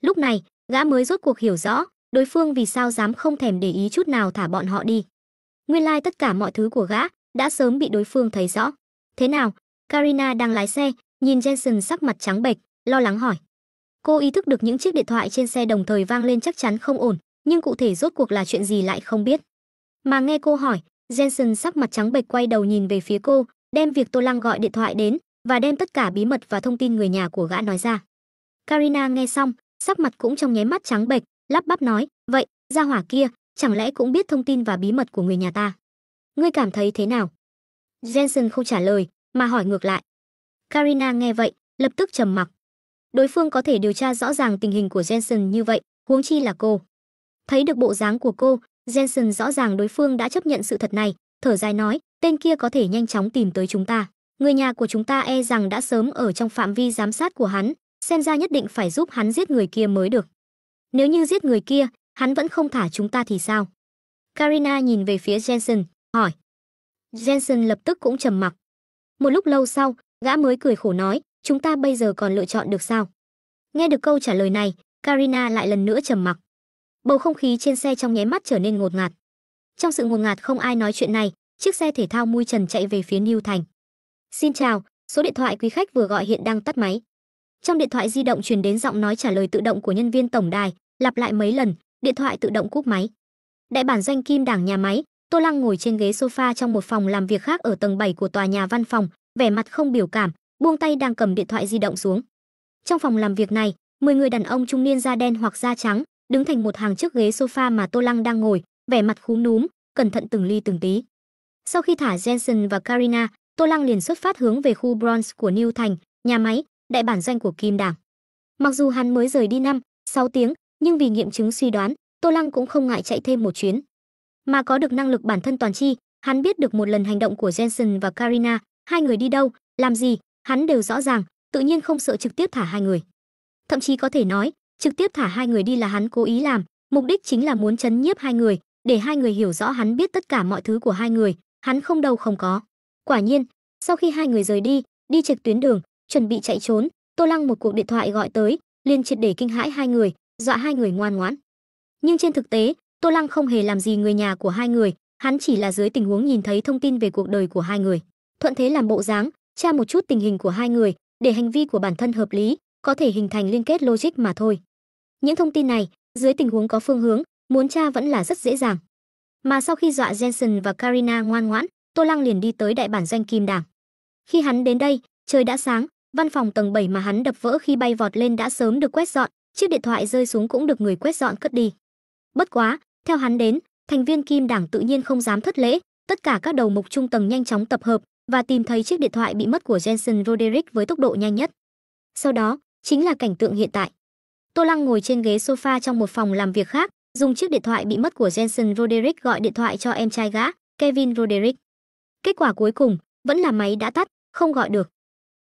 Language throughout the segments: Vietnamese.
Lúc này, gã mới rốt cuộc hiểu rõ, đối phương vì sao dám không thèm để ý chút nào thả bọn họ đi. Nguyên lai tất cả mọi thứ của gã đã sớm bị đối phương thấy rõ. Thế nào? Karina đang lái xe, nhìn Jensen sắc mặt trắng bệch, lo lắng hỏi. Cô ý thức được những chiếc điện thoại trên xe đồng thời vang lên chắc chắn không ổn, nhưng cụ thể rốt cuộc là chuyện gì lại không biết. Mà nghe cô hỏi, Jensen sắc mặt trắng bệch quay đầu nhìn về phía cô, đem việc Tô Lăng gọi điện thoại đến và đem tất cả bí mật và thông tin người nhà của gã nói ra. Karina nghe xong, sắc mặt cũng trong nháy mắt trắng bệch, lắp bắp nói, vậy, gia hỏa kia, chẳng lẽ cũng biết thông tin và bí mật của người nhà ta? Ngươi cảm thấy thế nào? Jensen không trả lời, mà hỏi ngược lại. Karina nghe vậy, lập tức trầm mặc. Đối phương có thể điều tra rõ ràng tình hình của Jensen như vậy, huống chi là cô. Thấy được bộ dáng của cô, Jensen rõ ràng đối phương đã chấp nhận sự thật này, thở dài nói, tên kia có thể nhanh chóng tìm tới chúng ta. Người nhà của chúng ta e rằng đã sớm ở trong phạm vi giám sát của hắn, xem ra nhất định phải giúp hắn giết người kia mới được. Nếu như giết người kia, hắn vẫn không thả chúng ta thì sao? Karina nhìn về phía Jensen, hỏi. Jensen lập tức cũng trầm mặc. Một lúc lâu sau, gã mới cười khổ nói, chúng ta bây giờ còn lựa chọn được sao? Nghe được câu trả lời này, Karina lại lần nữa trầm mặc. Bầu không khí trên xe trong nháy mắt trở nên ngột ngạt. Trong sự ngột ngạt không ai nói chuyện này, chiếc xe thể thao mui trần chạy về phía New Thành. Xin chào, số điện thoại quý khách vừa gọi hiện đang tắt máy. Trong điện thoại di động truyền đến giọng nói trả lời tự động của nhân viên tổng đài, lặp lại mấy lần, điện thoại tự động cúp máy. Đại bản doanh Kim Đảng nhà máy, Tô Lăng ngồi trên ghế sofa trong một phòng làm việc khác ở tầng 7 của tòa nhà văn phòng, vẻ mặt không biểu cảm, buông tay đang cầm điện thoại di động xuống. Trong phòng làm việc này, 10 người đàn ông trung niên da đen hoặc da trắng, đứng thành một hàng trước ghế sofa mà Tô Lăng đang ngồi, vẻ mặt khúm núm, cẩn thận từng ly từng tí. Sau khi thả Jensen và Karina, Tô Lăng liền xuất phát hướng về khu Bronx của New Thành, nhà máy, đại bản doanh của Kim Đảng. Mặc dù hắn mới rời đi 5-6 tiếng, nhưng vì nghiệm chứng suy đoán, Tô Lăng cũng không ngại chạy thêm một chuyến. Mà có được năng lực bản thân toàn tri, hắn biết được một lần hành động của Jensen và Karina, hai người đi đâu, làm gì, hắn đều rõ ràng, tự nhiên không sợ trực tiếp thả hai người. Thậm chí có thể nói, trực tiếp thả hai người đi là hắn cố ý làm, mục đích chính là muốn trấn nhiếp hai người, để hai người hiểu rõ hắn biết tất cả mọi thứ của hai người, hắn không đâu không có. Quả nhiên, sau khi hai người rời đi, đi trịch tuyến đường, chuẩn bị chạy trốn, Tô Lăng một cuộc điện thoại gọi tới, liền triệt để kinh hãi hai người, dọa hai người ngoan ngoãn. Nhưng trên thực tế, Tô Lăng không hề làm gì người nhà của hai người, hắn chỉ là dưới tình huống nhìn thấy thông tin về cuộc đời của hai người, thuận thế làm bộ dáng, tra một chút tình hình của hai người, để hành vi của bản thân hợp lý, có thể hình thành liên kết logic mà thôi. Những thông tin này, dưới tình huống có phương hướng, muốn tra vẫn là rất dễ dàng. Mà sau khi dọa Jensen và Karina ngoan ngoãn, Tô Lăng liền đi tới đại bản doanh Kim Đảng. Khi hắn đến đây, trời đã sáng, văn phòng tầng 7 mà hắn đập vỡ khi bay vọt lên đã sớm được quét dọn, chiếc điện thoại rơi xuống cũng được người quét dọn cất đi. Bất quá, theo hắn đến, thành viên Kim Đảng tự nhiên không dám thất lễ, tất cả các đầu mục trung tầng nhanh chóng tập hợp và tìm thấy chiếc điện thoại bị mất của Jensen Roderick với tốc độ nhanh nhất. Sau đó, chính là cảnh tượng hiện tại. Tô Lăng ngồi trên ghế sofa trong một phòng làm việc khác, dùng chiếc điện thoại bị mất của Jensen Roderick gọi điện thoại cho em trai gã, Kevin Roderick. Kết quả cuối cùng vẫn là máy đã tắt, không gọi được.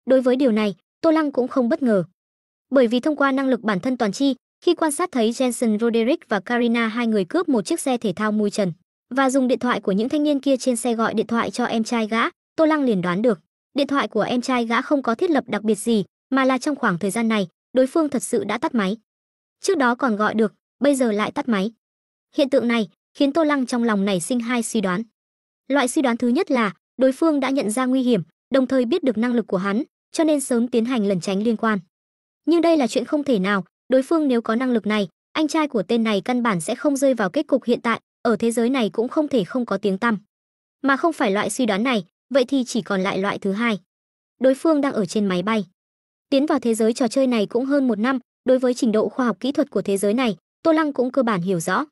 Đối với điều này, Tô Lăng cũng không bất ngờ. Bởi vì thông qua năng lực bản thân toàn tri, khi quan sát thấy Jensen Roderick và Karina hai người cướp một chiếc xe thể thao mui trần và dùng điện thoại của những thanh niên kia trên xe gọi điện thoại cho em trai gã, Tô Lăng liền đoán được, điện thoại của em trai gã không có thiết lập đặc biệt gì, mà là trong khoảng thời gian này, đối phương thật sự đã tắt máy. Trước đó còn gọi được, bây giờ lại tắt máy. Hiện tượng này khiến Tô Lăng trong lòng nảy sinh hai suy đoán. Loại suy đoán thứ nhất là đối phương đã nhận ra nguy hiểm, đồng thời biết được năng lực của hắn, cho nên sớm tiến hành lẩn tránh liên quan. Nhưng đây là chuyện không thể nào, đối phương nếu có năng lực này, anh trai của tên này căn bản sẽ không rơi vào kết cục hiện tại, ở thế giới này cũng không thể không có tiếng tăm. Mà không phải loại suy đoán này, vậy thì chỉ còn lại loại thứ hai. Đối phương đang ở trên máy bay. Tiến vào thế giới trò chơi này cũng hơn 1 năm, đối với trình độ khoa học kỹ thuật của thế giới này, Tô Lăng cũng cơ bản hiểu rõ.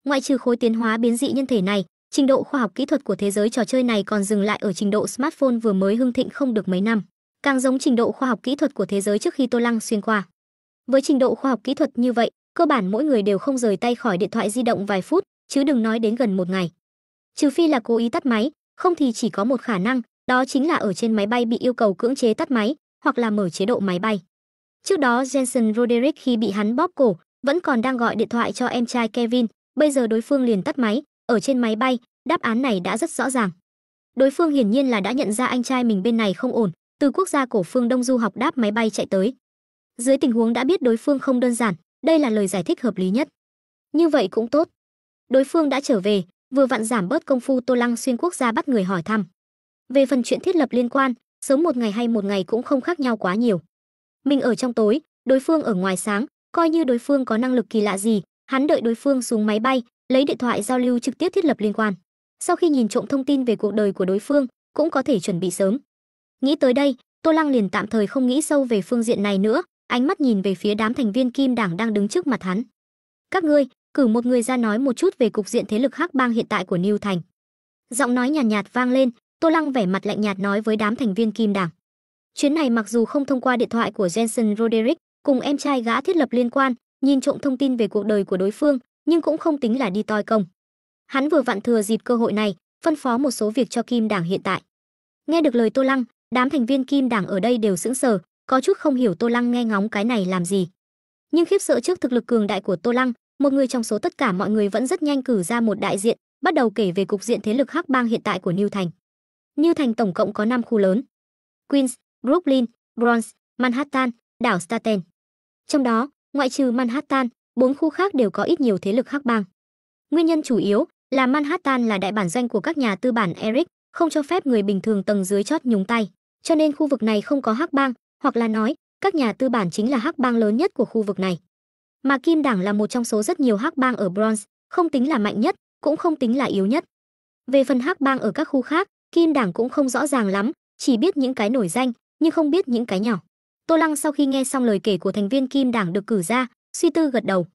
Ngoại trừ khối tiến hóa biến dị nhân thể này, trình độ khoa học kỹ thuật của thế giới trò chơi này còn dừng lại ở trình độ smartphone vừa mới hưng thịnh không được mấy năm, càng giống trình độ khoa học kỹ thuật của thế giới trước khi Tô Lăng xuyên qua. Với trình độ khoa học kỹ thuật như vậy, cơ bản mỗi người đều không rời tay khỏi điện thoại di động vài phút, chứ đừng nói đến gần 1 ngày. Trừ phi là cố ý tắt máy, không thì chỉ có một khả năng, đó chính là ở trên máy bay bị yêu cầu cưỡng chế tắt máy, hoặc là mở chế độ máy bay. Trước đó Jensen Roderick khi bị hắn bóp cổ, vẫn còn đang gọi điện thoại cho em trai Kevin, bây giờ đối phương liền tắt máy, ở trên máy bay, đáp án này đã rất rõ ràng. Đối phương hiển nhiên là đã nhận ra anh trai mình bên này không ổn, từ quốc gia cổ phương Đông du học đáp máy bay chạy tới. Dưới tình huống đã biết đối phương không đơn giản, đây là lời giải thích hợp lý nhất. Như vậy cũng tốt. Đối phương đã trở về, vừa vặn giảm bớt công phu Tô Lăng xuyên quốc gia bắt người hỏi thăm. Về phần chuyện thiết lập liên quan, sớm một ngày hay một ngày cũng không khác nhau quá nhiều. Mình ở trong tối, đối phương ở ngoài sáng, coi như đối phương có năng lực kỳ lạ gì, hắn đợi đối phương xuống máy bay, lấy điện thoại giao lưu trực tiếp thiết lập liên quan. Sau khi nhìn trộm thông tin về cuộc đời của đối phương, cũng có thể chuẩn bị sớm. Nghĩ tới đây, Tô Lăng liền tạm thời không nghĩ sâu về phương diện này nữa, ánh mắt nhìn về phía đám thành viên Kim Đảng đang đứng trước mặt hắn. Các ngươi, cử một người ra nói một chút về cục diện thế lực hắc bang hiện tại của New Thành. Giọng nói nhàn nhạt vang lên, Tô Lăng vẻ mặt lạnh nhạt nói với đám thành viên Kim Đảng. Chuyến này mặc dù không thông qua điện thoại của Jensen Roderick, cùng em trai gã thiết lập liên quan, nhìn trộm thông tin về cuộc đời của đối phương, nhưng cũng không tính là đi toi công. Hắn vừa vặn thừa dịp cơ hội này, phân phó một số việc cho Kim Đảng hiện tại. Nghe được lời Tô Lăng, đám thành viên Kim Đảng ở đây đều sững sờ, có chút không hiểu Tô Lăng nghe ngóng cái này làm gì. Nhưng khiếp sợ trước thực lực cường đại của Tô Lăng, một người trong số tất cả mọi người vẫn rất nhanh cử ra một đại diện, bắt đầu kể về cục diện thế lực hắc bang hiện tại của New Thành. New Thành tổng cộng có 5 khu lớn: Queens, Brooklyn, Bronx, Manhattan, đảo Staten. Trong đó, ngoại trừ Manhattan, 4 khu khác đều có ít nhiều thế lực hắc bang. Nguyên nhân chủ yếu là Manhattan là đại bản doanh của các nhà tư bản Eric, không cho phép người bình thường tầng dưới chót nhúng tay, cho nên khu vực này không có hắc bang, hoặc là nói, các nhà tư bản chính là hắc bang lớn nhất của khu vực này. Mà Kim Đảng là một trong số rất nhiều hắc bang ở Bronx, không tính là mạnh nhất, cũng không tính là yếu nhất. Về phần hắc bang ở các khu khác, Kim Đảng cũng không rõ ràng lắm, chỉ biết những cái nổi danh, nhưng không biết những cái nhỏ. Tô Lăng sau khi nghe xong lời kể của thành viên Kim Đảng được cử ra, suy tư gật đầu.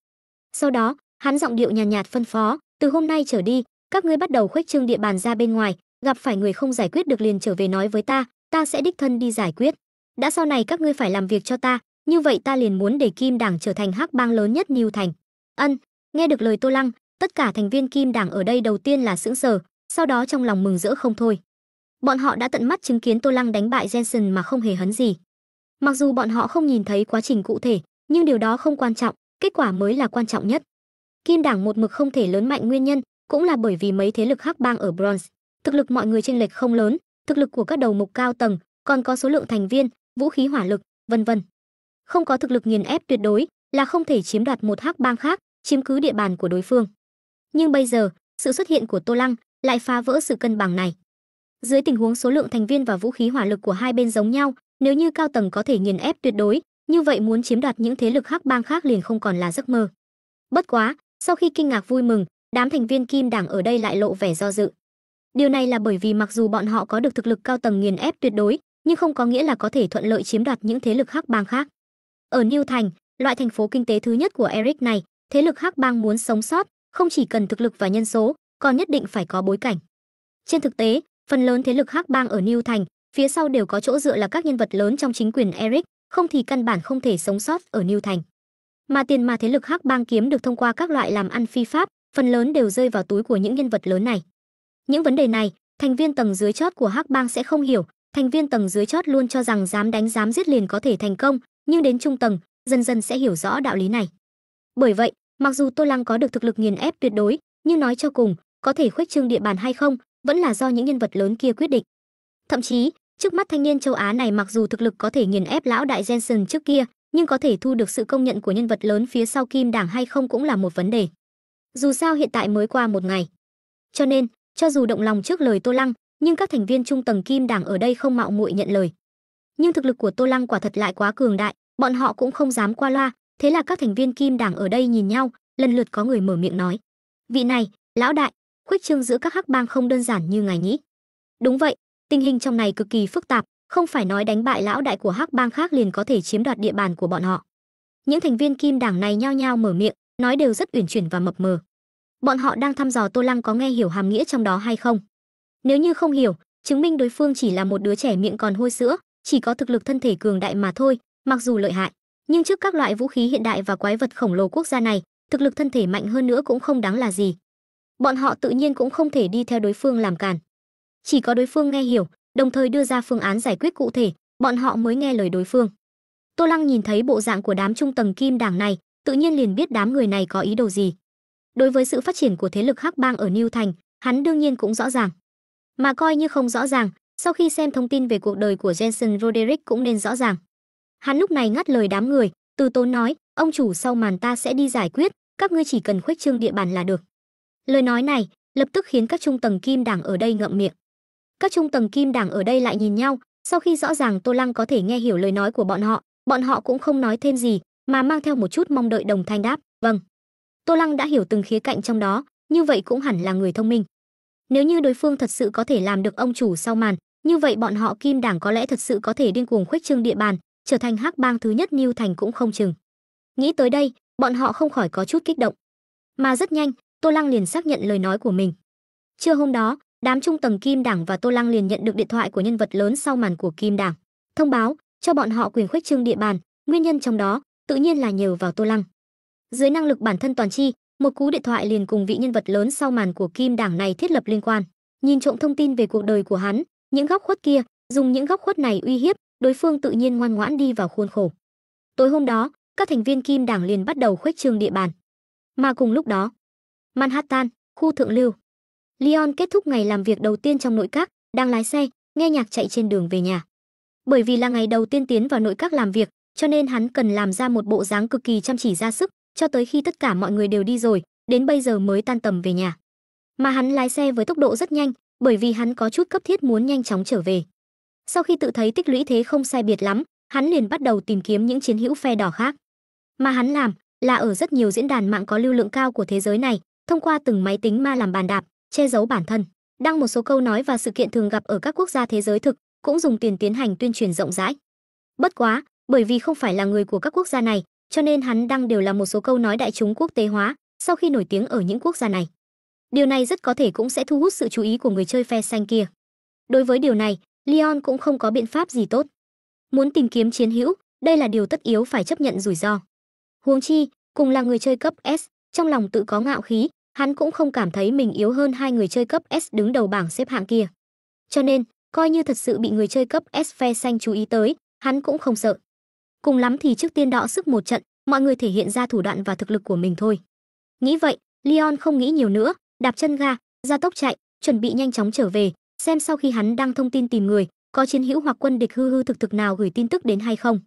Sau đó, hắn giọng điệu nhàn nhạt phân phó, từ hôm nay trở đi, các ngươi bắt đầu khuếch trương địa bàn ra bên ngoài, gặp phải người không giải quyết được liền trở về nói với ta sẽ đích thân đi giải quyết. Đã sau này các ngươi phải làm việc cho ta, như vậy ta liền muốn để Kim Đảng trở thành hắc bang lớn nhất New Thành. Nghe được lời Tô Lăng, tất cả thành viên Kim Đảng ở đây đầu tiên là sững sờ, sau đó trong lòng mừng rỡ không thôi. Bọn họ đã tận mắt chứng kiến Tô Lăng đánh bại Jensen mà không hề hấn gì. Mặc dù bọn họ không nhìn thấy quá trình cụ thể, nhưng điều đó không quan trọng, kết quả mới là quan trọng nhất. Kim Đảng một mực không thể lớn mạnh nguyên nhân cũng là bởi vì mấy thế lực hắc bang ở Bronx, thực lực mọi người chênh lệch không lớn, thực lực của các đầu mục cao tầng, còn có số lượng thành viên, vũ khí hỏa lực, vân vân. Không có thực lực nghiền ép tuyệt đối là không thể chiếm đoạt một hắc bang khác, chiếm cứ địa bàn của đối phương. Nhưng bây giờ, sự xuất hiện của Tô Lăng lại phá vỡ sự cân bằng này. Dưới tình huống số lượng thành viên và vũ khí hỏa lực của hai bên giống nhau, nếu như cao tầng có thể nghiền ép tuyệt đối, như vậy muốn chiếm đoạt những thế lực hắc bang khác liền không còn là giấc mơ. Bất quá, sau khi kinh ngạc vui mừng, đám thành viên Kim Đảng ở đây lại lộ vẻ do dự. Điều này là bởi vì mặc dù bọn họ có được thực lực cao tầng nghiền ép tuyệt đối, nhưng không có nghĩa là có thể thuận lợi chiếm đoạt những thế lực hắc bang khác. Ở New Thành, loại thành phố kinh tế thứ nhất của Eric này, thế lực hắc bang muốn sống sót, không chỉ cần thực lực và nhân số, còn nhất định phải có bối cảnh. Trên thực tế, phần lớn thế lực hắc bang ở New Thành, phía sau đều có chỗ dựa là các nhân vật lớn trong chính quyền Eric, không thì căn bản không thể sống sót ở New Thành. Mà tiền mà thế lực hắc bang kiếm được thông qua các loại làm ăn phi pháp, phần lớn đều rơi vào túi của những nhân vật lớn này. Những vấn đề này, thành viên tầng dưới chót của hắc bang sẽ không hiểu, thành viên tầng dưới chót luôn cho rằng dám đánh dám giết liền có thể thành công, nhưng đến trung tầng, dần dần sẽ hiểu rõ đạo lý này. Bởi vậy, mặc dù Tô Lăng có được thực lực nghiền ép tuyệt đối, nhưng nói cho cùng, có thể khuếch trương địa bàn hay không, vẫn là do những nhân vật lớn kia quyết định. Thậm chí, trước mắt thanh niên châu Á này mặc dù thực lực có thể nghiền ép lão đại Jensen trước kia, nhưng có thể thu được sự công nhận của nhân vật lớn phía sau Kim Đảng hay không cũng là một vấn đề. Dù sao hiện tại mới qua một ngày. Cho nên, cho dù động lòng trước lời Tô Lăng, nhưng các thành viên trung tầng Kim Đảng ở đây không mạo muội nhận lời. Nhưng thực lực của Tô Lăng quả thật lại quá cường đại, bọn họ cũng không dám qua loa, thế là các thành viên Kim Đảng ở đây nhìn nhau, lần lượt có người mở miệng nói: "Vị này, lão đại, khuếch trương giữa các hắc bang không đơn giản như ngài nghĩ." Đúng vậy, tình hình trong này cực kỳ phức tạp, không phải nói đánh bại lão đại của hắc bang khác liền có thể chiếm đoạt địa bàn của bọn họ. Những thành viên Kim Đảng này nhao nhao mở miệng, nói đều rất uyển chuyển và mập mờ. Bọn họ đang thăm dò Tô Lăng có nghe hiểu hàm nghĩa trong đó hay không. Nếu như không hiểu, chứng minh đối phương chỉ là một đứa trẻ miệng còn hôi sữa, chỉ có thực lực thân thể cường đại mà thôi, mặc dù lợi hại, nhưng trước các loại vũ khí hiện đại và quái vật khổng lồ quốc gia này, thực lực thân thể mạnh hơn nữa cũng không đáng là gì. Bọn họ tự nhiên cũng không thể đi theo đối phương làm càn. Chỉ có đối phương nghe hiểu, đồng thời đưa ra phương án giải quyết cụ thể, bọn họ mới nghe lời đối phương. Tô Lăng nhìn thấy bộ dạng của đám trung tầng Kim Đảng này, tự nhiên liền biết đám người này có ý đồ gì. Đối với sự phát triển của thế lực hắc bang ở New Thành, hắn đương nhiên cũng rõ ràng. Mà coi như không rõ ràng, sau khi xem thông tin về cuộc đời của Jensen Roderick cũng nên rõ ràng. Hắn lúc này ngắt lời đám người, từ tốn nói, ông chủ sau màn ta sẽ đi giải quyết, các ngươi chỉ cần khuếch trương địa bàn là được. Lời nói này lập tức khiến các trung tầng kim đảng ở đây ngậm miệng. Các trung tầng kim đảng ở đây lại nhìn nhau, sau khi rõ ràng Tô Lăng có thể nghe hiểu lời nói của bọn họ cũng không nói thêm gì, mà mang theo một chút mong đợi đồng thanh đáp, vâng. Tô Lăng đã hiểu từng khía cạnh trong đó, như vậy cũng hẳn là người thông minh. Nếu như đối phương thật sự có thể làm được ông chủ sau màn, như vậy bọn họ kim đảng có lẽ thật sự có thể điên cuồng khuếch trương địa bàn, trở thành hắc bang thứ nhất Niu Thành cũng không chừng. Nghĩ tới đây, bọn họ không khỏi có chút kích động. Mà rất nhanh, Tô Lăng liền xác nhận lời nói của mình. Trưa hôm đó, đám trung tầng kim đảng và Tô Lăng liền nhận được điện thoại của nhân vật lớn sau màn của kim đảng, thông báo cho bọn họ quyền khuếch trương địa bàn, nguyên nhân trong đó tự nhiên là nhờ vào Tô Lăng. Dưới năng lực bản thân toàn chi, một cú điện thoại liền cùng vị nhân vật lớn sau màn của kim đảng này thiết lập liên quan, nhìn trộm thông tin về cuộc đời của hắn, những góc khuất kia, dùng những góc khuất này uy hiếp, đối phương tự nhiên ngoan ngoãn đi vào khuôn khổ. Tối hôm đó, các thành viên kim đảng liền bắt đầu khuếch trương địa bàn. Mà cùng lúc đó, Manhattan, khu thượng lưu. Leon kết thúc ngày làm việc đầu tiên trong nội các, đang lái xe, nghe nhạc chạy trên đường về nhà. Bởi vì là ngày đầu tiên tiến vào nội các làm việc, cho nên hắn cần làm ra một bộ dáng cực kỳ chăm chỉ ra sức, cho tới khi tất cả mọi người đều đi rồi, đến bây giờ mới tan tầm về nhà. Mà hắn lái xe với tốc độ rất nhanh, bởi vì hắn có chút cấp thiết muốn nhanh chóng trở về. Sau khi tự thấy tích lũy thế không sai biệt lắm, hắn liền bắt đầu tìm kiếm những chiến hữu phe đỏ khác. Mà hắn làm là ở rất nhiều diễn đàn mạng có lưu lượng cao của thế giới này, thông qua từng máy tính ma làm bàn đạp, che giấu bản thân, đăng một số câu nói và sự kiện thường gặp ở các quốc gia thế giới thực, cũng dùng tiền tiến hành tuyên truyền rộng rãi. Bất quá, bởi vì không phải là người của các quốc gia này, cho nên hắn đăng đều là một số câu nói đại chúng quốc tế hóa, sau khi nổi tiếng ở những quốc gia này. Điều này rất có thể cũng sẽ thu hút sự chú ý của người chơi phe xanh kia. Đối với điều này, Leon cũng không có biện pháp gì tốt. Muốn tìm kiếm chiến hữu, đây là điều tất yếu phải chấp nhận rủi ro. Huống chi, cùng là người chơi cấp S, trong lòng tự có ngạo khí, hắn cũng không cảm thấy mình yếu hơn hai người chơi cấp S đứng đầu bảng xếp hạng kia. Cho nên, coi như thật sự bị người chơi cấp S phe xanh chú ý tới, hắn cũng không sợ. Cùng lắm thì trước tiên đọ sức một trận, mọi người thể hiện ra thủ đoạn và thực lực của mình thôi. Nghĩ vậy, Leon không nghĩ nhiều nữa, đạp chân ga, ra tốc chạy, chuẩn bị nhanh chóng trở về, xem sau khi hắn đăng thông tin tìm người, có chiến hữu hoặc quân địch hư thực thực nào gửi tin tức đến hay không.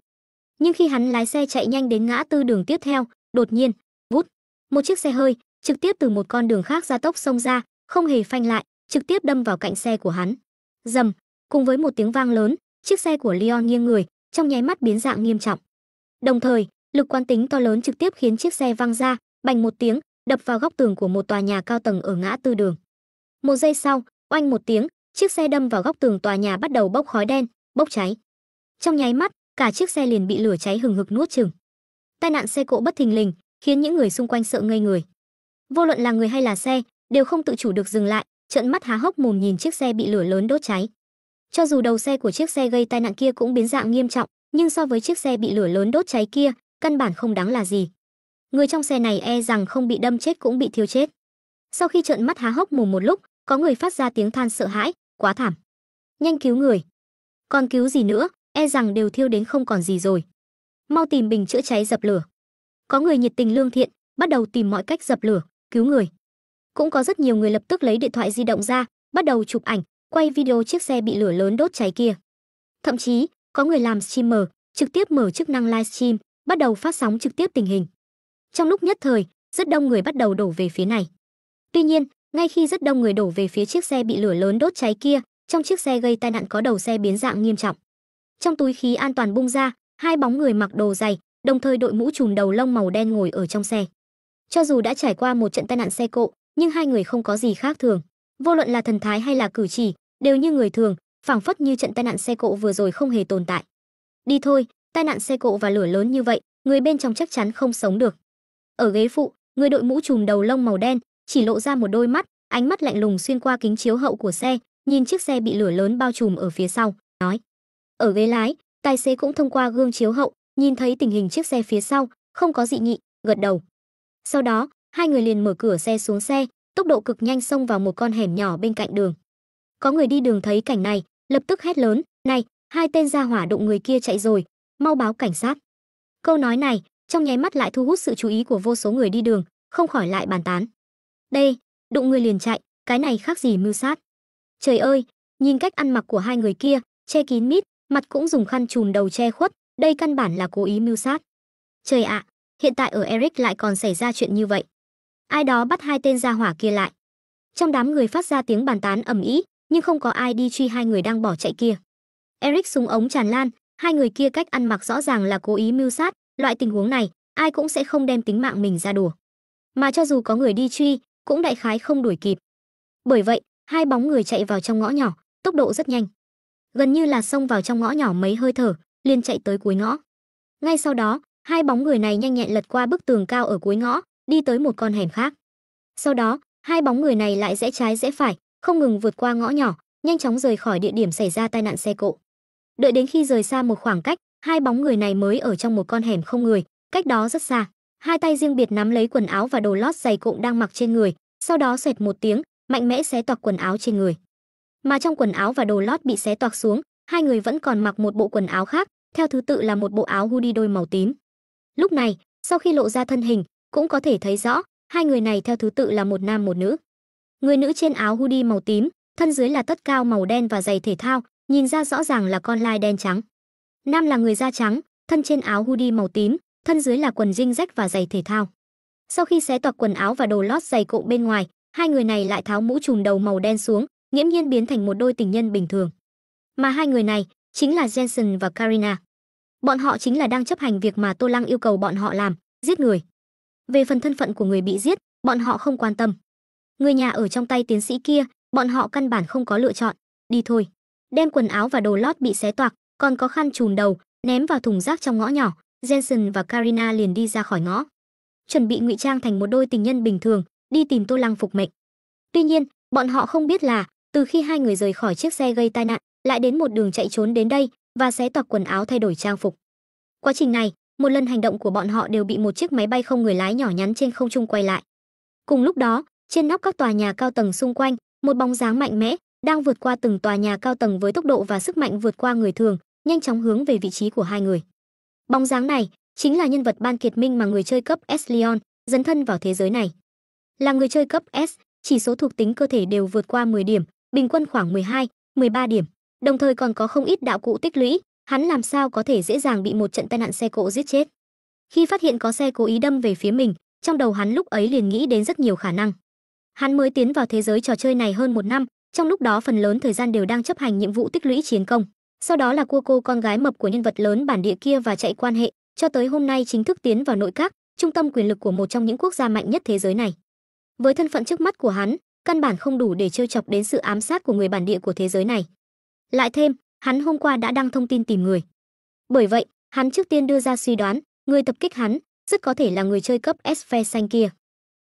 Nhưng khi hắn lái xe chạy nhanh đến ngã tư đường tiếp theo, đột nhiên, vút, một chiếc xe hơi trực tiếp từ một con đường khác ra tốc xông ra, không hề phanh lại, trực tiếp đâm vào cạnh xe của hắn. Rầm, cùng với một tiếng vang lớn, chiếc xe của Leon nghiêng người, trong nháy mắt biến dạng nghiêm trọng. Đồng thời, lực quán tính to lớn trực tiếp khiến chiếc xe văng ra, bành một tiếng, đập vào góc tường của một tòa nhà cao tầng ở ngã tư đường. Một giây sau, oanh một tiếng, chiếc xe đâm vào góc tường tòa nhà bắt đầu bốc khói đen, bốc cháy. Trong nháy mắt, cả chiếc xe liền bị lửa cháy hừng hực nuốt chửng. Tai nạn xe cộ bất thình lình, khiến những người xung quanh sợ ngây người. Vô luận là người hay là xe, đều không tự chủ được dừng lại, trợn mắt há hốc mồm nhìn chiếc xe bị lửa lớn đốt cháy. Cho dù đầu xe của chiếc xe gây tai nạn kia cũng biến dạng nghiêm trọng, nhưng so với chiếc xe bị lửa lớn đốt cháy kia, căn bản không đáng là gì. Người trong xe này e rằng không bị đâm chết cũng bị thiêu chết. Sau khi trợn mắt há hốc mồm một lúc, có người phát ra tiếng than sợ hãi, quá thảm. Nhanh cứu người. Còn cứu gì nữa, e rằng đều thiêu đến không còn gì rồi. Mau tìm bình chữa cháy dập lửa. Có người nhiệt tình lương thiện, bắt đầu tìm mọi cách dập lửa, cứu người. Cũng có rất nhiều người lập tức lấy điện thoại di động ra, bắt đầu chụp ảnh, quay video chiếc xe bị lửa lớn đốt cháy kia. Thậm chí, có người làm streamer, trực tiếp mở chức năng livestream, bắt đầu phát sóng trực tiếp tình hình. Trong lúc nhất thời, rất đông người bắt đầu đổ về phía này. Tuy nhiên, ngay khi rất đông người đổ về phía chiếc xe bị lửa lớn đốt cháy kia, trong chiếc xe gây tai nạn có đầu xe biến dạng nghiêm trọng. Trong túi khí an toàn bung ra, hai bóng người mặc đồ dày, đồng thời đội mũ trùm đầu lông màu đen ngồi ở trong xe. Cho dù đã trải qua một trận tai nạn xe cộ, nhưng hai người không có gì khác thường. Vô luận là thần thái hay là cử chỉ, đều như người thường, phảng phất như trận tai nạn xe cộ vừa rồi không hề tồn tại. Đi thôi, tai nạn xe cộ và lửa lớn như vậy, người bên trong chắc chắn không sống được. Ở ghế phụ, người đội mũ trùm đầu lông màu đen chỉ lộ ra một đôi mắt, ánh mắt lạnh lùng xuyên qua kính chiếu hậu của xe, nhìn chiếc xe bị lửa lớn bao trùm ở phía sau, nói. Ở ghế lái, tài xế cũng thông qua gương chiếu hậu, nhìn thấy tình hình chiếc xe phía sau, không có dị nghị, gật đầu. Sau đó, hai người liền mở cửa xe xuống xe, tốc độ cực nhanh xông vào một con hẻm nhỏ bên cạnh đường. Có người đi đường thấy cảnh này, lập tức hét lớn, "Này, hai tên gia hỏa đụng người kia chạy rồi, mau báo cảnh sát." Câu nói này, trong nháy mắt lại thu hút sự chú ý của vô số người đi đường, không khỏi lại bàn tán. Đây, đụng người liền chạy, cái này khác gì mưu sát. Trời ơi, nhìn cách ăn mặc của hai người kia, che kín mít, mặt cũng dùng khăn trùm đầu che khuất, đây căn bản là cố ý mưu sát. Trời ạ, hiện tại ở Eric lại còn xảy ra chuyện như vậy. Ai đó bắt hai tên gia hỏa kia lại. Trong đám người phát ra tiếng bàn tán ầm ĩ, nhưng không có ai đi truy hai người đang bỏ chạy kia. Eric súng ống tràn lan, hai người kia cách ăn mặc rõ ràng là cố ý mưu sát, loại tình huống này, ai cũng sẽ không đem tính mạng mình ra đùa. Mà cho dù có người đi truy, cũng đại khái không đuổi kịp. Bởi vậy, hai bóng người chạy vào trong ngõ nhỏ, tốc độ rất nhanh. Gần như là xông vào trong ngõ nhỏ mấy hơi thở, liền chạy tới cuối ngõ. Ngay sau đó, hai bóng người này nhanh nhẹn lật qua bức tường cao ở cuối ngõ, đi tới một con hẻm khác. Sau đó, hai bóng người này lại rẽ trái rẽ phải, không ngừng vượt qua ngõ nhỏ, nhanh chóng rời khỏi địa điểm xảy ra tai nạn xe cộ. Đợi đến khi rời xa một khoảng cách, hai bóng người này mới ở trong một con hẻm không người, cách đó rất xa. Hai tay riêng biệt nắm lấy quần áo và đồ lót giày cộm đang mặc trên người, sau đó xoẹt một tiếng, mạnh mẽ xé toạc quần áo trên người. Mà trong quần áo và đồ lót bị xé toạc xuống, hai người vẫn còn mặc một bộ quần áo khác, theo thứ tự là một bộ áo hoodie đôi màu tím. Lúc này, sau khi lộ ra thân hình, cũng có thể thấy rõ, hai người này theo thứ tự là một nam một nữ. Người nữ trên áo hoodie màu tím, thân dưới là tất cao màu đen và giày thể thao, nhìn ra rõ ràng là con lai đen trắng. Nam là người da trắng, thân trên áo hoodie màu tím, thân dưới là quần jean rách và giày thể thao. Sau khi xé toạc quần áo và đồ lót giày cộm bên ngoài, hai người này lại tháo mũ trùm đầu màu đen xuống, nghiễm nhiên biến thành một đôi tình nhân bình thường. Mà hai người này chính là Jensen và Karina. Bọn họ chính là đang chấp hành việc mà Tô Lăng yêu cầu bọn họ làm, giết người. Về phần thân phận của người bị giết, bọn họ không quan tâm. Người nhà ở trong tay tiến sĩ kia, bọn họ căn bản không có lựa chọn, đi thôi. Đem quần áo và đồ lót bị xé toạc, còn có khăn trùm đầu, ném vào thùng rác trong ngõ nhỏ, Jensen và Karina liền đi ra khỏi ngõ. Chuẩn bị ngụy trang thành một đôi tình nhân bình thường, đi tìm Tô Lăng phục mệnh. Tuy nhiên, bọn họ không biết là, từ khi hai người rời khỏi chiếc xe gây tai nạn, lại đến một đường chạy trốn đến đây và xé toạc quần áo thay đổi trang phục. Quá trình này, một lần hành động của bọn họ đều bị một chiếc máy bay không người lái nhỏ nhắn trên không trung quay lại. Cùng lúc đó, trên nóc các tòa nhà cao tầng xung quanh, một bóng dáng mạnh mẽ đang vượt qua từng tòa nhà cao tầng với tốc độ và sức mạnh vượt qua người thường, nhanh chóng hướng về vị trí của hai người. Bóng dáng này chính là nhân vật ban kiệt minh mà người chơi cấp S Leon dấn thân vào thế giới này. Là người chơi cấp S, chỉ số thuộc tính cơ thể đều vượt qua 10 điểm, bình quân khoảng 12, 13 điểm, đồng thời còn có không ít đạo cụ tích lũy, hắn làm sao có thể dễ dàng bị một trận tai nạn xe cộ giết chết. Khi phát hiện có xe cố ý đâm về phía mình, trong đầu hắn lúc ấy liền nghĩ đến rất nhiều khả năng. Hắn mới tiến vào thế giới trò chơi này hơn 1 năm, trong lúc đó phần lớn thời gian đều đang chấp hành nhiệm vụ tích lũy chiến công. Sau đó là cua cô con gái mập của nhân vật lớn bản địa kia và chạy quan hệ, cho tới hôm nay chính thức tiến vào nội các, trung tâm quyền lực của một trong những quốc gia mạnh nhất thế giới này. Với thân phận trước mắt của hắn, căn bản không đủ để trêu chọc đến sự ám sát của người bản địa của thế giới này. Lại thêm, hắn hôm qua đã đăng thông tin tìm người. Bởi vậy, hắn trước tiên đưa ra suy đoán, người tập kích hắn rất có thể là người chơi cấp S phe xanh kia.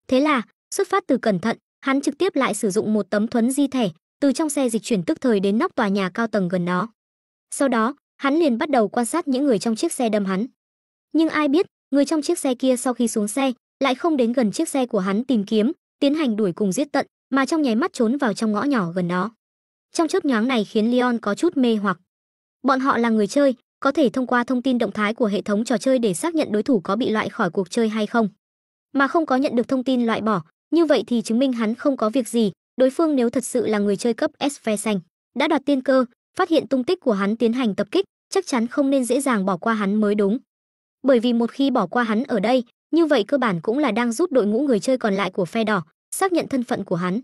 Thế là, xuất phát từ cẩn thận, hắn trực tiếp lại sử dụng một tấm thuấn di thẻ, từ trong xe dịch chuyển tức thời đến nóc tòa nhà cao tầng gần đó. Sau đó, hắn liền bắt đầu quan sát những người trong chiếc xe đâm hắn. Nhưng ai biết, người trong chiếc xe kia sau khi xuống xe, lại không đến gần chiếc xe của hắn tìm kiếm, tiến hành đuổi cùng giết tận, mà trong nháy mắt trốn vào trong ngõ nhỏ gần đó. Trong chớp nhoáng này khiến Leon có chút mê hoặc. Bọn họ là người chơi, có thể thông qua thông tin động thái của hệ thống trò chơi để xác nhận đối thủ có bị loại khỏi cuộc chơi hay không. Mà không có nhận được thông tin loại bỏ, như vậy thì chứng minh hắn không có việc gì, đối phương nếu thật sự là người chơi cấp S phe xanh, đã đoạt tiên cơ, phát hiện tung tích của hắn tiến hành tập kích, chắc chắn không nên dễ dàng bỏ qua hắn mới đúng. Bởi vì một khi bỏ qua hắn ở đây, như vậy cơ bản cũng là đang rút đội ngũ người chơi còn lại của phe đỏ, xác nhận thân phận của hắn.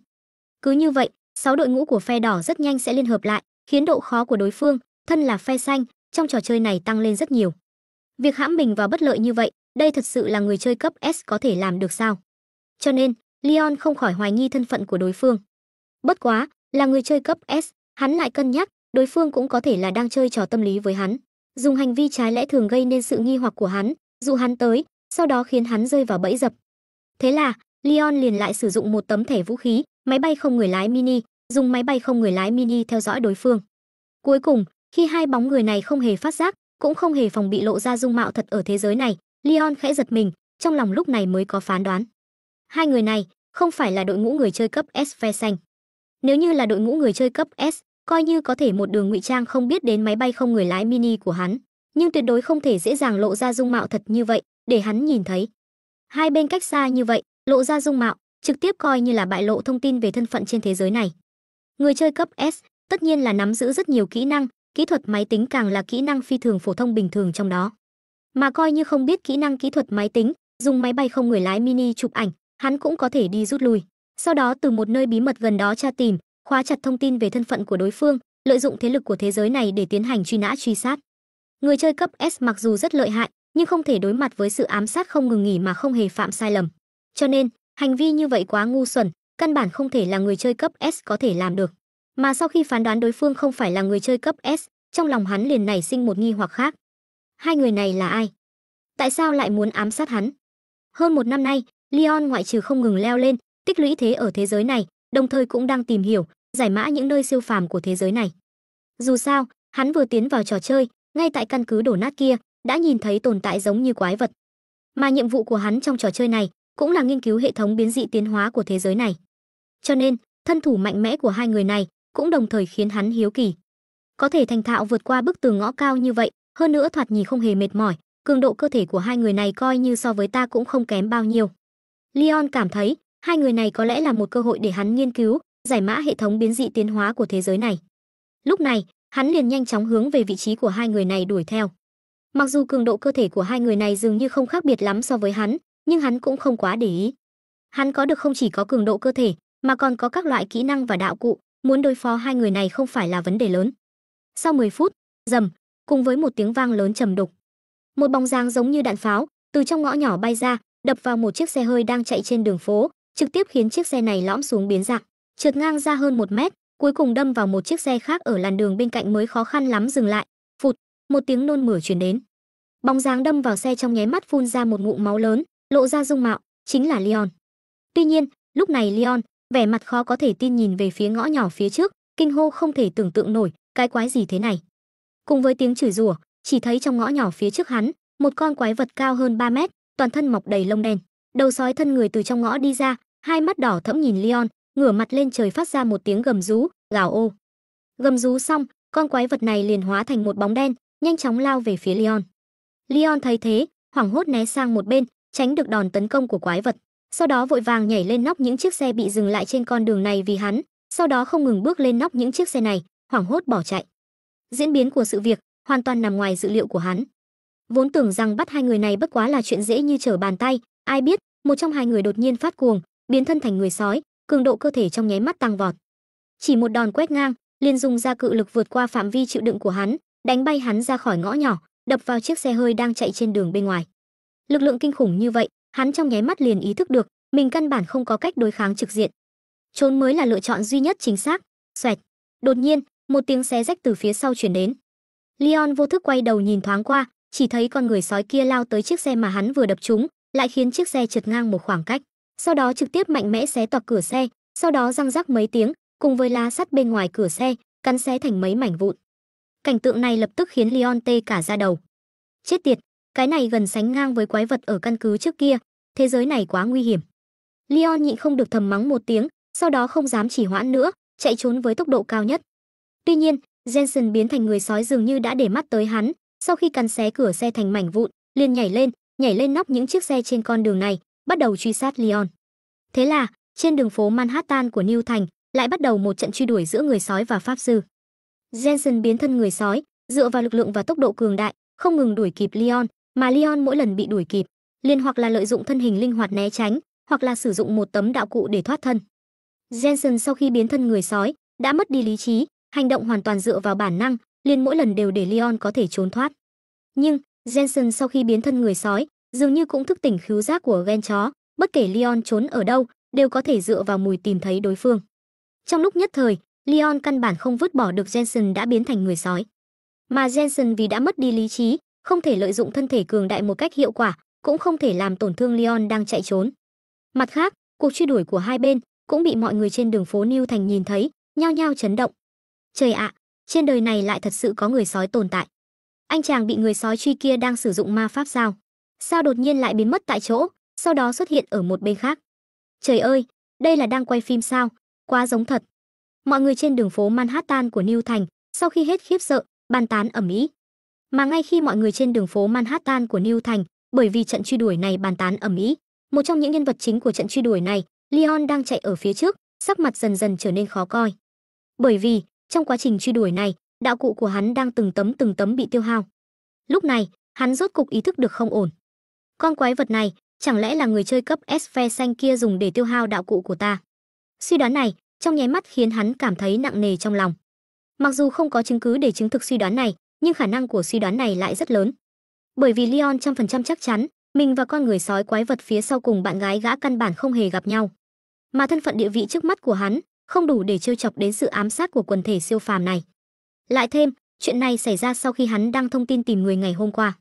Cứ như vậy, 6 đội ngũ của phe đỏ rất nhanh sẽ liên hợp lại, khiến độ khó của đối phương, thân là phe xanh, trong trò chơi này tăng lên rất nhiều. Việc hãm mình vào bất lợi như vậy, đây thật sự là người chơi cấp S có thể làm được sao? Cho nên, Leon không khỏi hoài nghi thân phận của đối phương. Bất quá, là người chơi cấp S, hắn lại cân nhắc, đối phương cũng có thể là đang chơi trò tâm lý với hắn, dùng hành vi trái lẽ thường gây nên sự nghi hoặc của hắn, dụ hắn tới, sau đó khiến hắn rơi vào bẫy dập. Thế là, Leon liền lại sử dụng một tấm thẻ vũ khí, máy bay không người lái mini, dùng máy bay không người lái mini theo dõi đối phương. Cuối cùng, khi hai bóng người này không hề phát giác, cũng không hề phòng bị lộ ra dung mạo thật ở thế giới này, Leon khẽ giật mình, trong lòng lúc này mới có phán đoán. Hai người này không phải là đội ngũ người chơi cấp S phe xanh. Nếu như là đội ngũ người chơi cấp S, coi như có thể một đường ngụy trang không biết đến máy bay không người lái mini của hắn, nhưng tuyệt đối không thể dễ dàng lộ ra dung mạo thật như vậy để hắn nhìn thấy. Hai bên cách xa như vậy, lộ ra dung mạo, trực tiếp coi như là bại lộ thông tin về thân phận trên thế giới này. Người chơi cấp S tất nhiên là nắm giữ rất nhiều kỹ năng, kỹ thuật máy tính càng là kỹ năng phi thường phổ thông bình thường trong đó. Mà coi như không biết kỹ năng kỹ thuật máy tính, dùng máy bay không người lái mini chụp ảnh, hắn cũng có thể đi rút lui. Sau đó từ một nơi bí mật gần đó tra tìm, khóa chặt thông tin về thân phận của đối phương, lợi dụng thế lực của thế giới này để tiến hành truy nã truy sát. Người chơi cấp S mặc dù rất lợi hại, nhưng không thể đối mặt với sự ám sát không ngừng nghỉ mà không hề phạm sai lầm. Cho nên, hành vi như vậy quá ngu xuẩn, căn bản không thể là người chơi cấp S có thể làm được. Mà sau khi phán đoán đối phương không phải là người chơi cấp S, trong lòng hắn liền nảy sinh một nghi hoặc khác. Hai người này là ai? Tại sao lại muốn ám sát hắn? Hơn một năm nay, Leon ngoại trừ không ngừng leo lên, tích lũy thế ở thế giới này, đồng thời cũng đang tìm hiểu, giải mã những nơi siêu phàm của thế giới này. Dù sao, hắn vừa tiến vào trò chơi, ngay tại căn cứ đổ nát kia, đã nhìn thấy tồn tại giống như quái vật. Mà nhiệm vụ của hắn trong trò chơi này cũng là nghiên cứu hệ thống biến dị tiến hóa của thế giới này. Cho nên, thân thủ mạnh mẽ của hai người này cũng đồng thời khiến hắn hiếu kỳ. Có thể thành thạo vượt qua bức tường ngõ cao như vậy, hơn nữa thoạt nhìn không hề mệt mỏi, cường độ cơ thể của hai người này coi như so với ta cũng không kém bao nhiêu. Leon cảm thấy, hai người này có lẽ là một cơ hội để hắn nghiên cứu, giải mã hệ thống biến dị tiến hóa của thế giới này. Lúc này, hắn liền nhanh chóng hướng về vị trí của hai người này đuổi theo. Mặc dù cường độ cơ thể của hai người này dường như không khác biệt lắm so với hắn, nhưng hắn cũng không quá để ý. Hắn có được không chỉ có cường độ cơ thể, mà còn có các loại kỹ năng và đạo cụ, muốn đối phó hai người này không phải là vấn đề lớn. Sau 10 phút, rầm, cùng với một tiếng vang lớn trầm đục, một bóng dáng giống như đạn pháo từ trong ngõ nhỏ bay ra, đập vào một chiếc xe hơi đang chạy trên đường phố, trực tiếp khiến chiếc xe này lõm xuống biến dạng, trượt ngang ra hơn 1 mét, cuối cùng đâm vào một chiếc xe khác ở làn đường bên cạnh mới khó khăn lắm dừng lại. Phụt, một tiếng nôn mửa truyền đến. Bóng dáng đâm vào xe trong nháy mắt phun ra một ngụm máu lớn, lộ ra dung mạo, chính là Leon. Tuy nhiên, lúc này Leon, vẻ mặt khó có thể tin nhìn về phía ngõ nhỏ phía trước, kinh hô không thể tưởng tượng nổi, cái quái gì thế này. Cùng với tiếng chửi rủa, chỉ thấy trong ngõ nhỏ phía trước hắn, một con quái vật cao hơn 3 mét, toàn thân mọc đầy lông đen, đầu sói thân người từ trong ngõ đi ra, hai mắt đỏ thẫm nhìn Leon, ngửa mặt lên trời phát ra một tiếng gầm rú, gào ô. Gầm rú xong, con quái vật này liền hóa thành một bóng đen, nhanh chóng lao về phía Leon. Leon thấy thế, hoảng hốt né sang một bên, tránh được đòn tấn công của quái vật. Sau đó vội vàng nhảy lên nóc những chiếc xe bị dừng lại trên con đường này vì hắn, sau đó không ngừng bước lên nóc những chiếc xe này, hoảng hốt bỏ chạy. Diễn biến của sự việc hoàn toàn nằm ngoài dự liệu của hắn. Vốn tưởng rằng bắt hai người này bất quá là chuyện dễ như trở bàn tay, ai biết, một trong hai người đột nhiên phát cuồng, biến thân thành người sói, cường độ cơ thể trong nháy mắt tăng vọt. Chỉ một đòn quét ngang, liền dùng ra cự lực vượt qua phạm vi chịu đựng của hắn, đánh bay hắn ra khỏi ngõ nhỏ, đập vào chiếc xe hơi đang chạy trên đường bên ngoài. Lực lượng kinh khủng như vậy, hắn trong nháy mắt liền ý thức được, mình căn bản không có cách đối kháng trực diện. Trốn mới là lựa chọn duy nhất chính xác. Xoẹt. Đột nhiên, một tiếng xé rách từ phía sau truyền đến. Leon vô thức quay đầu nhìn thoáng qua, chỉ thấy con người sói kia lao tới chiếc xe mà hắn vừa đập trúng, lại khiến chiếc xe trượt ngang một khoảng cách, sau đó trực tiếp mạnh mẽ xé toạc cửa xe, sau đó răng rắc mấy tiếng, cùng với lá sắt bên ngoài cửa xe, cắn xé thành mấy mảnh vụn. Cảnh tượng này lập tức khiến Leon tê cả da đầu. Chết tiệt, cái này gần sánh ngang với quái vật ở căn cứ trước kia, thế giới này quá nguy hiểm. Leon nhịn không được thầm mắng một tiếng, sau đó không dám trì hoãn nữa, chạy trốn với tốc độ cao nhất. Tuy nhiên, Jensen biến thành người sói dường như đã để mắt tới hắn, sau khi cắn xé cửa xe thành mảnh vụn, liền nhảy lên nóc những chiếc xe trên con đường này, bắt đầu truy sát Leon. Thế là, trên đường phố Manhattan của New Thành, lại bắt đầu một trận truy đuổi giữa người sói và pháp sư. Jensen biến thân người sói, dựa vào lực lượng và tốc độ cường đại, không ngừng đuổi kịp Leon, mà Leon mỗi lần bị đuổi kịp, liền hoặc là lợi dụng thân hình linh hoạt né tránh, hoặc là sử dụng một tấm đạo cụ để thoát thân. Jensen sau khi biến thân người sói, đã mất đi lý trí, hành động hoàn toàn dựa vào bản năng, liền mỗi lần đều để Leon có thể trốn thoát. Nhưng, Jensen sau khi biến thân người sói, dường như cũng thức tỉnh khứu giác của gen chó, bất kể Leon trốn ở đâu, đều có thể dựa vào mùi tìm thấy đối phương. Trong lúc nhất thời, Leon căn bản không vứt bỏ được Jensen đã biến thành người sói. Mà Jensen vì đã mất đi lý trí, không thể lợi dụng thân thể cường đại một cách hiệu quả, cũng không thể làm tổn thương Leon đang chạy trốn. Mặt khác, cuộc truy đuổi của hai bên cũng bị mọi người trên đường phố New Thành nhìn thấy, nhao nhao chấn động. Trời ạ, trên đời này lại thật sự có người sói tồn tại. Anh chàng bị người sói truy kia đang sử dụng ma pháp sao? Sao đột nhiên lại biến mất tại chỗ, sau đó xuất hiện ở một bên khác? Trời ơi, đây là đang quay phim sao? Quá giống thật. Mọi người trên đường phố Manhattan của New Thành, sau khi hết khiếp sợ, bàn tán ầm ĩ. Mà ngay khi mọi người trên đường phố Manhattan của New Thành, bởi vì trận truy đuổi này bàn tán ầm ĩ, một trong những nhân vật chính của trận truy đuổi này, Leon đang chạy ở phía trước, sắc mặt dần dần trở nên khó coi. Bởi vì, trong quá trình truy đuổi này, đạo cụ của hắn đang từng tấm bị tiêu hao. Lúc này, Hắn rốt cục ý thức được không ổn. Con quái vật này, chẳng lẽ là người chơi cấp S phe xanh kia dùng để tiêu hao đạo cụ của ta? Suy đoán này, trong nháy mắt khiến hắn cảm thấy nặng nề trong lòng. Mặc dù không có chứng cứ để chứng thực suy đoán này, nhưng khả năng của suy đoán này lại rất lớn. Bởi vì Leon 100% chắc chắn, mình và con người sói quái vật phía sau cùng bạn gái gã căn bản không hề gặp nhau. Mà thân phận địa vị trước mắt của hắn không đủ để trêu chọc đến sự ám sát của quần thể siêu phàm này. Lại thêm, chuyện này xảy ra sau khi hắn đăng thông tin tìm người ngày hôm qua.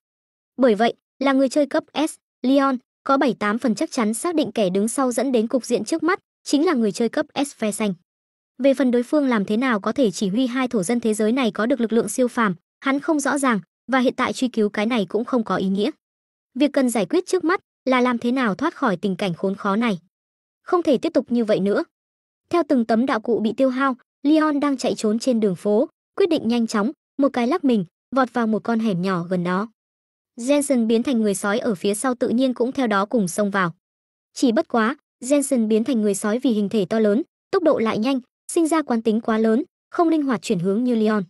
Bởi vậy, là người chơi cấp S, Leon có 78% chắc chắn xác định kẻ đứng sau dẫn đến cục diện trước mắt chính là người chơi cấp S phe xanh. Về phần đối phương làm thế nào có thể chỉ huy hai thổ dân thế giới này có được lực lượng siêu phàm, hắn không rõ ràng, và hiện tại truy cứu cái này cũng không có ý nghĩa. Việc cần giải quyết trước mắt là làm thế nào thoát khỏi tình cảnh khốn khó này. Không thể tiếp tục như vậy nữa. Theo từng tấm đạo cụ bị tiêu hao, Leon đang chạy trốn trên đường phố, quyết định nhanh chóng, một cái lắc mình, vọt vào một con hẻm nhỏ gần đó. Jensen biến thành người sói ở phía sau tự nhiên cũng theo đó cùng xông vào. Chỉ bất quá, Jensen biến thành người sói vì hình thể to lớn, tốc độ lại nhanh, sinh ra quán tính quá lớn, không linh hoạt chuyển hướng như Leon.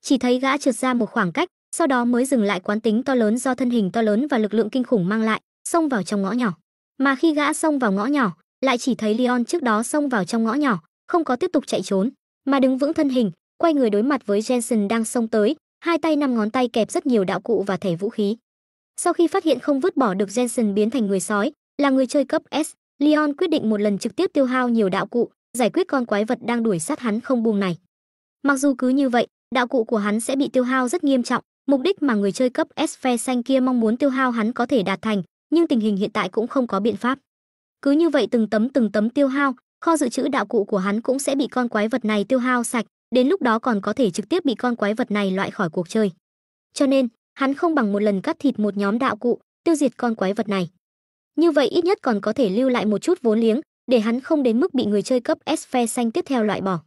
Chỉ thấy gã trượt ra một khoảng cách, sau đó mới dừng lại quán tính to lớn do thân hình to lớn và lực lượng kinh khủng mang lại, xông vào trong ngõ nhỏ. Mà khi gã xông vào ngõ nhỏ, lại chỉ thấy Leon trước đó xông vào trong ngõ nhỏ, không có tiếp tục chạy trốn, mà đứng vững thân hình, quay người đối mặt với Jensen đang xông tới, hai tay 5 ngón tay kẹp rất nhiều đạo cụ và thẻ vũ khí. Sau khi phát hiện không vứt bỏ được Jensen biến thành người sói, là người chơi cấp S, Leon quyết định một lần trực tiếp tiêu hao nhiều đạo cụ, giải quyết con quái vật đang đuổi sát hắn không buông này. Mặc dù cứ như vậy, đạo cụ của hắn sẽ bị tiêu hao rất nghiêm trọng, mục đích mà người chơi cấp S phe xanh kia mong muốn tiêu hao hắn có thể đạt thành, nhưng tình hình hiện tại cũng không có biện pháp. Cứ như vậy từng tấm tiêu hao, kho dự trữ đạo cụ của hắn cũng sẽ bị con quái vật này tiêu hao sạch, đến lúc đó còn có thể trực tiếp bị con quái vật này loại khỏi cuộc chơi. Cho nên, hắn không bằng một lần cắt thịt một nhóm đạo cụ, tiêu diệt con quái vật này. Như vậy ít nhất còn có thể lưu lại một chút vốn liếng, để hắn không đến mức bị người chơi cấp S phe xanh tiếp theo loại bỏ.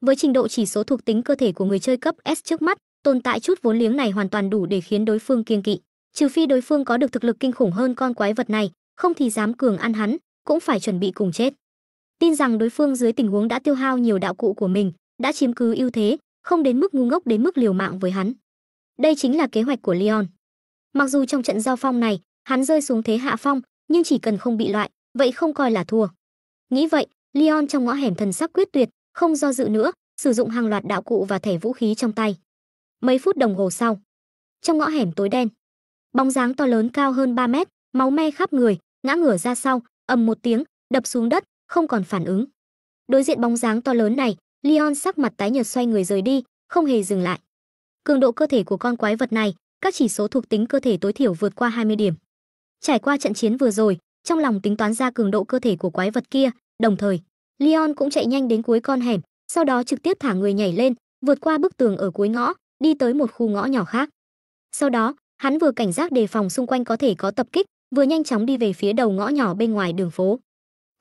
Với trình độ chỉ số thuộc tính cơ thể của người chơi cấp S trước mắt, tồn tại chút vốn liếng này hoàn toàn đủ để khiến đối phương kiêng kỵ. Trừ phi đối phương có được thực lực kinh khủng hơn con quái vật này, không thì dám cường ăn hắn, cũng phải chuẩn bị cùng chết. Tin rằng đối phương dưới tình huống đã tiêu hao nhiều đạo cụ của mình, đã chiếm cứ ưu thế, không đến mức ngu ngốc đến mức liều mạng với hắn. Đây chính là kế hoạch của Leon. Mặc dù trong trận giao phong này, hắn rơi xuống thế hạ phong, nhưng chỉ cần không bị loại, vậy không coi là thua. Nghĩ vậy, Leon trong ngõ hẻm thần sắc quyết tuyệt, không do dự nữa, sử dụng hàng loạt đạo cụ và thẻ vũ khí trong tay. Mấy phút đồng hồ sau, trong ngõ hẻm tối đen, bóng dáng to lớn cao hơn 3 mét, máu me khắp người, ngã ngửa ra sau, ầm một tiếng, đập xuống đất, không còn phản ứng. Đối diện bóng dáng to lớn này, Leon sắc mặt tái nhợt xoay người rời đi, không hề dừng lại. Cường độ cơ thể của con quái vật này, các chỉ số thuộc tính cơ thể tối thiểu vượt qua 20 điểm. Trải qua trận chiến vừa rồi, trong lòng tính toán ra cường độ cơ thể của quái vật kia, đồng thời, Leon cũng chạy nhanh đến cuối con hẻm, sau đó trực tiếp thả người nhảy lên, vượt qua bức tường ở cuối ngõ, đi tới một khu ngõ nhỏ khác. Sau đó, hắn vừa cảnh giác đề phòng xung quanh có thể có tập kích, vừa nhanh chóng đi về phía đầu ngõ nhỏ bên ngoài đường phố.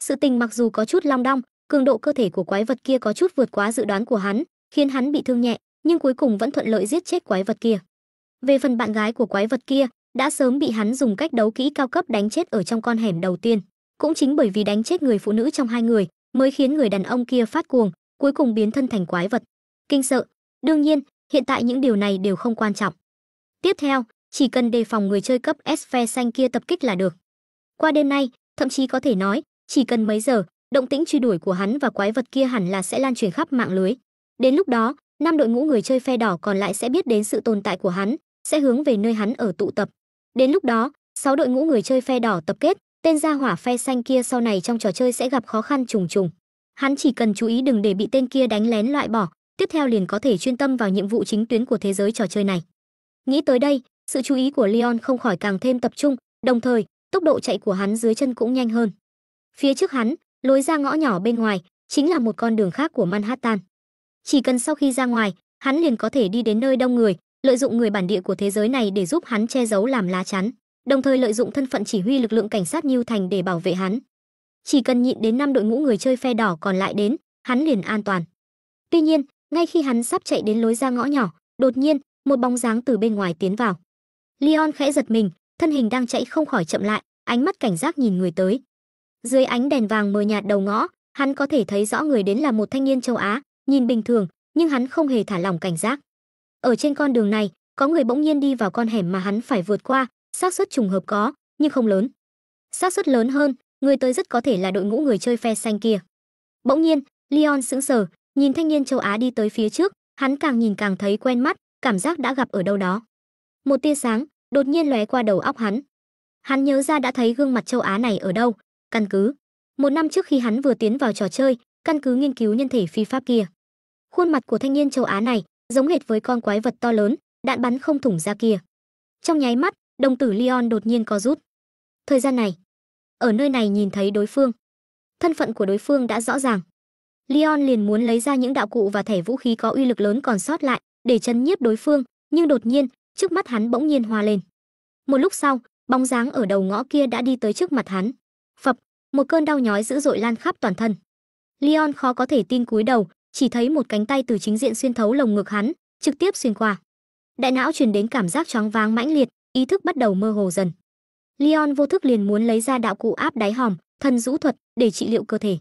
Sự tình mặc dù có chút long đong, cường độ cơ thể của quái vật kia có chút vượt quá dự đoán của hắn, khiến hắn bị thương nhẹ, nhưng cuối cùng vẫn thuận lợi giết chết quái vật kia. Về phần bạn gái của quái vật kia, đã sớm bị hắn dùng cách đấu kỹ cao cấp đánh chết ở trong con hẻm đầu tiên. Cũng chính bởi vì đánh chết người phụ nữ trong hai người, mới khiến người đàn ông kia phát cuồng, cuối cùng biến thân thành quái vật. Kinh sợ. Đương nhiên, hiện tại những điều này đều không quan trọng. Tiếp theo, chỉ cần đề phòng người chơi cấp S phe xanh kia tập kích là được. Qua đêm nay, thậm chí có thể nói, chỉ cần mấy giờ, động tĩnh truy đuổi của hắn và quái vật kia hẳn là sẽ lan truyền khắp mạng lưới. Đến lúc đó, 5 đội ngũ người chơi phe đỏ còn lại sẽ biết đến sự tồn tại của hắn, sẽ hướng về nơi hắn ở tụ tập. Đến lúc đó, 6 đội ngũ người chơi phe đỏ tập kết, tên gia hỏa phe xanh kia sau này trong trò chơi sẽ gặp khó khăn trùng trùng. Hắn chỉ cần chú ý đừng để bị tên kia đánh lén loại bỏ, tiếp theo liền có thể chuyên tâm vào nhiệm vụ chính tuyến của thế giới trò chơi này. Nghĩ tới đây, sự chú ý của Leon không khỏi càng thêm tập trung, đồng thời, tốc độ chạy của hắn dưới chân cũng nhanh hơn. Phía trước hắn, lối ra ngõ nhỏ bên ngoài, chính là một con đường khác của Manhattan. Chỉ cần sau khi ra ngoài, hắn liền có thể đi đến nơi đông người, lợi dụng người bản địa của thế giới này để giúp hắn che giấu làm lá chắn, đồng thời lợi dụng thân phận chỉ huy lực lượng cảnh sát New Thành để bảo vệ hắn. Chỉ cần nhịn đến 5 đội ngũ người chơi phe đỏ còn lại đến, hắn liền an toàn. Tuy nhiên, ngay khi hắn sắp chạy đến lối ra ngõ nhỏ, đột nhiên, một bóng dáng từ bên ngoài tiến vào. Leon khẽ giật mình, thân hình đang chạy không khỏi chậm lại, ánh mắt cảnh giác nhìn người tới. Dưới ánh đèn vàng mờ nhạt đầu ngõ, hắn có thể thấy rõ người đến là một thanh niên châu Á, nhìn bình thường, nhưng hắn không hề thả lỏng cảnh giác. Ở trên con đường này, Có người bỗng nhiên đi vào con hẻm mà hắn phải vượt qua, xác suất trùng hợp có, nhưng không lớn. Xác suất lớn hơn, người tới rất có thể là đội ngũ người chơi phe xanh kia. Bỗng nhiên, Leon sững sờ, nhìn thanh niên châu Á đi tới phía trước, hắn càng nhìn càng thấy quen mắt, cảm giác đã gặp ở đâu đó. Một tia sáng đột nhiên lóe qua đầu óc hắn. Hắn nhớ ra đã thấy gương mặt châu Á này ở đâu, căn cứ. 1 năm trước khi hắn vừa tiến vào trò chơi, căn cứ nghiên cứu nhân thể phi pháp kia. Khuôn mặt của thanh niên châu Á này giống hệt với con quái vật to lớn, đạn bắn không thủng ra kia. Trong nháy mắt, đồng tử Leon đột nhiên co rút. Thời gian này, ở nơi này nhìn thấy đối phương. Thân phận của đối phương đã rõ ràng. Leon liền muốn lấy ra những đạo cụ và thẻ vũ khí có uy lực lớn còn sót lại để chấn nhiếp đối phương, nhưng đột nhiên, trước mắt hắn bỗng nhiên hoa lên. Một lúc sau, bóng dáng ở đầu ngõ kia đã đi tới trước mặt hắn. Phập, một cơn đau nhói dữ dội lan khắp toàn thân. Leon khó có thể tin cúi đầu, chỉ thấy một cánh tay từ chính diện xuyên thấu lồng ngực hắn, trực tiếp xuyên qua. Đại não truyền đến cảm giác choáng váng mãnh liệt, ý thức bắt đầu mơ hồ dần. Leon vô thức liền muốn lấy ra đạo cụ áp đáy hòm, thần rũ thuật để trị liệu cơ thể.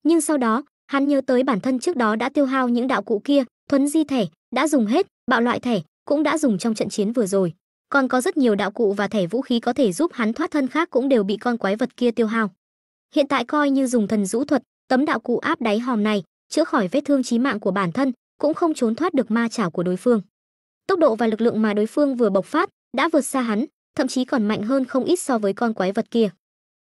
Nhưng sau đó, hắn nhớ tới bản thân trước đó đã tiêu hao những đạo cụ kia, thuấn di thẻ đã dùng hết, bạo loại thẻ cũng đã dùng trong trận chiến vừa rồi. Còn có rất nhiều đạo cụ và thẻ vũ khí có thể giúp hắn thoát thân khác cũng đều bị con quái vật kia tiêu hao. Hiện tại coi như dùng thần rũ thuật, tấm đạo cụ áp đáy hòm này chữa khỏi vết thương chí mạng của bản thân, cũng không trốn thoát được ma chảo của đối phương. Tốc độ và lực lượng mà đối phương vừa bộc phát đã vượt xa hắn, thậm chí còn mạnh hơn không ít so với con quái vật kia.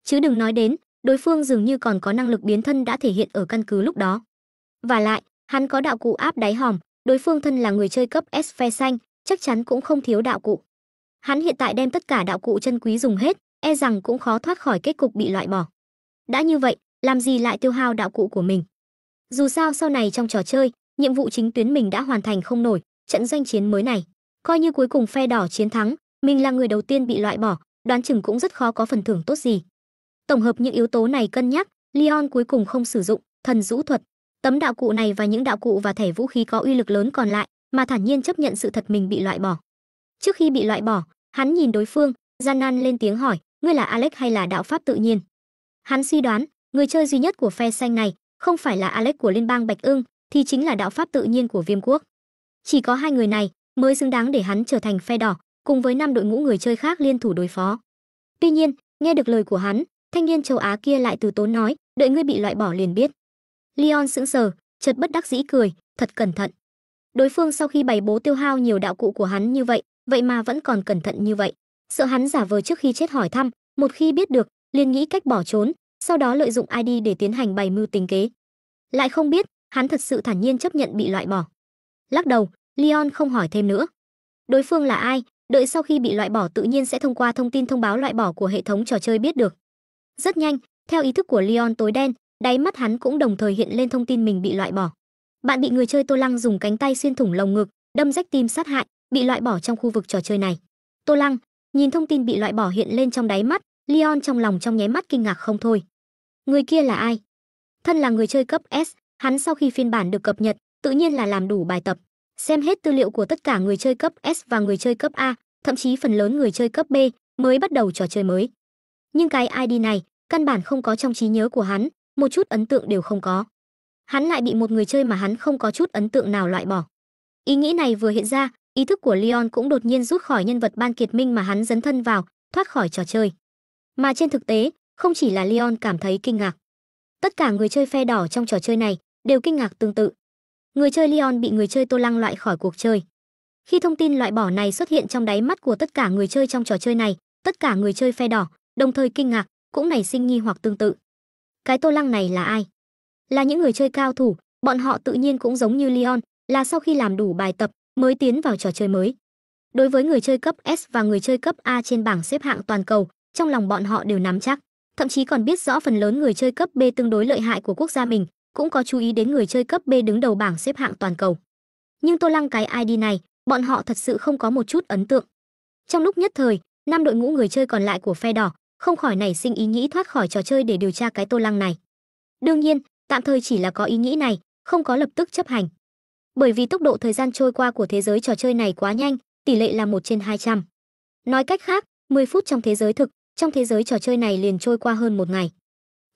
Chứ đừng nói đến, đối phương dường như còn có năng lực biến thân đã thể hiện ở căn cứ lúc đó. Và lại, hắn có đạo cụ áp đáy hòm, đối phương thân là người chơi cấp S phe xanh, chắc chắn cũng không thiếu đạo cụ. Hắn hiện tại đem tất cả đạo cụ chân quý dùng hết, e rằng cũng khó thoát khỏi kết cục bị loại bỏ. Đã như vậy, làm gì lại tiêu hao đạo cụ của mình? Dù sao sau này trong trò chơi, nhiệm vụ chính tuyến mình đã hoàn thành không nổi, trận doanh chiến mới này, coi như cuối cùng phe đỏ chiến thắng, mình là người đầu tiên bị loại bỏ, đoán chừng cũng rất khó có phần thưởng tốt gì. Tổng hợp những yếu tố này cân nhắc, Leon cuối cùng không sử dụng thần rũ thuật, tấm đạo cụ này và những đạo cụ và thẻ vũ khí có uy lực lớn còn lại, mà thản nhiên chấp nhận sự thật mình bị loại bỏ. Trước khi bị loại bỏ, hắn nhìn đối phương, gian nan lên tiếng hỏi, ngươi là Alex hay là đạo pháp tự nhiên? Hắn suy đoán, người chơi duy nhất của phe xanh này không phải là Alex của liên bang Bạch Ưng, thì chính là đạo pháp tự nhiên của Viêm Quốc. Chỉ có hai người này mới xứng đáng để hắn trở thành phe đỏ, cùng với 5 đội ngũ người chơi khác liên thủ đối phó. Tuy nhiên, nghe được lời của hắn, thanh niên châu Á kia lại từ tốn nói, đợi ngươi bị loại bỏ liền biết. Leon sững sờ, chợt bất đắc dĩ cười, thật cẩn thận. Đối phương sau khi bày bố tiêu hao nhiều đạo cụ của hắn như vậy, vậy mà vẫn còn cẩn thận như vậy. Sợ hắn giả vờ trước khi chết hỏi thăm, một khi biết được, liền nghĩ cách bỏ trốn, sau đó lợi dụng ID để tiến hành bày mưu tính kế. Lại không biết, hắn thật sự thản nhiên chấp nhận bị loại bỏ. Lắc đầu, Leon không hỏi thêm nữa. Đối phương là ai, đợi sau khi bị loại bỏ tự nhiên sẽ thông qua thông tin thông báo loại bỏ của hệ thống trò chơi biết được. Rất nhanh, theo ý thức của Leon tối đen, đáy mắt hắn cũng đồng thời hiện lên thông tin mình bị loại bỏ. Bạn bị người chơi Tô Lăng dùng cánh tay xuyên thủng lồng ngực, đâm rách tim sát hại, bị loại bỏ trong khu vực trò chơi này. Tô Lăng, nhìn thông tin bị loại bỏ hiện lên trong đáy mắt, Leon trong lòng trong nháy mắt kinh ngạc không thôi. Người kia là ai? Thân là người chơi cấp S, hắn sau khi phiên bản được cập nhật, tự nhiên là làm đủ bài tập, xem hết tư liệu của tất cả người chơi cấp S và người chơi cấp A, thậm chí phần lớn người chơi cấp B mới bắt đầu trò chơi mới. Nhưng cái ID này căn bản không có trong trí nhớ của hắn, một chút ấn tượng đều không có. Hắn lại bị một người chơi mà hắn không có chút ấn tượng nào loại bỏ. Ý nghĩ này vừa hiện ra, ý thức của Leon cũng đột nhiên rút khỏi nhân vật Ban Kiệt Minh mà hắn dấn thân vào, thoát khỏi trò chơi. Mà trên thực tế, không chỉ là Leon cảm thấy kinh ngạc. Tất cả người chơi phe đỏ trong trò chơi này đều kinh ngạc tương tự. Người chơi Leon bị người chơi Tô Lăng loại khỏi cuộc chơi. Khi thông tin loại bỏ này xuất hiện trong đáy mắt của tất cả người chơi trong trò chơi này, tất cả người chơi phe đỏ đồng thời kinh ngạc, cũng nảy sinh nghi hoặc tương tự. Cái Tô Lăng này là ai? Là những người chơi cao thủ, bọn họ tự nhiên cũng giống như Leon, là sau khi làm đủ bài tập mới tiến vào trò chơi mới. Đối với người chơi cấp S và người chơi cấp A trên bảng xếp hạng toàn cầu, trong lòng bọn họ đều nắm chắc, thậm chí còn biết rõ phần lớn người chơi cấp B tương đối lợi hại của quốc gia mình, cũng có chú ý đến người chơi cấp B đứng đầu bảng xếp hạng toàn cầu. Nhưng Tô Lăng cái ID này, bọn họ thật sự không có một chút ấn tượng. Trong lúc nhất thời, 5 đội ngũ người chơi còn lại của phe đỏ không khỏi nảy sinh ý nghĩ thoát khỏi trò chơi để điều tra cái Tô Lăng này. Đương nhiên, tạm thời chỉ là có ý nghĩ này, không có lập tức chấp hành. Bởi vì tốc độ thời gian trôi qua của thế giới trò chơi này quá nhanh, tỷ lệ là 1/200. Nói cách khác, 10 phút trong thế giới thực, trong thế giới trò chơi này liền trôi qua hơn 1 ngày.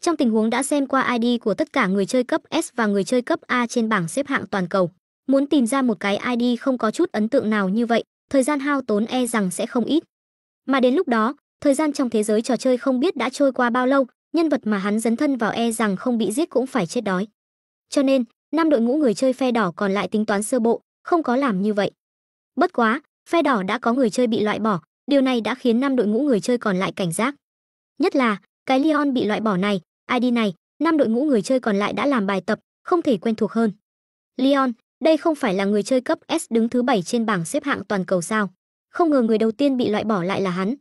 Trong tình huống đã xem qua ID của tất cả người chơi cấp S và người chơi cấp A trên bảng xếp hạng toàn cầu, muốn tìm ra một cái ID không có chút ấn tượng nào như vậy, thời gian hao tốn e rằng sẽ không ít. Mà đến lúc đó, thời gian trong thế giới trò chơi không biết đã trôi qua bao lâu, nhân vật mà hắn dấn thân vào e rằng không bị giết cũng phải chết đói. Cho nên, năm đội ngũ người chơi phe đỏ còn lại tính toán sơ bộ, không có làm như vậy. Bất quá, phe đỏ đã có người chơi bị loại bỏ, điều này đã khiến năm đội ngũ người chơi còn lại cảnh giác. Nhất là, cái Leon bị loại bỏ này, ID này, năm đội ngũ người chơi còn lại đã làm bài tập, không thể quen thuộc hơn. Leon, đây không phải là người chơi cấp S đứng thứ 7 trên bảng xếp hạng toàn cầu sao? Không ngờ người đầu tiên bị loại bỏ lại là hắn.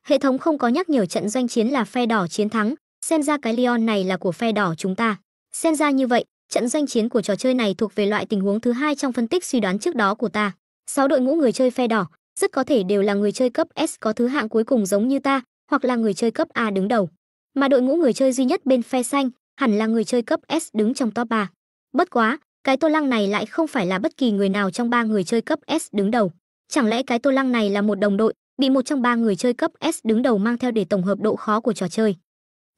Hệ thống không có nhắc nhở trận doanh chiến là phe đỏ chiến thắng, xem ra cái Leon này là của phe đỏ chúng ta. Xem ra như vậy, trận doanh chiến của trò chơi này thuộc về loại tình huống thứ hai trong phân tích suy đoán trước đó của ta. 6 đội ngũ người chơi phe đỏ, rất có thể đều là người chơi cấp S có thứ hạng cuối cùng giống như ta, hoặc là người chơi cấp A đứng đầu. Mà đội ngũ người chơi duy nhất bên phe xanh, hẳn là người chơi cấp S đứng trong top 3. Bất quá, cái Tô Lăng này lại không phải là bất kỳ người nào trong 3 người chơi cấp S đứng đầu. Chẳng lẽ cái Tô Lăng này là một đồng đội, bị một trong 3 người chơi cấp S đứng đầu mang theo để tổng hợp độ khó của trò chơi.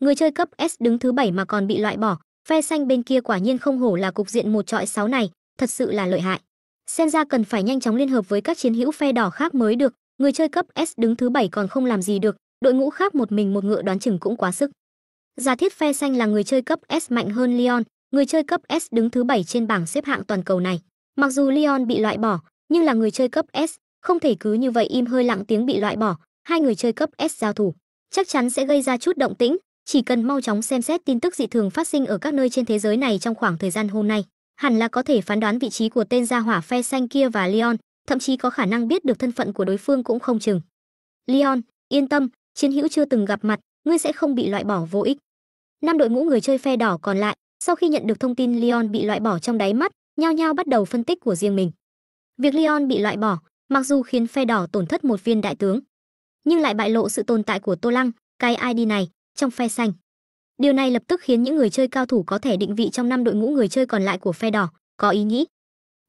Người chơi cấp S đứng thứ 7 mà còn bị loại bỏ, phe xanh bên kia quả nhiên không hổ là cục diện 1 chọi 6 này, thật sự là lợi hại. Xem ra cần phải nhanh chóng liên hợp với các chiến hữu phe đỏ khác mới được, người chơi cấp S đứng thứ 7 còn không làm gì được, đội ngũ khác một mình một ngựa đoán chừng cũng quá sức. Giả thiết phe xanh là người chơi cấp S mạnh hơn Leon, người chơi cấp S đứng thứ 7 trên bảng xếp hạng toàn cầu này. Mặc dù Leon bị loại bỏ, nhưng là người chơi cấp S, không thể cứ như vậy im hơi lặng tiếng bị loại bỏ, hai người chơi cấp S giao thủ, chắc chắn sẽ gây ra chút động tĩnh, chỉ cần mau chóng xem xét tin tức dị thường phát sinh ở các nơi trên thế giới này trong khoảng thời gian hôm nay, hẳn là có thể phán đoán vị trí của tên gia hỏa phe xanh kia và Leon, thậm chí có khả năng biết được thân phận của đối phương cũng không chừng. Leon, yên tâm, chiến hữu chưa từng gặp mặt, ngươi sẽ không bị loại bỏ vô ích. Năm đội ngũ người chơi phe đỏ còn lại, sau khi nhận được thông tin Leon bị loại bỏ trong đáy mắt, nhao nhao bắt đầu phân tích của riêng mình. Việc Leon bị loại bỏ, mặc dù khiến phe đỏ tổn thất một viên đại tướng, nhưng lại bại lộ sự tồn tại của Tô Lăng, cái ID này, trong phe xanh. Điều này lập tức khiến những người chơi cao thủ có thể định vị trong 5 đội ngũ người chơi còn lại của phe đỏ có ý nghĩ.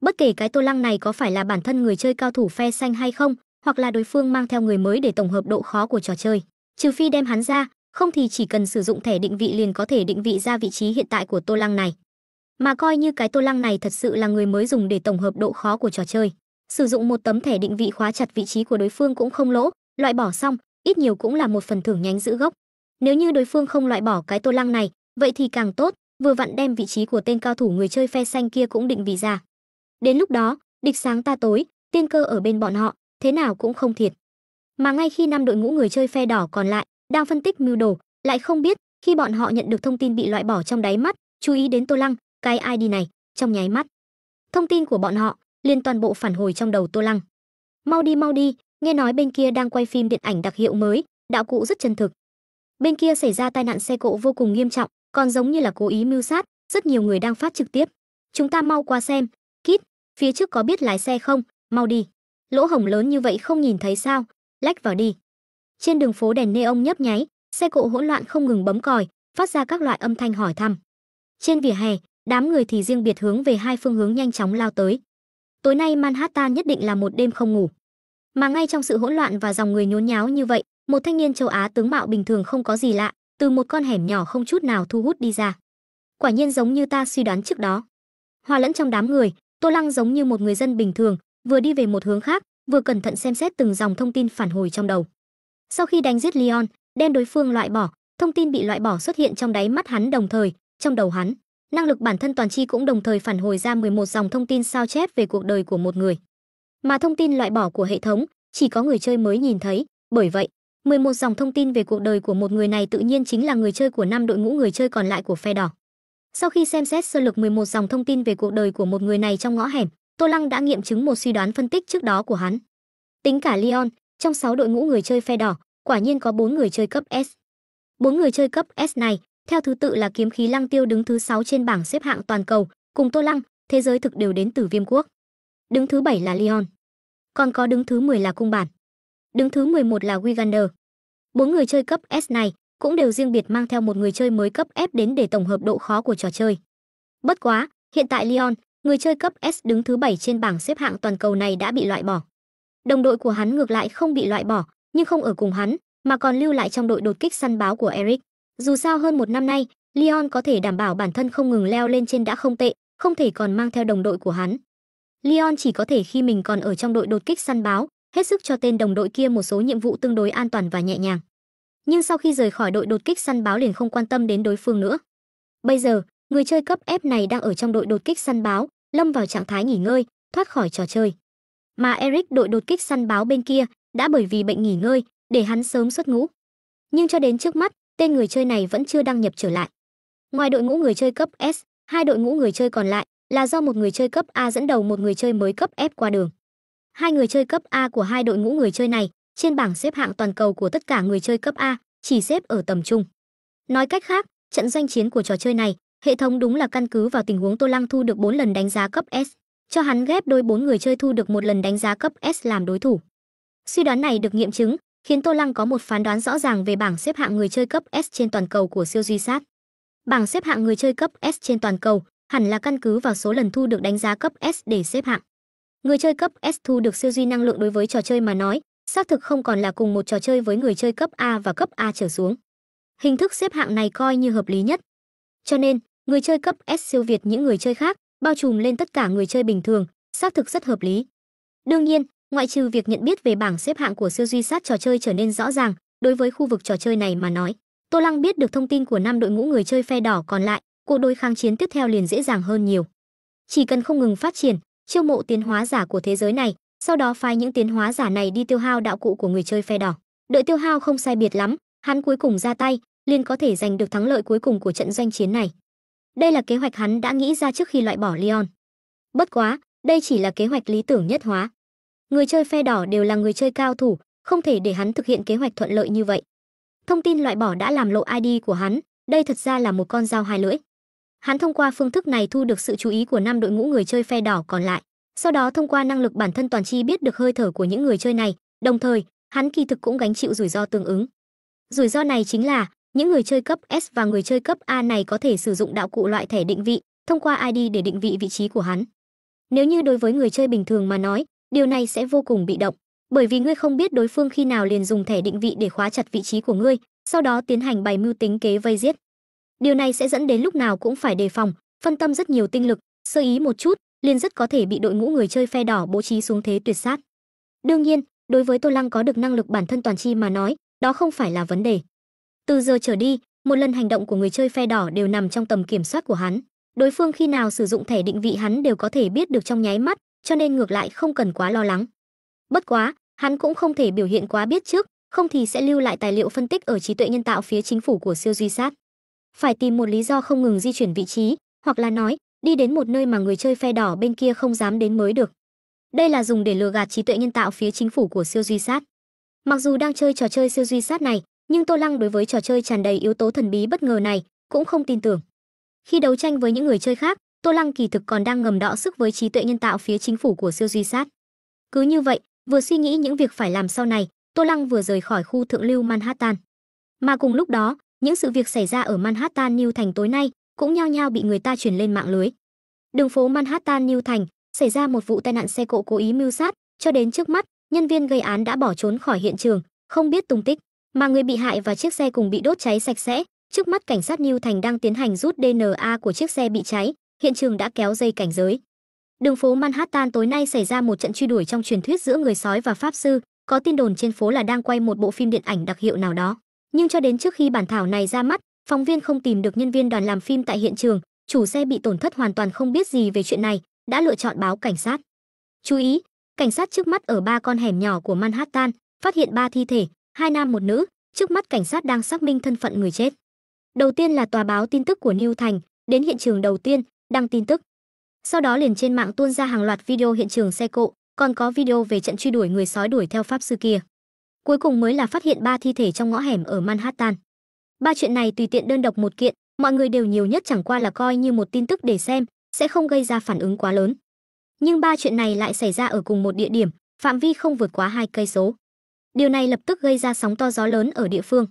Bất kể cái Tô Lăng này có phải là bản thân người chơi cao thủ phe xanh hay không, hoặc là đối phương mang theo người mới để tổng hợp độ khó của trò chơi, trừ phi đem hắn ra, không thì chỉ cần sử dụng thẻ định vị liền có thể định vị ra vị trí hiện tại của Tô Lăng này. Mà coi như cái Tô Lăng này thật sự là người mới dùng để tổng hợp độ khó của trò chơi, sử dụng một tấm thẻ định vị khóa chặt vị trí của đối phương cũng không lỗ, loại bỏ xong, ít nhiều cũng là một phần thưởng nhánh giữ gốc. Nếu như đối phương không loại bỏ cái Tô Lăng này, vậy thì càng tốt, vừa vặn đem vị trí của tên cao thủ người chơi phe xanh kia cũng định vị ra. Đến lúc đó, địch sáng ta tối, tiên cơ ở bên bọn họ, thế nào cũng không thiệt. Mà ngay khi 5 đội ngũ người chơi phe đỏ còn lại đang phân tích mưu đồ, lại không biết khi bọn họ nhận được thông tin bị loại bỏ trong đáy mắt, chú ý đến Tô Lăng, cái ID này, trong nháy mắt, thông tin của bọn họ liền toàn bộ phản hồi trong đầu Tô Lăng. Mau đi, nghe nói bên kia đang quay phim điện ảnh đặc hiệu mới, đạo cụ rất chân thực. Bên kia xảy ra tai nạn xe cộ vô cùng nghiêm trọng, còn giống như là cố ý mưu sát, rất nhiều người đang phát trực tiếp. Chúng ta mau qua xem. Kit, phía trước có biết lái xe không? Mau đi. Lỗ hổng lớn như vậy không nhìn thấy sao? Lách vào đi. Trên đường phố đèn neon nhấp nháy, xe cộ hỗn loạn không ngừng bấm còi, phát ra các loại âm thanh hỏi thăm. Trên vỉa hè, đám người thì riêng biệt hướng về hai phương hướng nhanh chóng lao tới. Tối nay Manhattan nhất định là một đêm không ngủ. Mà ngay trong sự hỗn loạn và dòng người nhốn nháo như vậy, một thanh niên châu Á tướng mạo bình thường không có gì lạ, từ một con hẻm nhỏ không chút nào thu hút đi ra. Quả nhiên giống như ta suy đoán trước đó. Hòa lẫn trong đám người, Tô Lăng giống như một người dân bình thường, vừa đi về một hướng khác, vừa cẩn thận xem xét từng dòng thông tin phản hồi trong đầu. Sau khi đánh giết Leon, đem đối phương loại bỏ, thông tin bị loại bỏ xuất hiện trong đáy mắt hắn đồng thời, trong đầu hắn, năng lực bản thân toàn chi cũng đồng thời phản hồi ra 11 dòng thông tin sao chép về cuộc đời của một người. Mà thông tin loại bỏ của hệ thống chỉ có người chơi mới nhìn thấy, bởi vậy 11 dòng thông tin về cuộc đời của một người này tự nhiên chính là người chơi của 5 đội ngũ người chơi còn lại của phe đỏ. Sau khi xem xét sơ lược 11 dòng thông tin về cuộc đời của một người này trong ngõ hẻm, Tô Lăng đã nghiệm chứng một suy đoán phân tích trước đó của hắn. Tính cả Leon, trong 6 đội ngũ người chơi phe đỏ, quả nhiên có 4 người chơi cấp S. 4 người chơi cấp S này, theo thứ tự là Kiếm Khí Lăng Tiêu đứng thứ 6 trên bảng xếp hạng toàn cầu, cùng Tô Lăng, thế giới thực đều đến từ Viêm Quốc. Đứng thứ 7 là Leon. Còn có đứng thứ 10 là Cung Bản. Đứng thứ 11 là Wigander. 4 người chơi cấp S này cũng đều riêng biệt mang theo một người chơi mới cấp F đến để tổng hợp độ khó của trò chơi. Bất quá, hiện tại Leon, người chơi cấp S đứng thứ 7 trên bảng xếp hạng toàn cầu này đã bị loại bỏ. Đồng đội của hắn ngược lại không bị loại bỏ, nhưng không ở cùng hắn, mà còn lưu lại trong đội đột kích săn báo của Eric. Dù sao hơn một năm nay, Leon có thể đảm bảo bản thân không ngừng leo lên trên đã không tệ, không thể còn mang theo đồng đội của hắn. Leon chỉ có thể khi mình còn ở trong đội đột kích săn báo, hết sức cho tên đồng đội kia một số nhiệm vụ tương đối an toàn và nhẹ nhàng. Nhưng sau khi rời khỏi đội đột kích săn báo liền không quan tâm đến đối phương nữa. Bây giờ, người chơi cấp F này đang ở trong đội đột kích săn báo, lâm vào trạng thái nghỉ ngơi, thoát khỏi trò chơi. Mà Eric đội đột kích săn báo bên kia đã bởi vì bệnh nghỉ ngơi, để hắn sớm xuất ngũ. Nhưng cho đến trước mắt, tên người chơi này vẫn chưa đăng nhập trở lại. Ngoài đội ngũ người chơi cấp S, hai đội ngũ người chơi còn lại là do một người chơi cấp A dẫn đầu một người chơi mới cấp F qua đường. Hai người chơi cấp A của hai đội ngũ người chơi này trên bảng xếp hạng toàn cầu của tất cả người chơi cấp A chỉ xếp ở tầm trung. Nói cách khác, trận doanh chiến của trò chơi này, hệ thống đúng là căn cứ vào tình huống Tô Lăng thu được 4 lần đánh giá cấp S, cho hắn ghép đôi 4 người chơi thu được một lần đánh giá cấp S làm đối thủ. Suy đoán này được nghiệm chứng, khiến Tô Lăng có một phán đoán rõ ràng về bảng xếp hạng người chơi cấp S trên toàn cầu của siêu duy sát. Bảng xếp hạng người chơi cấp S trên toàn cầu hẳn là căn cứ vào số lần thu được đánh giá cấp S để xếp hạng. Người chơi cấp S thu được siêu duy năng lượng đối với trò chơi mà nói, xác thực không còn là cùng một trò chơi với người chơi cấp A và cấp A trở xuống. Hình thức xếp hạng này coi như hợp lý nhất. Cho nên, người chơi cấp S siêu việt những người chơi khác, bao trùm lên tất cả người chơi bình thường, xác thực rất hợp lý. Đương nhiên, ngoại trừ việc nhận biết về bảng xếp hạng của siêu duy sát trò chơi trở nên rõ ràng, đối với khu vực trò chơi này mà nói, Tô Lăng biết được thông tin của 5 đội ngũ người chơi phe đỏ còn lại, cuộc đối kháng chiến tiếp theo liền dễ dàng hơn nhiều. Chỉ cần không ngừng phát triển, chiêu mộ tiến hóa giả của thế giới này, sau đó phái những tiến hóa giả này đi tiêu hao đạo cụ của người chơi phe đỏ. Đợi tiêu hao không sai biệt lắm, hắn cuối cùng ra tay, liền có thể giành được thắng lợi cuối cùng của trận doanh chiến này. Đây là kế hoạch hắn đã nghĩ ra trước khi loại bỏ Leon. Bất quá, đây chỉ là kế hoạch lý tưởng nhất hóa. Người chơi phe đỏ đều là người chơi cao thủ, không thể để hắn thực hiện kế hoạch thuận lợi như vậy. Thông tin loại bỏ đã làm lộ ID của hắn, đây thật ra là một con dao hai lưỡi. Hắn thông qua phương thức này thu được sự chú ý của 5 đội ngũ người chơi phe đỏ còn lại, sau đó thông qua năng lực bản thân toàn chi biết được hơi thở của những người chơi này, đồng thời, hắn kỳ thực cũng gánh chịu rủi ro tương ứng. Rủi ro này chính là những người chơi cấp S và người chơi cấp A này có thể sử dụng đạo cụ loại thẻ định vị, thông qua ID để định vị vị trí của hắn. Nếu như đối với người chơi bình thường mà nói, điều này sẽ vô cùng bị động, bởi vì ngươi không biết đối phương khi nào liền dùng thẻ định vị để khóa chặt vị trí của ngươi, sau đó tiến hành bày mưu tính kế vây giết. Điều này sẽ dẫn đến lúc nào cũng phải đề phòng, phân tâm rất nhiều tinh lực, sơ ý một chút, liền rất có thể bị đội ngũ người chơi phe đỏ bố trí xuống thế tuyệt sát. Đương nhiên, đối với Tô Lăng có được năng lực bản thân toàn chi mà nói, đó không phải là vấn đề. Từ giờ trở đi, một lần hành động của người chơi phe đỏ đều nằm trong tầm kiểm soát của hắn. Đối phương khi nào sử dụng thẻ định vị hắn đều có thể biết được trong nháy mắt, cho nên ngược lại không cần quá lo lắng. Bất quá, hắn cũng không thể biểu hiện quá biết trước, không thì sẽ lưu lại tài liệu phân tích ở trí tuệ nhân tạo phía chính phủ của siêu duy sát. Phải tìm một lý do không ngừng di chuyển vị trí, hoặc là nói, đi đến một nơi mà người chơi phe đỏ bên kia không dám đến mới được. Đây là dùng để lừa gạt trí tuệ nhân tạo phía chính phủ của siêu duy sát. Mặc dù đang chơi trò chơi siêu duy sát này, nhưng Tô Lăng đối với trò chơi tràn đầy yếu tố thần bí bất ngờ này cũng không tin tưởng. Khi đấu tranh với những người chơi khác, Tô Lăng kỳ thực còn đang ngầm đọ sức với trí tuệ nhân tạo phía chính phủ của siêu duy sát. Cứ như vậy, vừa suy nghĩ những việc phải làm sau này, Tô Lăng vừa rời khỏi khu thượng lưu Manhattan. Mà cùng lúc đó, những sự việc xảy ra ở Manhattan New Thành tối nay cũng nhao nhao bị người ta truyền lên mạng lưới. Đường phố Manhattan New Thành xảy ra một vụ tai nạn xe cộ cố ý mưu sát, cho đến trước mắt, nhân viên gây án đã bỏ trốn khỏi hiện trường, không biết tung tích, mà người bị hại và chiếc xe cùng bị đốt cháy sạch sẽ. Trước mắt cảnh sát New Thành đang tiến hành rút DNA của chiếc xe bị cháy, hiện trường đã kéo dây cảnh giới. Đường phố Manhattan tối nay xảy ra một trận truy đuổi trong truyền thuyết giữa người sói và pháp sư, có tin đồn trên phố là đang quay một bộ phim điện ảnh đặc hiệu nào đó. Nhưng cho đến trước khi bản thảo này ra mắt, phóng viên không tìm được nhân viên đoàn làm phim tại hiện trường, chủ xe bị tổn thất hoàn toàn không biết gì về chuyện này, đã lựa chọn báo cảnh sát. Chú ý, cảnh sát trước mắt ở 3 con hẻm nhỏ của Manhattan, phát hiện 3 thi thể, 2 nam 1 nữ, trước mắt cảnh sát đang xác minh thân phận người chết. Đầu tiên là tòa báo tin tức của New Thành, đến hiện trường đầu tiên, đăng tin tức. Sau đó liền trên mạng tuôn ra hàng loạt video hiện trường xe cộ, còn có video về trận truy đuổi người sói đuổi theo pháp sư kia. Cuối cùng mới là phát hiện 3 thi thể trong ngõ hẻm ở Manhattan. 3 chuyện này tùy tiện đơn độc một kiện, mọi người đều nhiều nhất chẳng qua là coi như một tin tức để xem, sẽ không gây ra phản ứng quá lớn. Nhưng 3 chuyện này lại xảy ra ở cùng một địa điểm, phạm vi không vượt quá 2 cây số. Điều này lập tức gây ra sóng to gió lớn ở địa phương.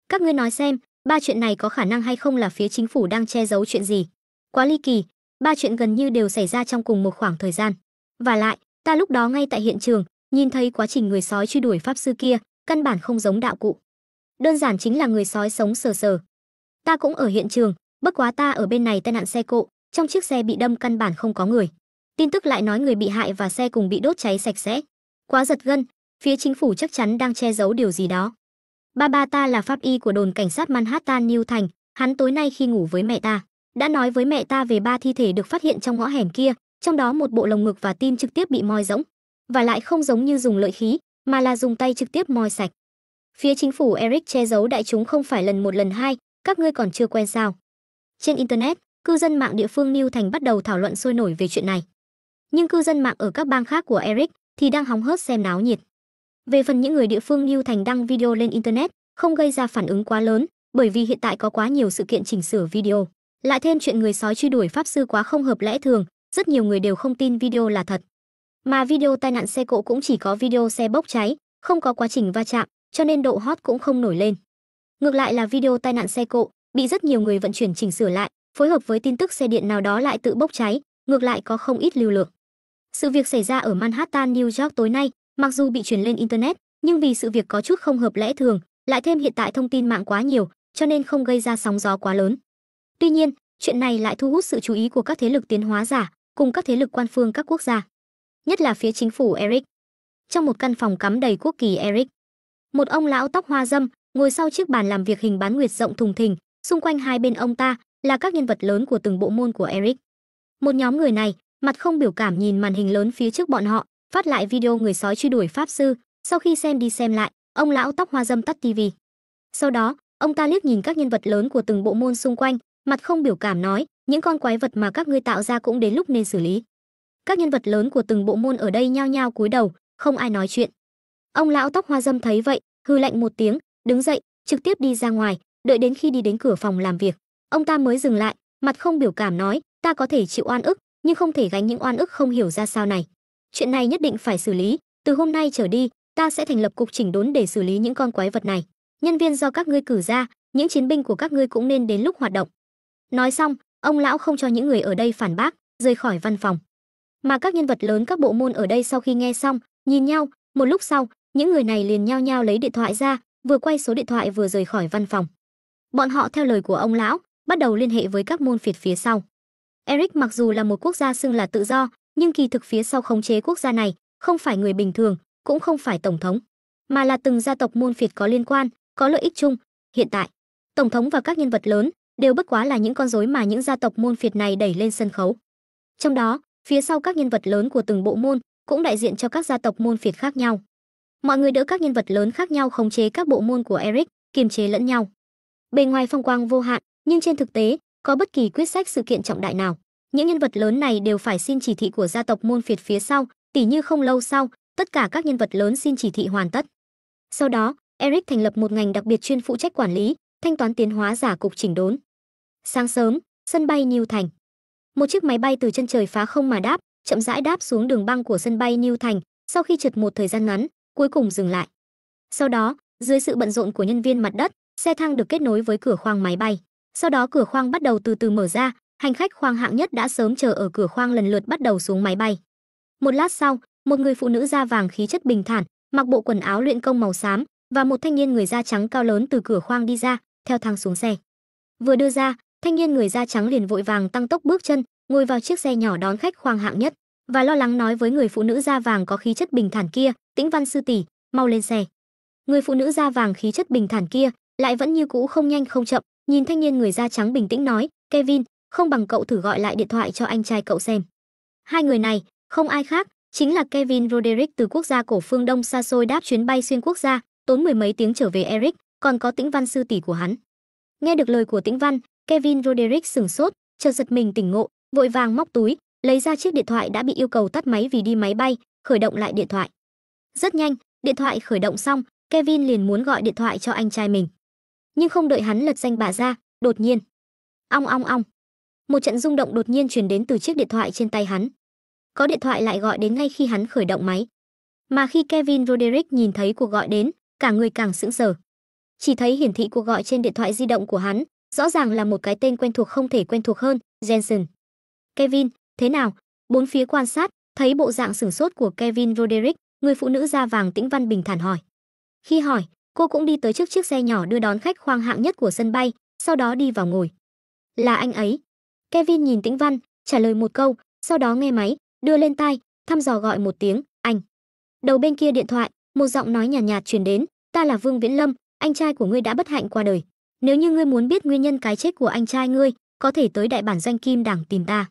Các ngươi nói xem, 3 chuyện này có khả năng hay không là phía chính phủ đang che giấu chuyện gì? Quá ly kỳ, 3 chuyện gần như đều xảy ra trong cùng một khoảng thời gian. Và lại, ta lúc đó ngay tại hiện trường, nhìn thấy quá trình người sói truy đuổi pháp sư kia, căn bản không giống đạo cụ. Đơn giản chính là người sói sống sờ sờ. Ta cũng ở hiện trường, bất quá ta ở bên này tai nạn xe cộ, trong chiếc xe bị đâm căn bản không có người. Tin tức lại nói người bị hại và xe cùng bị đốt cháy sạch sẽ. Quá giật gân, phía chính phủ chắc chắn đang che giấu điều gì đó. Ba ta là pháp y của đồn cảnh sát Manhattan New Thành, hắn tối nay khi ngủ với mẹ ta, đã nói với mẹ ta về 3 thi thể được phát hiện trong ngõ hẻm kia, trong đó một bộ lồng ngực và tim trực tiếp bị moi rỗng, và lại không giống như dùng lợi khí, mà là dùng tay trực tiếp moi sạch. Phía chính phủ Eric che giấu đại chúng không phải lần một lần hai, các ngươi còn chưa quen sao? Trên internet, cư dân mạng địa phương New Thành bắt đầu thảo luận sôi nổi về chuyện này. Nhưng cư dân mạng ở các bang khác của Eric thì đang hóng hớt xem náo nhiệt. Về phần những người địa phương New Thành đăng video lên internet, không gây ra phản ứng quá lớn, bởi vì hiện tại có quá nhiều sự kiện chỉnh sửa video. Lại thêm chuyện người sói truy đuổi pháp sư quá không hợp lẽ thường, rất nhiều người đều không tin video là thật. Mà video tai nạn xe cộ cũng chỉ có video xe bốc cháy, không có quá trình va chạm, cho nên độ hot cũng không nổi lên. Ngược lại là video tai nạn xe cộ bị rất nhiều người vận chuyển chỉnh sửa lại, phối hợp với tin tức xe điện nào đó lại tự bốc cháy, ngược lại có không ít lưu lượng. Sự việc xảy ra ở Manhattan, New York tối nay, mặc dù bị truyền lên internet, nhưng vì sự việc có chút không hợp lẽ thường, lại thêm hiện tại thông tin mạng quá nhiều, cho nên không gây ra sóng gió quá lớn. Tuy nhiên, chuyện này lại thu hút sự chú ý của các thế lực tiến hóa giả, cùng các thế lực quan phương các quốc gia, nhất là phía chính phủ Eric. Trong một căn phòng cắm đầy quốc kỳ Eric, một ông lão tóc hoa râm ngồi sau chiếc bàn làm việc hình bán nguyệt rộng thùng thình, xung quanh hai bên ông ta là các nhân vật lớn của từng bộ môn của Eric. Một nhóm người này mặt không biểu cảm nhìn màn hình lớn phía trước bọn họ, phát lại video người sói truy đuổi pháp sư. Sau khi xem đi xem lại, ông lão tóc hoa râm tắt tivi. Sau đó, ông ta liếc nhìn các nhân vật lớn của từng bộ môn xung quanh, mặt không biểu cảm nói, những con quái vật mà các ngươi tạo ra cũng đến lúc nên xử lý. Các nhân vật lớn của từng bộ môn ở đây nhao nhao cúi đầu, không ai nói chuyện. Ông lão tóc hoa râm thấy vậy, hừ lạnh một tiếng, đứng dậy, trực tiếp đi ra ngoài, đợi đến khi đi đến cửa phòng làm việc, ông ta mới dừng lại, mặt không biểu cảm nói, ta có thể chịu oan ức, nhưng không thể gánh những oan ức không hiểu ra sao này. Chuyện này nhất định phải xử lý, từ hôm nay trở đi, ta sẽ thành lập cục chỉnh đốn để xử lý những con quái vật này. Nhân viên do các ngươi cử ra, những chiến binh của các ngươi cũng nên đến lúc hoạt động. Nói xong, ông lão không cho những người ở đây phản bác, rời khỏi văn phòng. Mà các nhân vật lớn các bộ môn ở đây sau khi nghe xong, nhìn nhau, một lúc sau, những người này liền nhao nhao lấy điện thoại ra, vừa quay số điện thoại vừa rời khỏi văn phòng. Bọn họ theo lời của ông lão, bắt đầu liên hệ với các môn phiệt phía sau. Eric mặc dù là một quốc gia xưng là tự do, nhưng kỳ thực phía sau khống chế quốc gia này không phải người bình thường, cũng không phải tổng thống, mà là từng gia tộc môn phiệt có liên quan, có lợi ích chung. Hiện tại, tổng thống và các nhân vật lớn đều bất quá là những con rối mà những gia tộc môn phiệt này đẩy lên sân khấu. Trong đó, phía sau các nhân vật lớn của từng bộ môn cũng đại diện cho các gia tộc môn phiệt khác nhau. Mọi người đỡ các nhân vật lớn khác nhau khống chế các bộ môn của Eric, kiềm chế lẫn nhau. Bề ngoài phong quang vô hạn, nhưng trên thực tế, có bất kỳ quyết sách sự kiện trọng đại nào, những nhân vật lớn này đều phải xin chỉ thị của gia tộc môn phiệt phía sau, tỉ như không lâu sau, tất cả các nhân vật lớn xin chỉ thị hoàn tất. Sau đó, Eric thành lập một ngành đặc biệt chuyên phụ trách quản lý, thanh toán tiến hóa giả cục chỉnh đốn. Sáng sớm, sân bay New Thành. Một chiếc máy bay từ chân trời phá không mà đáp, chậm rãi đáp xuống đường băng của sân bay New Thành, sau khi trượt một thời gian ngắn, cuối cùng dừng lại. Sau đó, dưới sự bận rộn của nhân viên mặt đất, xe thang được kết nối với cửa khoang máy bay. Sau đó cửa khoang bắt đầu từ từ mở ra, hành khách khoang hạng nhất đã sớm chờ ở cửa khoang lần lượt bắt đầu xuống máy bay. Một lát sau, một người phụ nữ da vàng khí chất bình thản, mặc bộ quần áo luyện công màu xám, và một thanh niên người da trắng cao lớn từ cửa khoang đi ra, theo thang xuống xe. Vừa đưa ra, thanh niên người da trắng liền vội vàng tăng tốc bước chân, ngồi vào chiếc xe nhỏ đón khách khoang hạng nhất, và lo lắng nói với người phụ nữ da vàng có khí chất bình thản kia, Tĩnh Văn sư tỷ, mau lên xe. Người phụ nữ da vàng khí chất bình thản kia lại vẫn như cũ không nhanh không chậm, nhìn thanh niên người da trắng bình tĩnh nói, Kevin, không bằng cậu thử gọi lại điện thoại cho anh trai cậu xem. Hai người này, không ai khác, chính là Kevin Roderick từ quốc gia cổ phương Đông xa xôi đáp chuyến bay xuyên quốc gia, tốn mười mấy tiếng trở về Eric, còn có Tĩnh Văn sư tỷ của hắn. Nghe được lời của Tĩnh Văn, Kevin Roderick sửng sốt, chợt giật mình tỉnh ngộ, vội vàng móc túi, lấy ra chiếc điện thoại đã bị yêu cầu tắt máy vì đi máy bay, khởi động lại điện thoại. Rất nhanh, điện thoại khởi động xong, Kevin liền muốn gọi điện thoại cho anh trai mình. Nhưng không đợi hắn lật danh bạ ra, đột nhiên, ong ong ong, một trận rung động đột nhiên truyền đến từ chiếc điện thoại trên tay hắn. Có điện thoại lại gọi đến ngay khi hắn khởi động máy. Mà khi Kevin Roderick nhìn thấy cuộc gọi đến, cả người càng sững sờ. Chỉ thấy hiển thị cuộc gọi trên điện thoại di động của hắn, rõ ràng là một cái tên quen thuộc không thể quen thuộc hơn, Jensen. Kevin, thế nào? Bốn phía quan sát, thấy bộ dạng sửng sốt của Kevin Roderick, người phụ nữ da vàng Tĩnh Văn bình thản hỏi. Khi hỏi, cô cũng đi tới trước chiếc xe nhỏ đưa đón khách khoang hạng nhất của sân bay, sau đó đi vào ngồi. Là anh ấy. Kevin nhìn Tĩnh Văn, trả lời một câu, sau đó nghe máy, đưa lên tai, thăm dò gọi một tiếng, anh. Đầu bên kia điện thoại, Một giọng nói nhàn nhạt truyền đến, "Ta là Vương Viễn Lâm, anh trai của ngươi đã bất hạnh qua đời. Nếu như ngươi muốn biết nguyên nhân cái chết của anh trai ngươi, có thể tới đại bản doanh Kim Đảng tìm ta."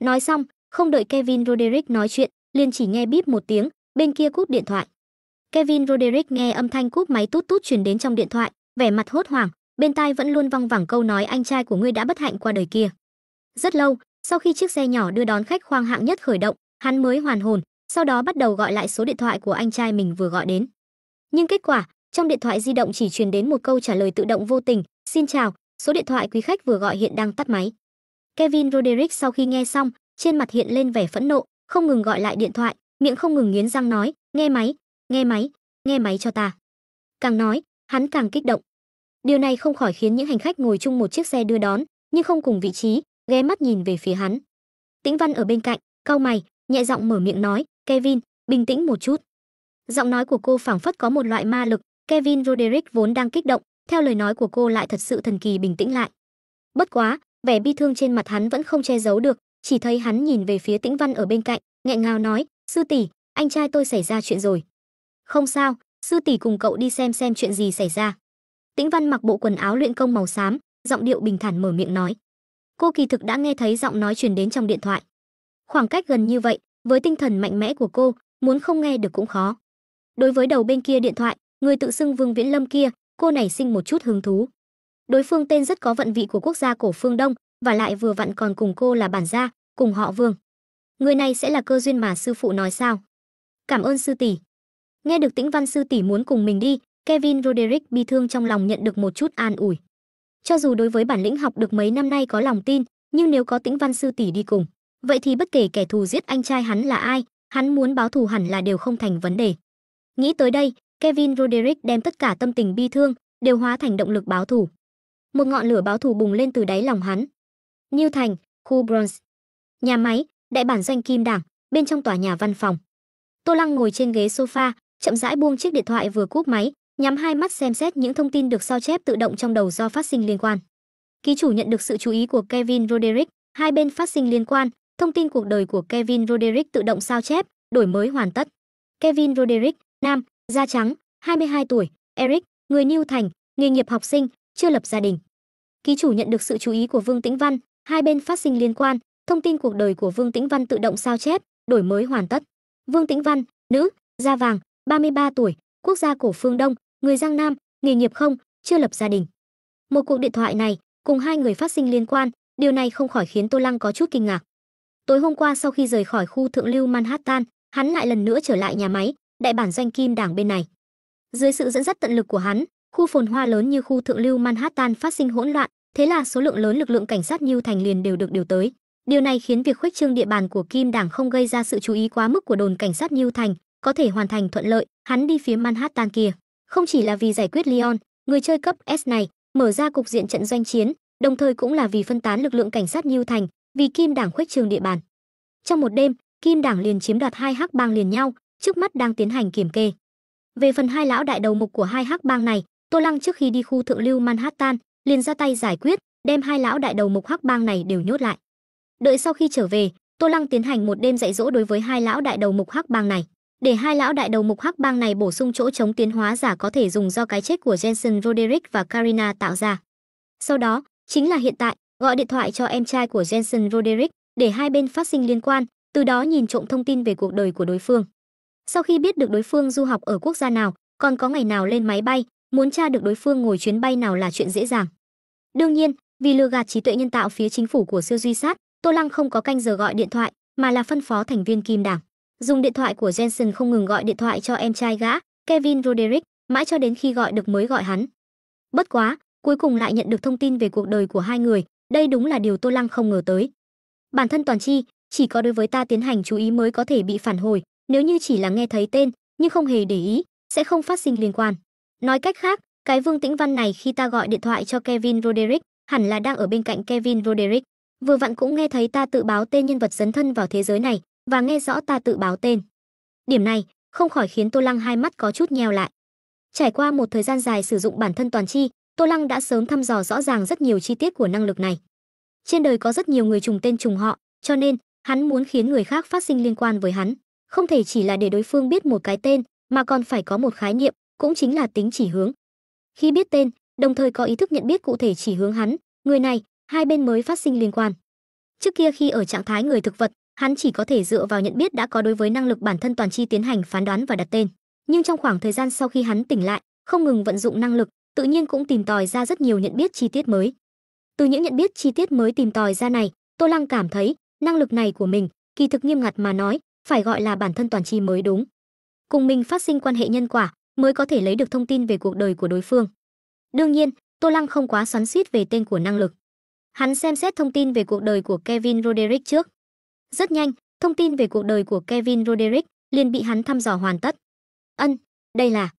Nói xong, không đợi Kevin Roderick nói chuyện, liền chỉ nghe bíp một tiếng, bên kia cúp điện thoại. Kevin Roderick nghe âm thanh cúp máy tút tút truyền đến trong điện thoại, vẻ mặt hốt hoảng, bên tai vẫn luôn văng vẳng câu nói anh trai của ngươi đã bất hạnh qua đời kia. Rất lâu, sau khi chiếc xe nhỏ đưa đón khách khoang hạng nhất khởi động, hắn mới hoàn hồn, sau đó bắt đầu gọi lại số điện thoại của anh trai mình vừa gọi đến. Nhưng kết quả, trong điện thoại di động chỉ truyền đến một câu trả lời tự động vô tình, "Xin chào, số điện thoại quý khách vừa gọi hiện đang tắt máy." Kevin Roderick sau khi nghe xong, trên mặt hiện lên vẻ phẫn nộ, không ngừng gọi lại điện thoại, miệng không ngừng nghiến răng nói, "Nghe máy, nghe máy, nghe máy cho ta." Càng nói, hắn càng kích động. Điều này không khỏi khiến những hành khách ngồi chung một chiếc xe đưa đón, nhưng không cùng vị trí, ghé mắt nhìn về phía hắn. Tĩnh Văn ở bên cạnh, cau mày, nhẹ giọng mở miệng nói, "Kevin, bình tĩnh một chút." Giọng nói của cô phảng phất có một loại ma lực, Kevin Roderick vốn đang kích động, theo lời nói của cô lại thật sự thần kỳ bình tĩnh lại. Bất quá, vẻ bi thương trên mặt hắn vẫn không che giấu được, chỉ thấy hắn nhìn về phía Tĩnh Văn ở bên cạnh, nghẹn ngào nói, "Sư tỷ, anh trai tôi xảy ra chuyện rồi." "Không sao, sư tỷ cùng cậu đi xem chuyện gì xảy ra." Tĩnh Văn mặc bộ quần áo luyện công màu xám, giọng điệu bình thản mở miệng nói. Cô kỳ thực đã nghe thấy giọng nói truyền đến trong điện thoại. Khoảng cách gần như vậy, với tinh thần mạnh mẽ của cô, muốn không nghe được cũng khó. Đối với đầu bên kia điện thoại, người tự xưng Vương Viễn Lâm kia, cô nảy sinh một chút hứng thú. Đối phương tên rất có vận vị của quốc gia cổ phương Đông, và lại vừa vặn còn cùng cô là bản gia, cùng họ Vương. Người này sẽ là cơ duyên mà sư phụ nói sao? "Cảm ơn sư tỷ." Nghe được Tĩnh Văn sư tỷ muốn cùng mình đi, Kevin Roderick bi thương trong lòng nhận được một chút an ủi. Cho dù đối với bản lĩnh học được mấy năm nay có lòng tin, nhưng nếu có Tĩnh Văn sư tỷ đi cùng, vậy thì bất kể kẻ thù giết anh trai hắn là ai, hắn muốn báo thù hẳn là đều không thành vấn đề. Nghĩ tới đây, Kevin Roderick đem tất cả tâm tình bi thương đều hóa thành động lực báo thù. Một ngọn lửa báo thù bùng lên từ đáy lòng hắn. New Thành, khu Bronx. Nhà máy, đại bản doanh Kim Đảng, bên trong tòa nhà văn phòng. Tô Lăng ngồi trên ghế sofa, chậm rãi buông chiếc điện thoại vừa cúp máy, nhắm hai mắt xem xét những thông tin được sao chép tự động trong đầu do phát sinh liên quan. Ký chủ nhận được sự chú ý của Kevin Roderick, hai bên phát sinh liên quan, thông tin cuộc đời của Kevin Roderick tự động sao chép, đổi mới hoàn tất. Kevin Roderick, nam, da trắng, 22 tuổi, Eric, người New Thành, nghề nghiệp học sinh, chưa lập gia đình. Ký chủ nhận được sự chú ý của Vương Tĩnh Văn, hai bên phát sinh liên quan, thông tin cuộc đời của Vương Tĩnh Văn tự động sao chép, đổi mới hoàn tất. Vương Tĩnh Văn, nữ, da vàng, 33 tuổi, quốc gia cổ phương Đông, người Giang Nam, nghề nghiệp không, chưa lập gia đình. Một cuộc điện thoại này, cùng hai người phát sinh liên quan, điều này không khỏi khiến Tô Lăng có chút kinh ngạc. Tối hôm qua sau khi rời khỏi khu thượng lưu Manhattan, hắn lại lần nữa trở lại nhà máy, đại bản doanh Kim Đảng bên này. Dưới sự dẫn dắt tận lực của hắn, khu phồn hoa lớn như khu thượng lưu Manhattan phát sinh hỗn loạn, thế là số lượng lớn lực lượng cảnh sát New Thành liền đều được điều tới. Điều này khiến việc khuếch trương địa bàn của Kim Đảng không gây ra sự chú ý quá mức của đồn cảnh sát New Thành, có thể hoàn thành thuận lợi. Hắn đi phía Manhattan kia, không chỉ là vì giải quyết Leon, người chơi cấp S này, mở ra cục diện trận doanh chiến, đồng thời cũng là vì phân tán lực lượng cảnh sát New Thành, vì Kim Đảng khuếch trương địa bàn. Trong một đêm, Kim Đảng liền chiếm đoạt hai hắc bang liền nhau, trước mắt đang tiến hành kiểm kê. Về phần hai lão đại đầu mục của hai hắc bang này, Tô Lăng trước khi đi khu thượng lưu Manhattan, liền ra tay giải quyết, đem hai lão đại đầu mục hắc bang này đều nhốt lại. Đợi sau khi trở về, Tô Lăng tiến hành một đêm dạy dỗ đối với hai lão đại đầu mục hắc bang này, để hai lão đại đầu mục hắc bang này bổ sung chỗ chống tiến hóa giả có thể dùng do cái chết của Jensen Roderick và Karina tạo ra. Sau đó, chính là hiện tại, gọi điện thoại cho em trai của Jensen Roderick, để hai bên phát sinh liên quan, từ đó nhìn trộm thông tin về cuộc đời của đối phương. Sau khi biết được đối phương du học ở quốc gia nào, còn có ngày nào lên máy bay, muốn tra được đối phương ngồi chuyến bay nào là chuyện dễ dàng. Đương nhiên, vì lừa gạt trí tuệ nhân tạo phía chính phủ của siêu duy sát, Tô Lăng không có canh giờ gọi điện thoại, mà là phân phó thành viên Kim Đảng dùng điện thoại của Jensen không ngừng gọi điện thoại cho em trai gã, Kevin Roderick, mãi cho đến khi gọi được mới gọi hắn. Bất quá, cuối cùng lại nhận được thông tin về cuộc đời của hai người, đây đúng là điều Tô Lăng không ngờ tới. Bản thân toàn chi, chỉ có đối với ta tiến hành chú ý mới có thể bị phản hồi, nếu như chỉ là nghe thấy tên, nhưng không hề để ý, sẽ không phát sinh liên quan. Nói cách khác, cái Vương Tĩnh Văn này khi ta gọi điện thoại cho Kevin Roderick, hẳn là đang ở bên cạnh Kevin Roderick. Vừa vặn cũng nghe thấy ta tự báo tên nhân vật dấn thân vào thế giới này, và nghe rõ ta tự báo tên. Điểm này, không khỏi khiến Tô Lăng hai mắt có chút nheo lại. Trải qua một thời gian dài sử dụng bản thân toàn chi, Tô Lăng đã sớm thăm dò rõ ràng rất nhiều chi tiết của năng lực này. Trên đời có rất nhiều người trùng tên trùng họ, cho nên, hắn muốn khiến người khác phát sinh liên quan với hắn. Không thể chỉ là để đối phương biết một cái tên, mà còn phải có một khái niệm, cũng chính là tính chỉ hướng. Khi biết tên, đồng thời có ý thức nhận biết cụ thể chỉ hướng hắn, người này, hai bên mới phát sinh liên quan. Trước kia khi ở trạng thái người thực vật, hắn chỉ có thể dựa vào nhận biết đã có đối với năng lực bản thân toàn chi tiến hành phán đoán và đặt tên. Nhưng trong khoảng thời gian sau khi hắn tỉnh lại, không ngừng vận dụng năng lực, tự nhiên cũng tìm tòi ra rất nhiều nhận biết chi tiết mới. Từ những nhận biết chi tiết mới tìm tòi ra này, Tô Lăng cảm thấy, năng lực này của mình, kỳ thực nghiêm ngặt mà nói, phải gọi là bản thân toàn chi mới đúng. Cùng mình phát sinh quan hệ nhân quả, mới có thể lấy được thông tin về cuộc đời của đối phương. Đương nhiên, Tô Lăng không quá xoắn xuýt về tên của năng lực. Hắn xem xét thông tin về cuộc đời của Kevin Roderick trước. Rất nhanh, thông tin về cuộc đời của Kevin Roderick liền bị hắn thăm dò hoàn tất. Đây là.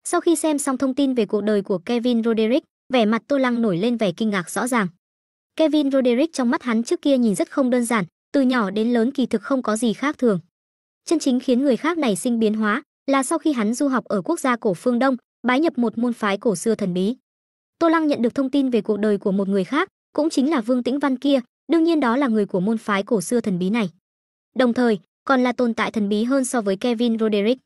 Sau khi xem xong thông tin về cuộc đời của Kevin Roderick, vẻ mặt Tô Lăng nổi lên vẻ kinh ngạc rõ ràng. Kevin Roderick trong mắt hắn trước kia nhìn rất không đơn giản, từ nhỏ đến lớn kỳ thực không có gì khác thường. Chân chính khiến người khác nảy sinh biến hóa là sau khi hắn du học ở quốc gia cổ phương Đông, bái nhập một môn phái cổ xưa thần bí. Tô Lăng nhận được thông tin về cuộc đời của một người khác, cũng chính là Vương Tĩnh Văn kia, đương nhiên đó là người của môn phái cổ xưa thần bí này. Đồng thời, còn là tồn tại thần bí hơn so với Kevin Roderick.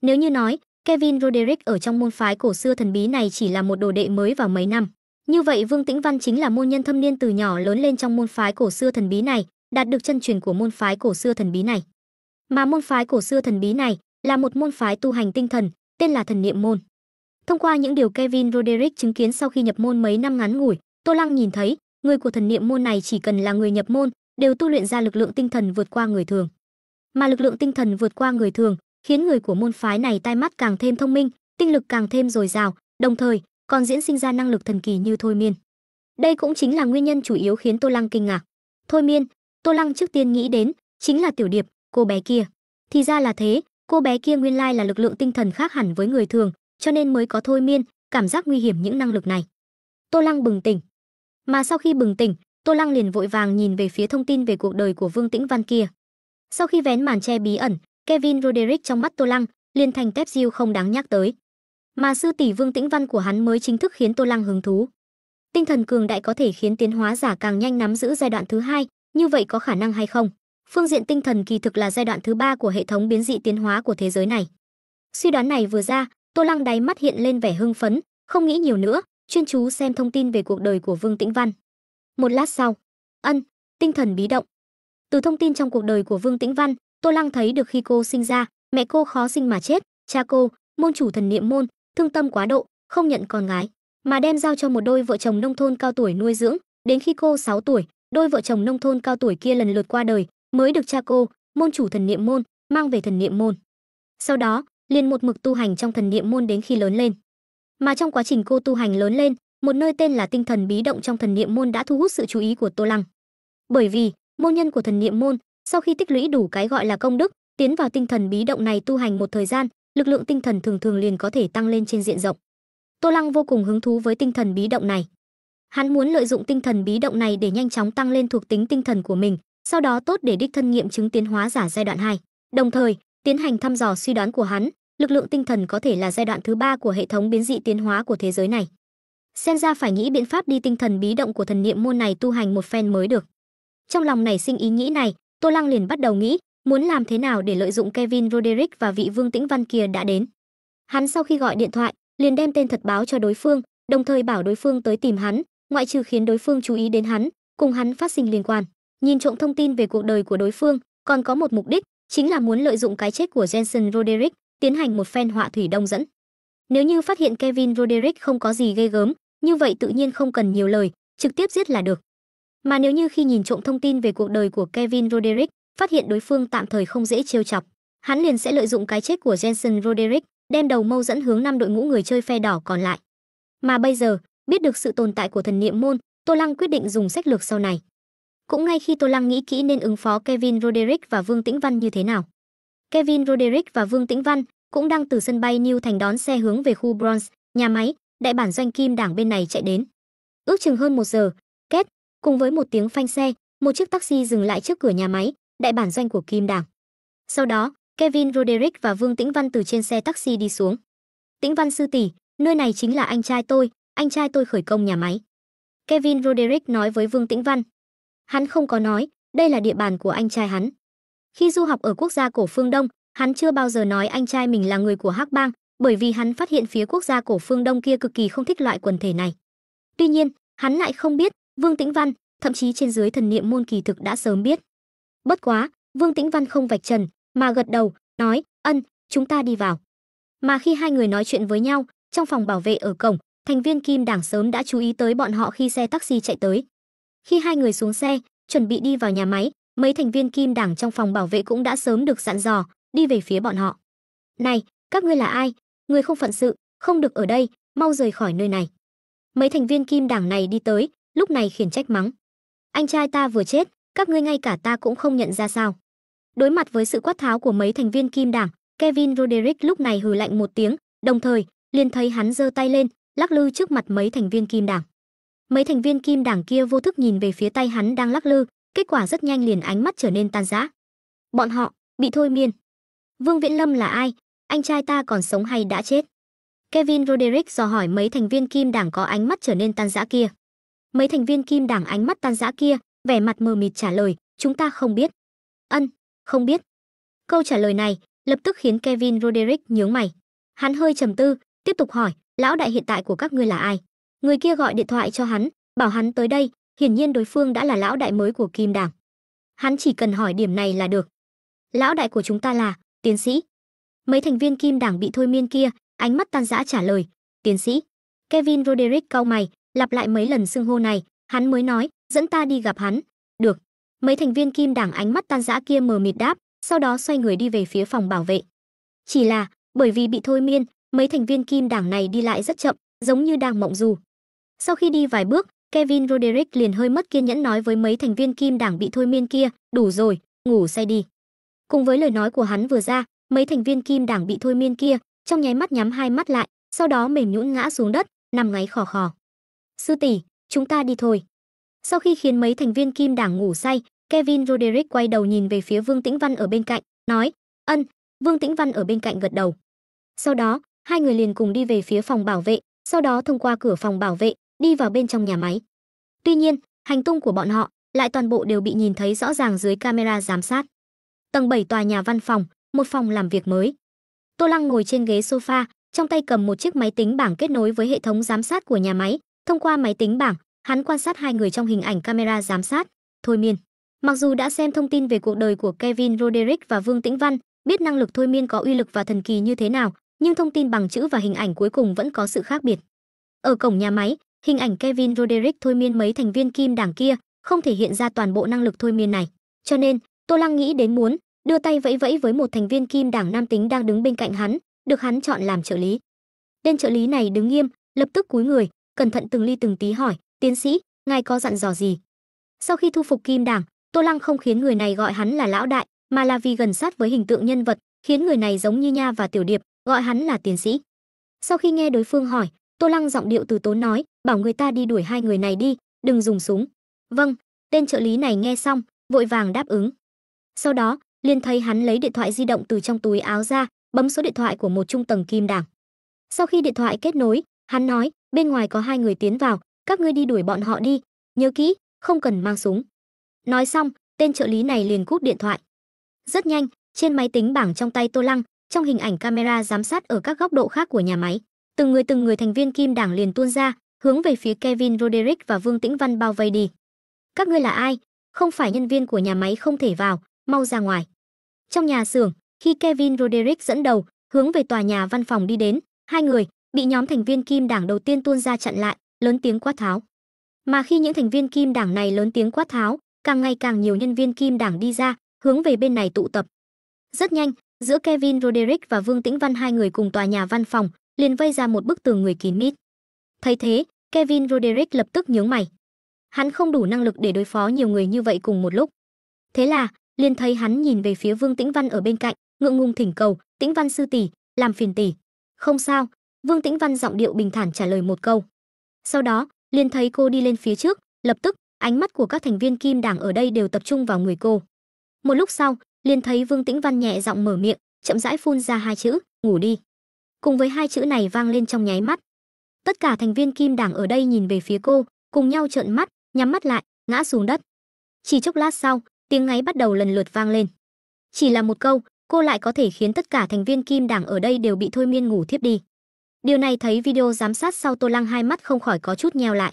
Nếu như nói, Kevin Roderick ở trong môn phái cổ xưa thần bí này chỉ là một đồ đệ mới vào mấy năm, như vậy Vương Tĩnh Văn chính là môn nhân thâm niên từ nhỏ lớn lên trong môn phái cổ xưa thần bí này, đạt được chân truyền của môn phái cổ xưa thần bí này. Mà môn phái cổ xưa thần bí này là một môn phái tu hành tinh thần, tên là Thần Niệm môn. Thông qua những điều Kevin Roderick chứng kiến sau khi nhập môn mấy năm ngắn ngủi, Tô Lăng nhìn thấy, người của Thần Niệm môn này chỉ cần là người nhập môn, đều tu luyện ra lực lượng tinh thần vượt qua người thường. Mà lực lượng tinh thần vượt qua người thường, khiến người của môn phái này tai mắt càng thêm thông minh, tinh lực càng thêm dồi dào, đồng thời còn diễn sinh ra năng lực thần kỳ như thôi miên. Đây cũng chính là nguyên nhân chủ yếu khiến Tô Lăng kinh ngạc. Thôi miên, Tô Lăng trước tiên nghĩ đến chính là Tiểu Điệp, cô bé kia. Thì ra là thế, cô bé kia nguyên lai là lực lượng tinh thần khác hẳn với người thường, cho nên mới có thôi miên, cảm giác nguy hiểm những năng lực này. Tô Lăng bừng tỉnh. Mà sau khi bừng tỉnh, Tô Lăng liền vội vàng nhìn về phía thông tin về cuộc đời của Vương Tĩnh Văn kia. Sau khi vén màn che bí ẩn, Kevin Roderick trong mắt Tô Lăng liền thành tép diêu không đáng nhắc tới. Mà sư tỷ Vương Tĩnh Văn của hắn mới chính thức khiến Tô Lăng hứng thú. Tinh thần cường đại có thể khiến tiến hóa giả càng nhanh nắm giữ giai đoạn thứ hai, như vậy có khả năng hay không? Phương diện tinh thần kỳ thực là giai đoạn thứ ba của hệ thống biến dị tiến hóa của thế giới này. Suy đoán này vừa ra, Tô Lăng đáy mắt hiện lên vẻ hưng phấn, không nghĩ nhiều nữa, chuyên chú xem thông tin về cuộc đời của Vương Tĩnh Văn. Một lát sau, tinh thần bí động. Từ thông tin trong cuộc đời của Vương Tĩnh Văn, Tô Lăng thấy được khi cô sinh ra, mẹ cô khó sinh mà chết, cha cô, môn chủ Thần Niệm môn, thương tâm quá độ, không nhận con gái, mà đem giao cho một đôi vợ chồng nông thôn cao tuổi nuôi dưỡng, đến khi cô 6 tuổi, đôi vợ chồng nông thôn cao tuổi kia lần lượt qua đời, mới được cha cô, môn chủ Thần Niệm môn, mang về Thần Niệm môn. Sau đó, liền một mực tu hành trong Thần Niệm môn đến khi lớn lên. Mà trong quá trình cô tu hành lớn lên, một nơi tên là tinh thần bí động trong Thần Niệm môn đã thu hút sự chú ý của Tô Lăng. Bởi vì, môn nhân của Thần Niệm môn, sau khi tích lũy đủ cái gọi là công đức, tiến vào tinh thần bí động này tu hành một thời gian, lực lượng tinh thần thường thường liền có thể tăng lên trên diện rộng. Tô Lăng vô cùng hứng thú với tinh thần bí động này. Hắn muốn lợi dụng tinh thần bí động này để nhanh chóng tăng lên thuộc tính tinh thần của mình, sau đó tốt để đích thân nghiệm chứng tiến hóa giả giai đoạn 2. Đồng thời, tiến hành thăm dò suy đoán của hắn, lực lượng tinh thần có thể là giai đoạn thứ 3 của hệ thống biến dị tiến hóa của thế giới này. Xem ra phải nghĩ biện pháp đi tinh thần bí động của Thần Niệm môn này tu hành một phen mới được. Trong lòng nảy sinh ý nghĩ này, Tô Lăng liền bắt đầu nghĩ, muốn làm thế nào để lợi dụng Kevin Roderick và vị Vương Tĩnh Văn kia đã đến. Hắn sau khi gọi điện thoại, liền đem tên thật báo cho đối phương, đồng thời bảo đối phương tới tìm hắn, ngoại trừ khiến đối phương chú ý đến hắn, cùng hắn phát sinh liên quan, nhìn trộm thông tin về cuộc đời của đối phương, còn có một mục đích, chính là muốn lợi dụng cái chết của Jensen Roderick, tiến hành một phen họa thủy đông dẫn. Nếu như phát hiện Kevin Roderick không có gì ghê gớm, như vậy tự nhiên không cần nhiều lời, trực tiếp giết là được. Mà nếu như khi nhìn trộm thông tin về cuộc đời của Kevin Roderick, phát hiện đối phương tạm thời không dễ trêu chọc, hắn liền sẽ lợi dụng cái chết của Jensen Roderick, đem đầu mâu dẫn hướng 5 đội ngũ người chơi phe đỏ còn lại. Mà bây giờ, biết được sự tồn tại của Thần Niệm môn, Tô Lăng quyết định dùng sách lược sau này. Cũng ngay khi Tô Lăng nghĩ kỹ nên ứng phó Kevin Roderick và Vương Tĩnh Văn như thế nào. Kevin Roderick và Vương Tĩnh Văn cũng đang từ sân bay New Thành đón xe hướng về khu Bronx, nhà máy, đại bản doanh Kim Đảng bên này chạy đến. Ước chừng hơn 1 giờ, cùng với một tiếng phanh xe, một chiếc taxi dừng lại trước cửa nhà máy, đại bản doanh của Kim Đảng. Sau đó, Kevin Roderick và Vương Tĩnh Văn từ trên xe taxi đi xuống. Tĩnh Văn sư tỷ, nơi này chính là anh trai tôi khởi công nhà máy. Kevin Roderick nói với Vương Tĩnh Văn. Hắn không có nói, đây là địa bàn của anh trai hắn. Khi du học ở quốc gia cổ phương Đông, Hắn chưa bao giờ nói anh trai mình là người của Hắc Bang, bởi vì hắn phát hiện phía quốc gia cổ phương Đông kia cực kỳ không thích loại quần thể này. Tuy nhiên, hắn lại không biết, Vương Tĩnh Văn, thậm chí trên dưới thần niệm môn kỳ thực đã sớm biết. Bất quá, Vương Tĩnh Văn không vạch trần, mà gật đầu, nói, "Ân, chúng ta đi vào." Mà khi hai người nói chuyện với nhau, trong phòng bảo vệ ở cổng, thành viên Kim Đảng sớm đã chú ý tới bọn họ khi xe taxi chạy tới. Khi hai người xuống xe, chuẩn bị đi vào nhà máy, mấy thành viên Kim Đảng trong phòng bảo vệ cũng đã sớm được dặn dò, đi về phía bọn họ. "Này, các ngươi là ai? Người không phận sự, không được ở đây, mau rời khỏi nơi này." Mấy thành viên Kim Đảng này đi tới, lúc này khiển trách mắng. "Anh trai ta vừa chết, các ngươi ngay cả ta cũng không nhận ra sao?" Đối mặt với sự quát tháo của mấy thành viên Kim Đảng, Kevin Roderick lúc này hừ lạnh một tiếng, đồng thời, liền thấy hắn giơ tay lên, lắc lư trước mặt mấy thành viên Kim Đảng. Mấy thành viên Kim Đảng kia vô thức nhìn về phía tay hắn đang lắc lư, kết quả rất nhanh liền ánh mắt trở nên tan rã. Bọn họ bị thôi miên. Vương Viễn Lâm là ai? Anh trai ta còn sống hay đã chết? Kevin Roderick dò hỏi mấy thành viên Kim Đảng có ánh mắt trở nên tan rã kia. Mấy thành viên Kim Đảng ánh mắt tan rã kia, vẻ mặt mờ mịt trả lời, chúng ta không biết. Ân, không biết. Câu trả lời này lập tức khiến Kevin Roderick nhướng mày. Hắn hơi trầm tư, tiếp tục hỏi, lão đại hiện tại của các ngươi là ai? Người kia gọi điện thoại cho hắn, bảo hắn tới đây, hiển nhiên đối phương đã là lão đại mới của Kim Đảng. Hắn chỉ cần hỏi điểm này là được. Lão đại của chúng ta là tiến sĩ. Mấy thành viên Kim Đảng bị thôi miên kia, ánh mắt tan rã trả lời, tiến sĩ. Kevin Roderick cau mày, lặp lại mấy lần xưng hô này, hắn mới nói, dẫn ta đi gặp hắn. Được. Mấy thành viên Kim Đảng ánh mắt tan rã kia mờ mịt đáp, sau đó xoay người đi về phía phòng bảo vệ. Chỉ là, bởi vì bị thôi miên, mấy thành viên Kim Đảng này đi lại rất chậm, giống như đang mộng du. Sau khi đi vài bước, Kevin Roderick liền hơi mất kiên nhẫn nói với mấy thành viên Kim Đảng bị thôi miên kia, đủ rồi, ngủ say đi. Cùng với lời nói của hắn vừa ra, mấy thành viên Kim Đảng bị thôi miên kia, trong nháy mắt nhắm hai mắt lại, sau đó mềm nhũn ngã xuống đất, nằm ngáy khò khò. Sư tỷ, chúng ta đi thôi. Sau khi khiến mấy thành viên Kim Đảng ngủ say, Kevin Roderick quay đầu nhìn về phía Vương Tĩnh Văn ở bên cạnh, nói, ân. Vương Tĩnh Văn ở bên cạnh gật đầu. Sau đó, hai người liền cùng đi về phía phòng bảo vệ, sau đó thông qua cửa phòng bảo vệ, đi vào bên trong nhà máy. Tuy nhiên, hành tung của bọn họ lại toàn bộ đều bị nhìn thấy rõ ràng dưới camera giám sát. Tầng 7 tòa nhà văn phòng, một phòng làm việc mới. Tô Lăng ngồi trên ghế sofa, trong tay cầm một chiếc máy tính bảng kết nối với hệ thống giám sát của nhà máy. Thông qua máy tính bảng, hắn quan sát hai người trong hình ảnh camera giám sát. Thôi miên. Mặc dù đã xem thông tin về cuộc đời của Kevin Roderick và Vương Tĩnh Văn, biết năng lực thôi miên có uy lực và thần kỳ như thế nào, nhưng thông tin bằng chữ và hình ảnh cuối cùng vẫn có sự khác biệt. Ở cổng nhà máy, hình ảnh Kevin Roderick thôi miên mấy thành viên Kim Đảng kia không thể hiện ra toàn bộ năng lực thôi miên này. Cho nên, Tô Lăng nghĩ đến muốn đưa tay vẫy vẫy với một thành viên Kim Đảng nam tính đang đứng bên cạnh hắn, được hắn chọn làm trợ lý. Tên trợ lý này đứng nghiêm, lập tức cúi người, cẩn thận từng ly từng tí hỏi, tiến sĩ, ngài có dặn dò gì? Sau khi thu phục Kim Đảng, Tô Lăng không khiến người này gọi hắn là lão đại, mà là vì gần sát với hình tượng nhân vật, khiến người này giống như Nha và Tiểu Điệp, gọi hắn là tiến sĩ. Sau khi nghe đối phương hỏi, Tô Lăng giọng điệu từ tốn nói, bảo người ta đi đuổi hai người này đi, đừng dùng súng. Vâng. Tên trợ lý này nghe xong, vội vàng đáp ứng. Sau đó, liền thấy hắn lấy điện thoại di động từ trong túi áo ra, bấm số điện thoại của một trung tầng Kim Đảng. Sau khi điện thoại kết nối, hắn nói, bên ngoài có hai người tiến vào, các ngươi đi đuổi bọn họ đi, nhớ kỹ, không cần mang súng. Nói xong, tên trợ lý này liền cúp điện thoại. Rất nhanh, trên máy tính bảng trong tay Tô Lăng, trong hình ảnh camera giám sát ở các góc độ khác của nhà máy, từng người thành viên Kim Đảng liền tuôn ra, hướng về phía Kevin Roderick và Vương Tĩnh Văn bao vây đi. Các ngươi là ai? Không phải nhân viên của nhà máy không thể vào, mau ra ngoài. Trong nhà xưởng, khi Kevin Roderick dẫn đầu, hướng về tòa nhà văn phòng đi đến, hai người bị nhóm thành viên Kim Đảng đầu tiên tuôn ra chặn lại, lớn tiếng quát tháo. Mà khi những thành viên Kim Đảng này lớn tiếng quát tháo, càng ngày càng nhiều nhân viên Kim Đảng đi ra, hướng về bên này tụ tập. Rất nhanh, giữa Kevin Roderick và Vương Tĩnh Văn hai người cùng tòa nhà văn phòng, liền vây ra một bức tường người kín mít. Thấy thế, Kevin Roderick lập tức nhướng mày. Hắn không đủ năng lực để đối phó nhiều người như vậy cùng một lúc. Thế là, liền thấy hắn nhìn về phía Vương Tĩnh Văn ở bên cạnh, ngượng ngùng thỉnh cầu, "Tĩnh Văn sư tỷ, làm phiền tỷ." "Không sao." Vương Tĩnh Văn giọng điệu bình thản trả lời một câu. Sau đó, liền thấy cô đi lên phía trước, lập tức, ánh mắt của các thành viên Kim Đảng ở đây đều tập trung vào người cô. Một lúc sau, liền thấy Vương Tĩnh Văn nhẹ giọng mở miệng, chậm rãi phun ra hai chữ, "Ngủ đi." Cùng với hai chữ này vang lên trong nháy mắt, tất cả thành viên Kim Đảng ở đây nhìn về phía cô, cùng nhau trợn mắt, nhắm mắt lại, ngã xuống đất. Chỉ chốc lát sau, tiếng ngáy bắt đầu lần lượt vang lên. Chỉ là một câu, cô lại có thể khiến tất cả thành viên Kim Đảng ở đây đều bị thôi miên ngủ thiếp đi. Điều này thấy video giám sát sau, Tô Lăng hai mắt không khỏi có chút nheo lại.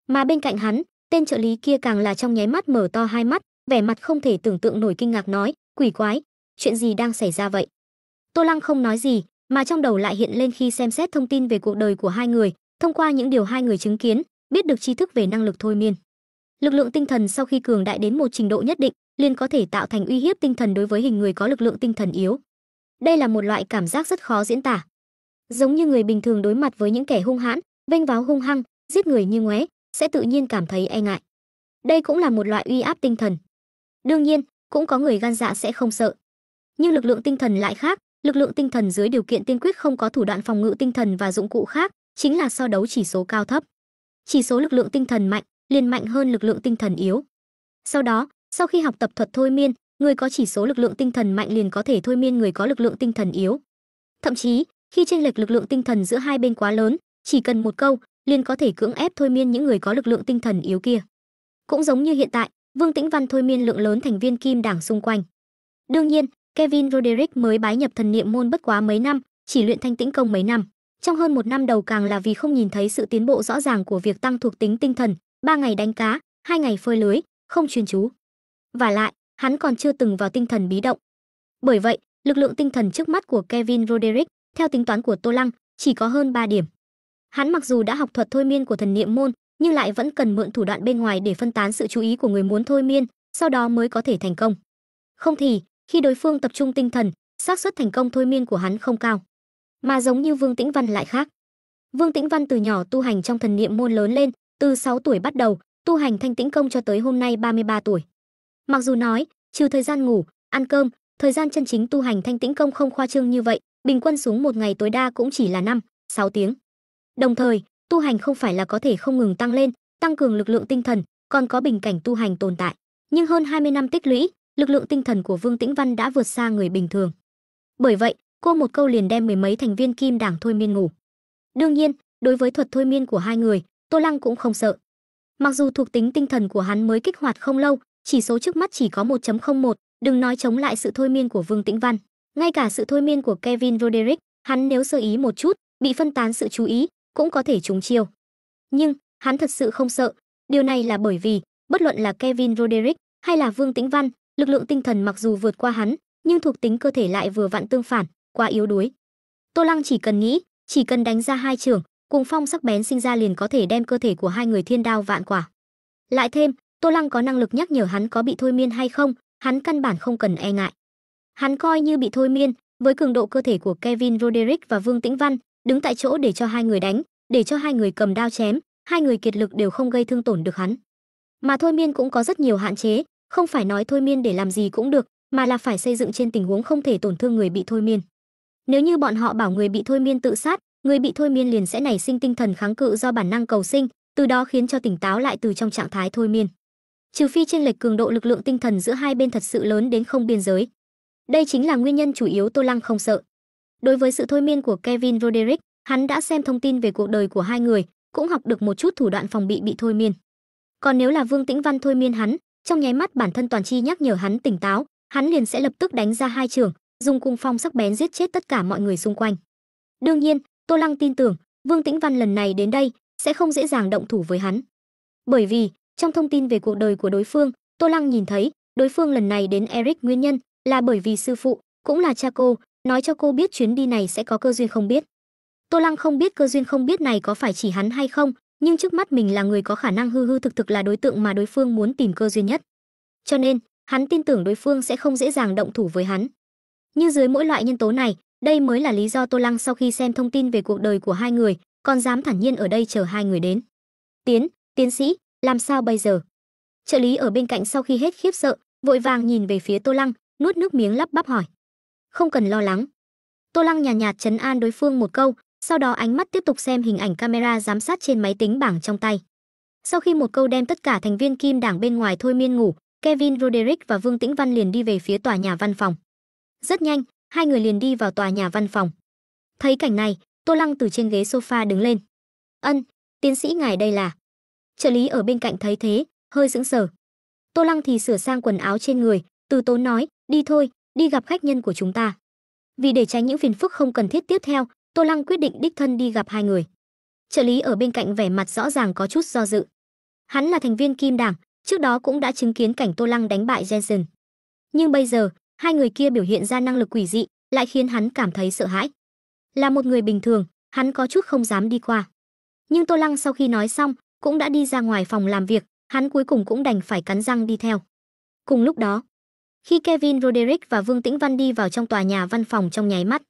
Mà bên cạnh hắn, tên trợ lý kia càng là trong nháy mắt mở to hai mắt, vẻ mặt không thể tưởng tượng nổi, kinh ngạc nói, quỷ quái, chuyện gì đang xảy ra vậy? Tô Lăng không nói gì, mà trong đầu lại hiện lên khi xem xét thông tin về cuộc đời của hai người, thông qua những điều hai người chứng kiến, biết được tri thức về năng lực thôi miên. Lực lượng tinh thần sau khi cường đại đến một trình độ nhất định, liền có thể tạo thành uy hiếp tinh thần đối với hình người có lực lượng tinh thần yếu. Đây là một loại cảm giác rất khó diễn tả. Giống như người bình thường đối mặt với những kẻ hung hãn, vênh váo hung hăng, giết người như ngoé, sẽ tự nhiên cảm thấy e ngại. Đây cũng là một loại uy áp tinh thần. Đương nhiên, cũng có người gan dạ sẽ không sợ. Nhưng lực lượng tinh thần lại khác, lực lượng tinh thần dưới điều kiện tiên quyết không có thủ đoạn phòng ngự tinh thần và dụng cụ khác, chính là so đấu chỉ số cao thấp. Chỉ số lực lượng tinh thần mạnh, liền mạnh hơn lực lượng tinh thần yếu. Sau đó, sau khi học tập thuật thôi miên, người có chỉ số lực lượng tinh thần mạnh liền có thể thôi miên người có lực lượng tinh thần yếu. Thậm chí, khi chênh lệch lực lượng tinh thần giữa hai bên quá lớn, chỉ cần một câu, liền có thể cưỡng ép thôi miên những người có lực lượng tinh thần yếu kia. Cũng giống như hiện tại, Vương Tĩnh Văn thôi miên lượng lớn thành viên Kim Đảng xung quanh. Đương nhiên, Kevin Roderick mới bái nhập thần niệm môn bất quá mấy năm, chỉ luyện thanh tĩnh công mấy năm. Trong hơn một năm đầu càng là vì không nhìn thấy sự tiến bộ rõ ràng của việc tăng thuộc tính tinh thần, 3 ngày đánh cá, 2 ngày phơi lưới, không chuyên chú. Và lại, hắn còn chưa từng vào tinh thần bí động. Bởi vậy, lực lượng tinh thần trước mắt của Kevin Roderick, theo tính toán của Tô Lăng, chỉ có hơn 3 điểm. Hắn mặc dù đã học thuật thôi miên của thần niệm môn, nhưng lại vẫn cần mượn thủ đoạn bên ngoài để phân tán sự chú ý của người muốn thôi miên, sau đó mới có thể thành công. Không thì, khi đối phương tập trung tinh thần, xác suất thành công thôi miên của hắn không cao. Mà giống như Vương Tĩnh Văn lại khác. Vương Tĩnh Văn từ nhỏ tu hành trong thần niệm môn lớn lên, từ 6 tuổi bắt đầu tu hành thanh tĩnh công cho tới hôm nay 33 tuổi. Mặc dù nói, trừ thời gian ngủ, ăn cơm, thời gian chân chính tu hành thanh tĩnh công không khoa trương như vậy, bình quân xuống một ngày tối đa cũng chỉ là 5-6 tiếng. Đồng thời, tu hành không phải là có thể không ngừng tăng lên, tăng cường lực lượng tinh thần, còn có bình cảnh tu hành tồn tại. Nhưng hơn 20 năm tích lũy, lực lượng tinh thần của Vương Tĩnh Văn đã vượt xa người bình thường. Bởi vậy, cô một câu liền đem mười mấy thành viên Kim Đảng thôi miên ngủ. Đương nhiên, đối với thuật thôi miên của hai người, Tô Lăng cũng không sợ. Mặc dù thuộc tính tinh thần của hắn mới kích hoạt không lâu, chỉ số trước mắt chỉ có 1.01, đừng nói chống lại sự thôi miên của Vương Tĩnh Văn. Ngay cả sự thôi miên của Kevin Roderick, hắn nếu sơ ý một chút, bị phân tán sự chú ý, cũng có thể trúng chiêu. Nhưng, hắn thật sự không sợ. Điều này là bởi vì, bất luận là Kevin Roderick hay là Vương Tĩnh Văn, lực lượng tinh thần mặc dù vượt qua hắn, nhưng thuộc tính cơ thể lại vừa vặn tương phản, quá yếu đuối. Tô Lăng chỉ cần nghĩ, chỉ cần đánh ra hai chưởng, cùng phong sắc bén sinh ra liền có thể đem cơ thể của hai người thiên đao vạn quả. Lại thêm, Tô Lăng có năng lực nhắc nhở hắn có bị thôi miên hay không, hắn căn bản không cần e ngại. Hắn coi như bị thôi miên, với cường độ cơ thể của Kevin Roderick và Vương Tĩnh Văn, đứng tại chỗ để cho hai người đánh, để cho hai người cầm đao chém, hai người kiệt lực đều không gây thương tổn được hắn. Mà thôi miên cũng có rất nhiều hạn chế, không phải nói thôi miên để làm gì cũng được, mà là phải xây dựng trên tình huống không thể tổn thương người bị thôi miên. Nếu như bọn họ bảo người bị thôi miên tự sát, người bị thôi miên liền sẽ nảy sinh tinh thần kháng cự do bản năng cầu sinh, từ đó khiến cho tỉnh táo lại từ trong trạng thái thôi miên. Trừ phi chênh lệch cường độ lực lượng tinh thần giữa hai bên thật sự lớn đến không biên giới. Đây chính là nguyên nhân chủ yếu Tô Lăng không sợ. Đối với sự thôi miên của Kevin Roderick, hắn đã xem thông tin về cuộc đời của hai người, cũng học được một chút thủ đoạn phòng bị thôi miên. Còn nếu là Vương Tĩnh Văn thôi miên hắn, trong nháy mắt bản thân toàn chi nhắc nhở hắn tỉnh táo, hắn liền sẽ lập tức đánh ra hai chưởng, dùng cung phong sắc bén giết chết tất cả mọi người xung quanh. Đương nhiên, Tô Lăng tin tưởng, Vương Tĩnh Văn lần này đến đây sẽ không dễ dàng động thủ với hắn. Bởi vì, trong thông tin về cuộc đời của đối phương, Tô Lăng nhìn thấy, đối phương lần này đến Eric nguyên nhân là bởi vì sư phụ, cũng là cha cô, nói cho cô biết chuyến đi này sẽ có cơ duyên không biết. Tô Lăng không biết cơ duyên không biết này có phải chỉ hắn hay không, nhưng trước mắt mình là người có khả năng hư hư thực thực là đối tượng mà đối phương muốn tìm cơ duyên nhất. Cho nên, hắn tin tưởng đối phương sẽ không dễ dàng động thủ với hắn. Nhưng dưới mỗi loại nhân tố này, đây mới là lý do Tô Lăng sau khi xem thông tin về cuộc đời của hai người, còn dám thản nhiên ở đây chờ hai người đến. Tiến sĩ, làm sao bây giờ? Trợ lý ở bên cạnh sau khi hết khiếp sợ, vội vàng nhìn về phía Tô Lăng, nuốt nước miếng lắp bắp hỏi. Không cần lo lắng. Tô Lăng nhàn nhạt trấn an đối phương một câu, sau đó ánh mắt tiếp tục xem hình ảnh camera giám sát trên máy tính bảng trong tay. Sau khi một câu đem tất cả thành viên Kim Đảng bên ngoài thôi miên ngủ, Kevin Roderick và Vương Tĩnh Văn liền đi về phía tòa nhà văn phòng. Rất nhanh, hai người liền đi vào tòa nhà văn phòng. Thấy cảnh này, Tô Lăng từ trên ghế sofa đứng lên. Tiến sĩ ngài đây là? Trợ lý ở bên cạnh thấy thế, hơi sững sờ. Tô Lăng thì sửa sang quần áo trên người, từ tốn nói, đi thôi, đi gặp khách nhân của chúng ta. Vì để tránh những phiền phức không cần thiết tiếp theo, Tô Lăng quyết định đích thân đi gặp hai người. Trợ lý ở bên cạnh vẻ mặt rõ ràng có chút do dự. Hắn là thành viên Kim Đảng, trước đó cũng đã chứng kiến cảnh Tô Lăng đánh bại Jensen. Nhưng bây giờ, hai người kia biểu hiện ra năng lực quỷ dị, lại khiến hắn cảm thấy sợ hãi. Là một người bình thường, hắn có chút không dám đi qua. Nhưng Tô Lăng sau khi nói xong, cũng đã đi ra ngoài phòng làm việc, hắn cuối cùng cũng đành phải cắn răng đi theo. Cùng lúc đó, khi Kevin Roderick và Vương Tĩnh Văn đi vào trong tòa nhà văn phòng trong nháy mắt,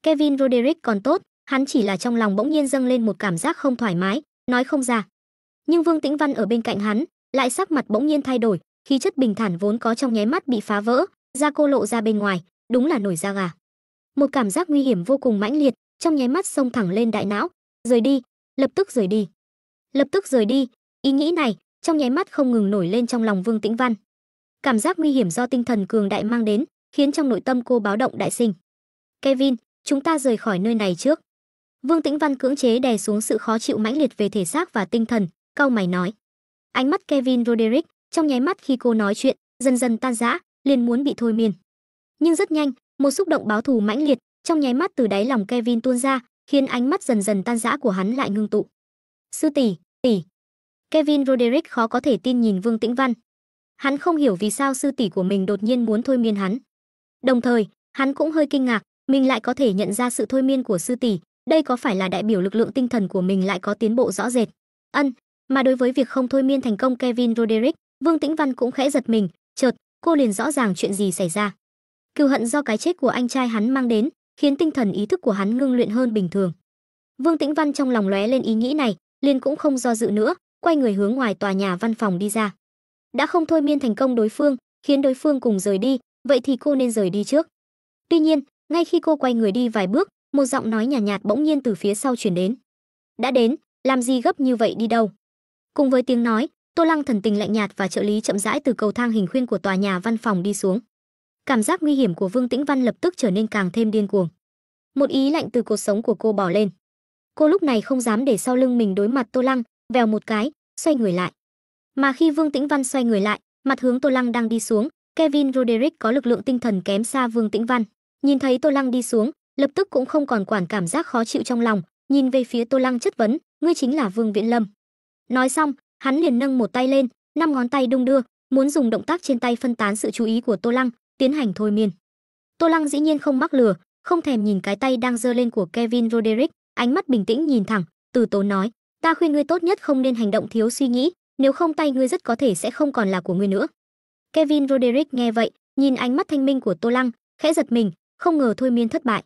Kevin Roderick còn tốt, hắn chỉ là trong lòng bỗng nhiên dâng lên một cảm giác không thoải mái, nói không ra. Nhưng Vương Tĩnh Văn ở bên cạnh hắn, lại sắc mặt bỗng nhiên thay đổi, khí chất bình thản vốn có trong nháy mắt bị phá vỡ, da cô lộ ra bên ngoài, đúng là nổi da gà. Một cảm giác nguy hiểm vô cùng mãnh liệt, trong nháy mắt xông thẳng lên đại não, rời đi, lập tức rời đi. Lập tức rời đi, ý nghĩ này trong nháy mắt không ngừng nổi lên trong lòng Vương Tĩnh Văn. Cảm giác nguy hiểm do tinh thần cường đại mang đến, khiến trong nội tâm cô báo động đại sinh. Kevin, chúng ta rời khỏi nơi này trước. Vương Tĩnh Văn cưỡng chế đè xuống sự khó chịu mãnh liệt về thể xác và tinh thần, cau mày nói. Ánh mắt Kevin Roderick trong nháy mắt khi cô nói chuyện dần dần tan rã, liền muốn bị thôi miên. Nhưng rất nhanh, một xúc động báo thù mãnh liệt trong nháy mắt từ đáy lòng Kevin tuôn ra, khiến ánh mắt dần dần tan rã của hắn lại ngưng tụ. Sư tỷ, tỷ. Kevin Roderick khó có thể tin nhìn Vương Tĩnh Văn. Hắn không hiểu vì sao sư tỷ của mình đột nhiên muốn thôi miên hắn. Đồng thời, hắn cũng hơi kinh ngạc, mình lại có thể nhận ra sự thôi miên của sư tỷ, đây có phải là đại biểu lực lượng tinh thần của mình lại có tiến bộ rõ rệt. Mà đối với việc không thôi miên thành công Kevin Roderick, Vương Tĩnh Văn cũng khẽ giật mình, chợt cô liền rõ ràng chuyện gì xảy ra. Cừu hận do cái chết của anh trai hắn mang đến, khiến tinh thần ý thức của hắn ngưng luyện hơn bình thường. Vương Tĩnh Văn trong lòng lóe lên ý nghĩ này, liền cũng không do dự nữa, quay người hướng ngoài tòa nhà văn phòng đi ra. Đã không thôi miên thành công đối phương, khiến đối phương cùng rời đi, vậy thì cô nên rời đi trước. Tuy nhiên, ngay khi cô quay người đi vài bước, một giọng nói nhàn nhạt bỗng nhiên từ phía sau truyền đến. Đã đến, làm gì gấp như vậy đi đâu? Cùng với tiếng nói, Tô Lăng thần tình lạnh nhạt và trợ lý chậm rãi từ cầu thang hình khuyên của tòa nhà văn phòng đi xuống. Cảm giác nguy hiểm của Vương Tĩnh Văn lập tức trở nên càng thêm điên cuồng. Một ý lạnh từ cột sống của cô bò lên. Cô lúc này không dám để sau lưng mình đối mặt Tô Lăng, vèo một cái, xoay người lại. Mà khi Vương Tĩnh Văn xoay người lại, mặt hướng Tô Lăng đang đi xuống, Kevin Roderick có lực lượng tinh thần kém xa Vương Tĩnh Văn. Nhìn thấy Tô Lăng đi xuống, lập tức cũng không còn quản cảm giác khó chịu trong lòng, nhìn về phía Tô Lăng chất vấn, ngươi chính là Vương Viễn Lâm. Nói xong, hắn liền nâng một tay lên, 5 ngón tay đung đưa, muốn dùng động tác trên tay phân tán sự chú ý của Tô Lăng, tiến hành thôi miên. Tô Lăng dĩ nhiên không mắc lừa, không thèm nhìn cái tay đang giơ lên của Kevin Roderick, ánh mắt bình tĩnh nhìn thẳng, từ tốn nói, ta khuyên ngươi tốt nhất không nên hành động thiếu suy nghĩ, nếu không tay ngươi rất có thể sẽ không còn là của ngươi nữa. Kevin Roderick nghe vậy, nhìn ánh mắt thanh minh của Tô Lăng, khẽ giật mình, không ngờ thôi miên thất bại.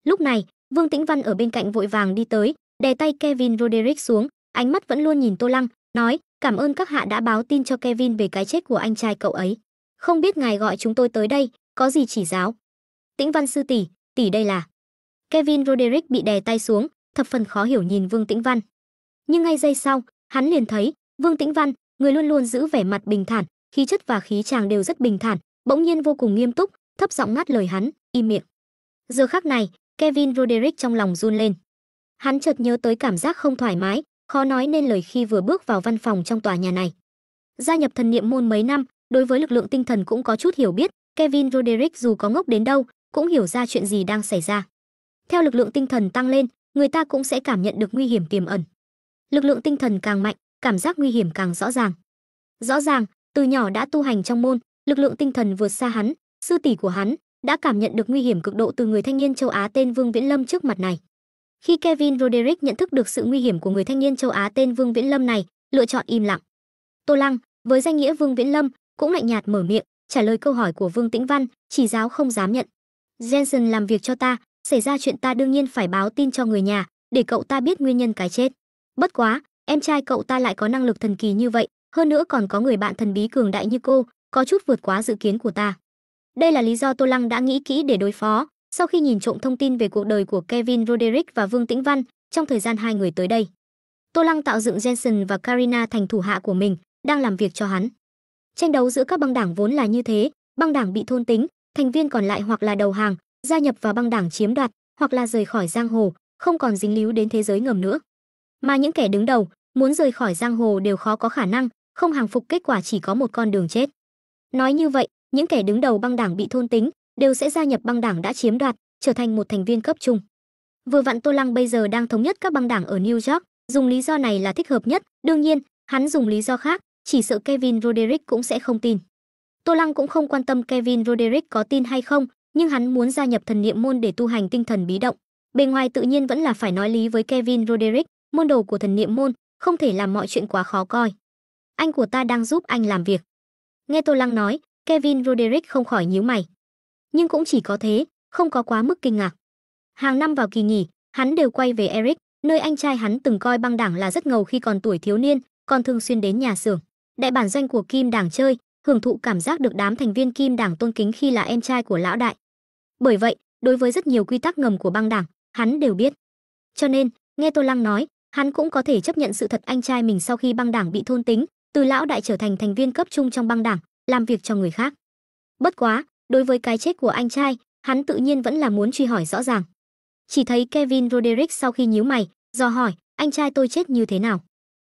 Lúc này, Vương Tĩnh Văn ở bên cạnh vội vàng đi tới, đè tay Kevin Roderick xuống, ánh mắt vẫn luôn nhìn Tô Lăng, nói, cảm ơn các hạ đã báo tin cho Kevin về cái chết của anh trai cậu ấy. Không biết ngài gọi chúng tôi tới đây, có gì chỉ giáo? Tĩnh Văn sư tỷ, tỷ đây là. Kevin Roderick bị đè tay xuống, thập phần khó hiểu nhìn Vương Tĩnh Văn. Nhưng ngay giây sau, hắn liền thấy, Vương Tĩnh Văn, người luôn luôn giữ vẻ mặt bình thản, khí chất và khí chàng đều rất bình thản, bỗng nhiên vô cùng nghiêm túc, thấp giọng ngắt lời hắn, im miệng. Giờ khắc này, Kevin Roderick trong lòng run lên. Hắn chợt nhớ tới cảm giác không thoải mái, khó nói nên lời khi vừa bước vào văn phòng trong tòa nhà này. Gia nhập thần niệm môn mấy năm, đối với lực lượng tinh thần cũng có chút hiểu biết, Kevin Roderick dù có ngốc đến đâu, cũng hiểu ra chuyện gì đang xảy ra. Theo lực lượng tinh thần tăng lên, người ta cũng sẽ cảm nhận được nguy hiểm tiềm ẩn. Lực lượng tinh thần càng mạnh, cảm giác nguy hiểm càng rõ ràng. Rõ ràng, từ nhỏ đã tu hành trong môn, lực lượng tinh thần vượt xa hắn, sư tỷ của hắn đã cảm nhận được nguy hiểm cực độ từ người thanh niên châu Á tên Vương Viễn Lâm trước mặt này. Khi Kevin Roderick nhận thức được sự nguy hiểm của người thanh niên châu Á tên Vương Viễn Lâm này, lựa chọn im lặng. Tô Lăng, với danh nghĩa Vương Viễn Lâm, cũng lạnh nhạt mở miệng, trả lời câu hỏi của Vương Tĩnh Văn, chỉ giáo không dám nhận. Jensen làm việc cho ta, xảy ra chuyện ta đương nhiên phải báo tin cho người nhà, để cậu ta biết nguyên nhân cái chết. Bất quá, em trai cậu ta lại có năng lực thần kỳ như vậy, hơn nữa còn có người bạn thần bí cường đại như cô, có chút vượt quá dự kiến của ta. Đây là lý do Tô Lăng đã nghĩ kỹ để đối phó, sau khi nhìn trộm thông tin về cuộc đời của Kevin Roderick và Vương Tĩnh Văn, trong thời gian hai người tới đây. Tô Lăng tạo dựng Jensen và Karina thành thủ hạ của mình, đang làm việc cho hắn. Tranh đấu giữa các băng đảng vốn là như thế, băng đảng bị thôn tính, thành viên còn lại hoặc là đầu hàng, gia nhập vào băng đảng chiếm đoạt, hoặc là rời khỏi giang hồ, không còn dính líu đến thế giới ngầm nữa. Mà những kẻ đứng đầu, muốn rời khỏi giang hồ đều khó có khả năng, không hàng phục kết quả chỉ có một con đường chết. Nói như vậy, những kẻ đứng đầu băng đảng bị thôn tính đều sẽ gia nhập băng đảng đã chiếm đoạt, trở thành một thành viên cấp trung. Vừa vặn Tô Lăng bây giờ đang thống nhất các băng đảng ở New York, dùng lý do này là thích hợp nhất. Đương nhiên, hắn dùng lý do khác, chỉ sợ Kevin Roderick cũng sẽ không tin. Tô Lăng cũng không quan tâm Kevin Roderick có tin hay không, nhưng hắn muốn gia nhập thần niệm môn để tu hành tinh thần bí động. Bề ngoài tự nhiên vẫn là phải nói lý với Kevin Roderick, môn đồ của thần niệm môn, không thể làm mọi chuyện quá khó coi. Anh của ta đang giúp anh làm việc. Nghe Tô Lăng nói, Kevin Roderick không khỏi nhíu mày. Nhưng cũng chỉ có thế, không có quá mức kinh ngạc. Hàng năm vào kỳ nghỉ, hắn đều quay về Eric, nơi anh trai hắn từng coi băng đảng là rất ngầu khi còn tuổi thiếu niên, còn thường xuyên đến nhà xưởng, đại bản doanh của Kim đảng chơi, hưởng thụ cảm giác được đám thành viên Kim đảng tôn kính khi là em trai của lão đại. Bởi vậy, đối với rất nhiều quy tắc ngầm của băng đảng, hắn đều biết. Cho nên, nghe Tô Lăng nói, hắn cũng có thể chấp nhận sự thật anh trai mình sau khi băng đảng bị thôn tính, từ lão đại trở thành thành viên cấp trung trong băng đảng, làm việc cho người khác. Bất quá, đối với cái chết của anh trai, hắn tự nhiên vẫn là muốn truy hỏi rõ ràng. Chỉ thấy Kevin Roderick sau khi nhíu mày, dò hỏi, anh trai tôi chết như thế nào?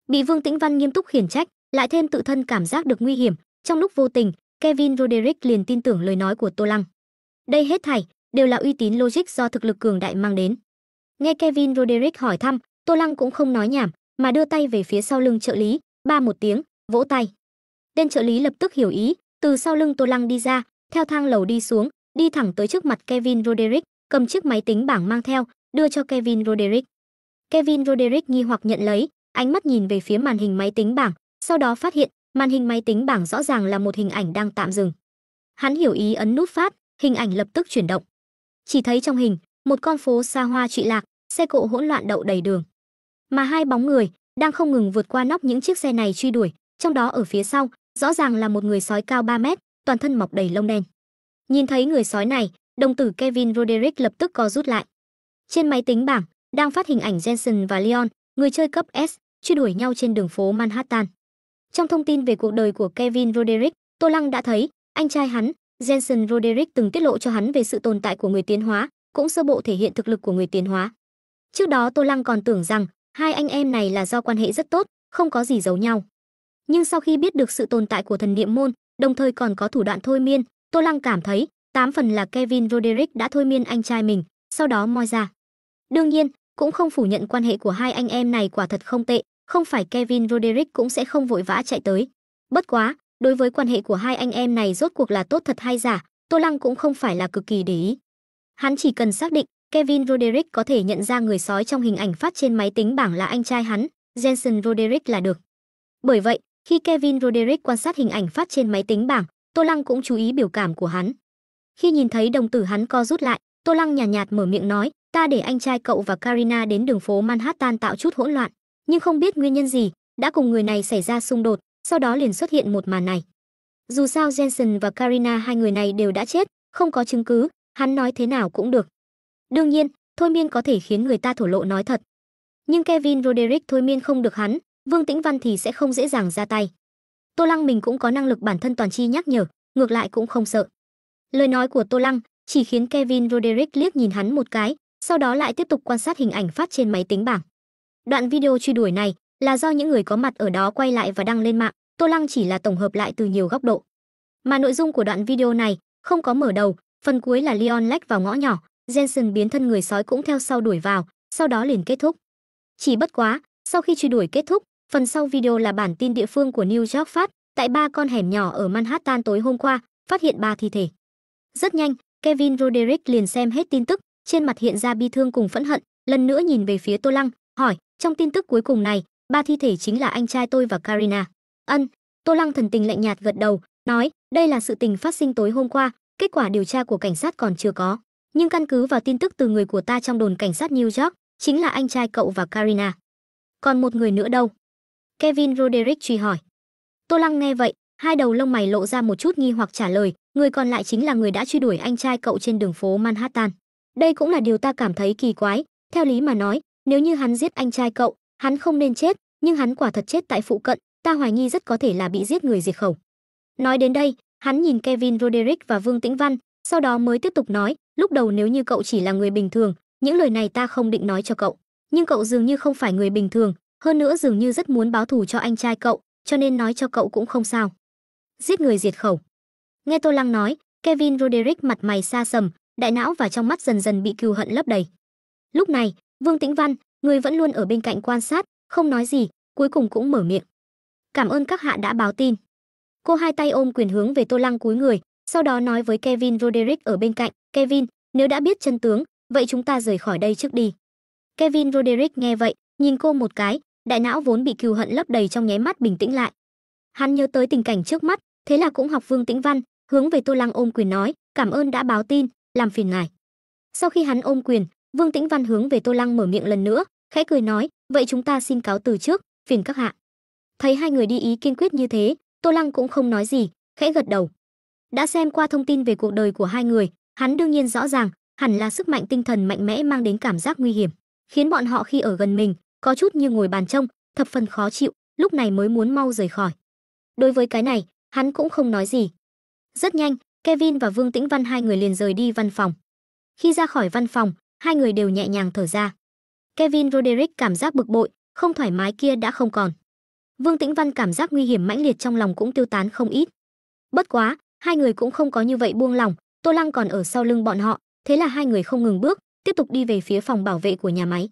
Bị Vương Tĩnh Văn nghiêm túc khiển trách, lại thêm tự thân cảm giác được nguy hiểm, trong lúc vô tình, Kevin Roderick liền tin tưởng lời nói của Tô Lăng. Đây hết thảy đều là uy tín logic do thực lực cường đại mang đến. Nghe Kevin Roderick hỏi thăm, Tô Lăng cũng không nói nhảm, mà đưa tay về phía sau lưng trợ lý, ba một tiếng, vỗ tay. Tên trợ lý lập tức hiểu ý, từ sau lưng Tô Lăng đi ra, theo thang lầu đi xuống, đi thẳng tới trước mặt Kevin Roderick, cầm chiếc máy tính bảng mang theo, đưa cho Kevin Roderick. Kevin Roderick nghi hoặc nhận lấy, ánh mắt nhìn về phía màn hình máy tính bảng, sau đó phát hiện, màn hình máy tính bảng rõ ràng là một hình ảnh đang tạm dừng. Hắn hiểu ý ấn nút phát, hình ảnh lập tức chuyển động. Chỉ thấy trong hình, một con phố xa hoa trụy lạc, xe cộ hỗn loạn đậu đầy đường. Mà hai bóng người đang không ngừng vượt qua nóc những chiếc xe này truy đuổi, trong đó ở phía sau, rõ ràng là một người sói cao 3 mét, toàn thân mọc đầy lông đen. Nhìn thấy người sói này, đồng tử Kevin Roderick lập tức co rút lại. Trên máy tính bảng đang phát hình ảnh Jensen và Leon, người chơi cấp S, truy đuổi nhau trên đường phố Manhattan. Trong thông tin về cuộc đời của Kevin Roderick, Tô Lăng đã thấy, anh trai hắn, Jensen Roderick từng tiết lộ cho hắn về sự tồn tại của người tiến hóa, cũng sơ bộ thể hiện thực lực của người tiến hóa. Trước đó Tô Lăng còn tưởng rằng hai anh em này là do quan hệ rất tốt, không có gì giấu nhau. Nhưng sau khi biết được sự tồn tại của thần niệm môn, đồng thời còn có thủ đoạn thôi miên, Tô Lăng cảm thấy 8 phần là Kevin Roderick đã thôi miên anh trai mình, sau đó moi ra. Đương nhiên, cũng không phủ nhận quan hệ của hai anh em này quả thật không tệ, không phải Kevin Roderick cũng sẽ không vội vã chạy tới. Bất quá, đối với quan hệ của hai anh em này rốt cuộc là tốt thật hay giả, Tô Lăng cũng không phải là cực kỳ để ý. Hắn chỉ cần xác định Kevin Roderick có thể nhận ra người sói trong hình ảnh phát trên máy tính bảng là anh trai hắn, Jensen Roderick là được. Bởi vậy, khi Kevin Roderick quan sát hình ảnh phát trên máy tính bảng, Tô Lăng cũng chú ý biểu cảm của hắn. Khi nhìn thấy đồng tử hắn co rút lại, Tô Lăng nhàn nhạt mở miệng nói, ta để anh trai cậu và Karina đến đường phố Manhattan tạo chút hỗn loạn, nhưng không biết nguyên nhân gì, đã cùng người này xảy ra xung đột, sau đó liền xuất hiện một màn này. Dù sao Jensen và Karina hai người này đều đã chết, không có chứng cứ, hắn nói thế nào cũng được. Đương nhiên, thôi miên có thể khiến người ta thổ lộ nói thật. Nhưng Kevin Roderick thôi miên không được hắn, Vương Tĩnh Văn thì sẽ không dễ dàng ra tay. Tô Lăng mình cũng có năng lực bản thân toàn chi nhắc nhở, ngược lại cũng không sợ. Lời nói của Tô Lăng chỉ khiến Kevin Roderick liếc nhìn hắn một cái, sau đó lại tiếp tục quan sát hình ảnh phát trên máy tính bảng. Đoạn video truy đuổi này là do những người có mặt ở đó quay lại và đăng lên mạng, Tô Lăng chỉ là tổng hợp lại từ nhiều góc độ. Mà nội dung của đoạn video này không có mở đầu, phần cuối là Leon lách vào ngõ nhỏ, Jensen biến thân người sói cũng theo sau đuổi vào, sau đó liền kết thúc. Chỉ bất quá, sau khi truy đuổi kết thúc, phần sau video là bản tin địa phương của New York phát, tại 3 con hẻm nhỏ ở Manhattan tối hôm qua, phát hiện 3 thi thể. Rất nhanh, Kevin Roderick liền xem hết tin tức, trên mặt hiện ra bi thương cùng phẫn hận, lần nữa nhìn về phía Tô Lăng, hỏi, trong tin tức cuối cùng này, 3 thi thể chính là anh trai tôi và Karina. Tô Lăng thần tình lạnh nhạt gật đầu, nói, đây là sự tình phát sinh tối hôm qua, kết quả điều tra của cảnh sát còn chưa có. Nhưng căn cứ vào tin tức từ người của ta trong đồn cảnh sát New York, chính là anh trai cậu và Karina. Còn một người nữa đâu? Kevin Roderick truy hỏi. Tô Lăng nghe vậy, hai đầu lông mày lộ ra một chút nghi hoặc trả lời, người còn lại chính là người đã truy đuổi anh trai cậu trên đường phố Manhattan. Đây cũng là điều ta cảm thấy kỳ quái, theo lý mà nói, nếu như hắn giết anh trai cậu, hắn không nên chết, nhưng hắn quả thật chết tại phụ cận, ta hoài nghi rất có thể là bị giết người diệt khẩu. Nói đến đây, hắn nhìn Kevin Roderick và Vương Tĩnh Văn, sau đó mới tiếp tục nói, lúc đầu nếu như cậu chỉ là người bình thường, những lời này ta không định nói cho cậu, nhưng cậu dường như không phải người bình thường, hơn nữa dường như rất muốn báo thù cho anh trai cậu, cho nên nói cho cậu cũng không sao. Giết người diệt khẩu. Nghe Tô Lăng nói, Kevin Roderick mặt mày xa sầm, đại não và trong mắt dần dần bị cừu hận lấp đầy. Lúc này, Vương Tĩnh Văn, người vẫn luôn ở bên cạnh quan sát, không nói gì, cuối cùng cũng mở miệng. Cảm ơn các hạ đã báo tin. Cô hai tay ôm quyền hướng về Tô Lăng cúi người, sau đó nói với Kevin Roderick ở bên cạnh, Kevin, nếu đã biết chân tướng, vậy chúng ta rời khỏi đây trước đi. Kevin Roderick nghe vậy, nhìn cô một cái, đại não vốn bị cừu hận lấp đầy trong nháy mắt bình tĩnh lại. Hắn nhớ tới tình cảnh trước mắt, thế là cũng học Vương Tĩnh Văn, hướng về Tô Lăng ôm quyền nói, cảm ơn đã báo tin, làm phiền ngài. Sau khi hắn ôm quyền, Vương Tĩnh Văn hướng về Tô Lăng mở miệng lần nữa, khẽ cười nói, vậy chúng ta xin cáo từ trước, phiền các hạ. Thấy hai người đi ý kiên quyết như thế, Tô Lăng cũng không nói gì, khẽ gật đầu. Đã xem qua thông tin về cuộc đời của hai người, hắn đương nhiên rõ ràng, hẳn là sức mạnh tinh thần mạnh mẽ mang đến cảm giác nguy hiểm, khiến bọn họ khi ở gần mình, có chút như ngồi bàn trông, thập phần khó chịu, lúc này mới muốn mau rời khỏi. Đối với cái này, hắn cũng không nói gì. Rất nhanh, Kevin và Vương Tĩnh Văn hai người liền rời đi văn phòng. Khi ra khỏi văn phòng, hai người đều nhẹ nhàng thở ra. Kevin Roderick cảm giác bực bội, không thoải mái kia đã không còn. Vương Tĩnh Văn cảm giác nguy hiểm mãnh liệt trong lòng cũng tiêu tán không ít. Bất quá, hai người cũng không có như vậy buông lỏng, Tô Lăng còn ở sau lưng bọn họ, thế là hai người không ngừng bước, tiếp tục đi về phía phòng bảo vệ của nhà máy.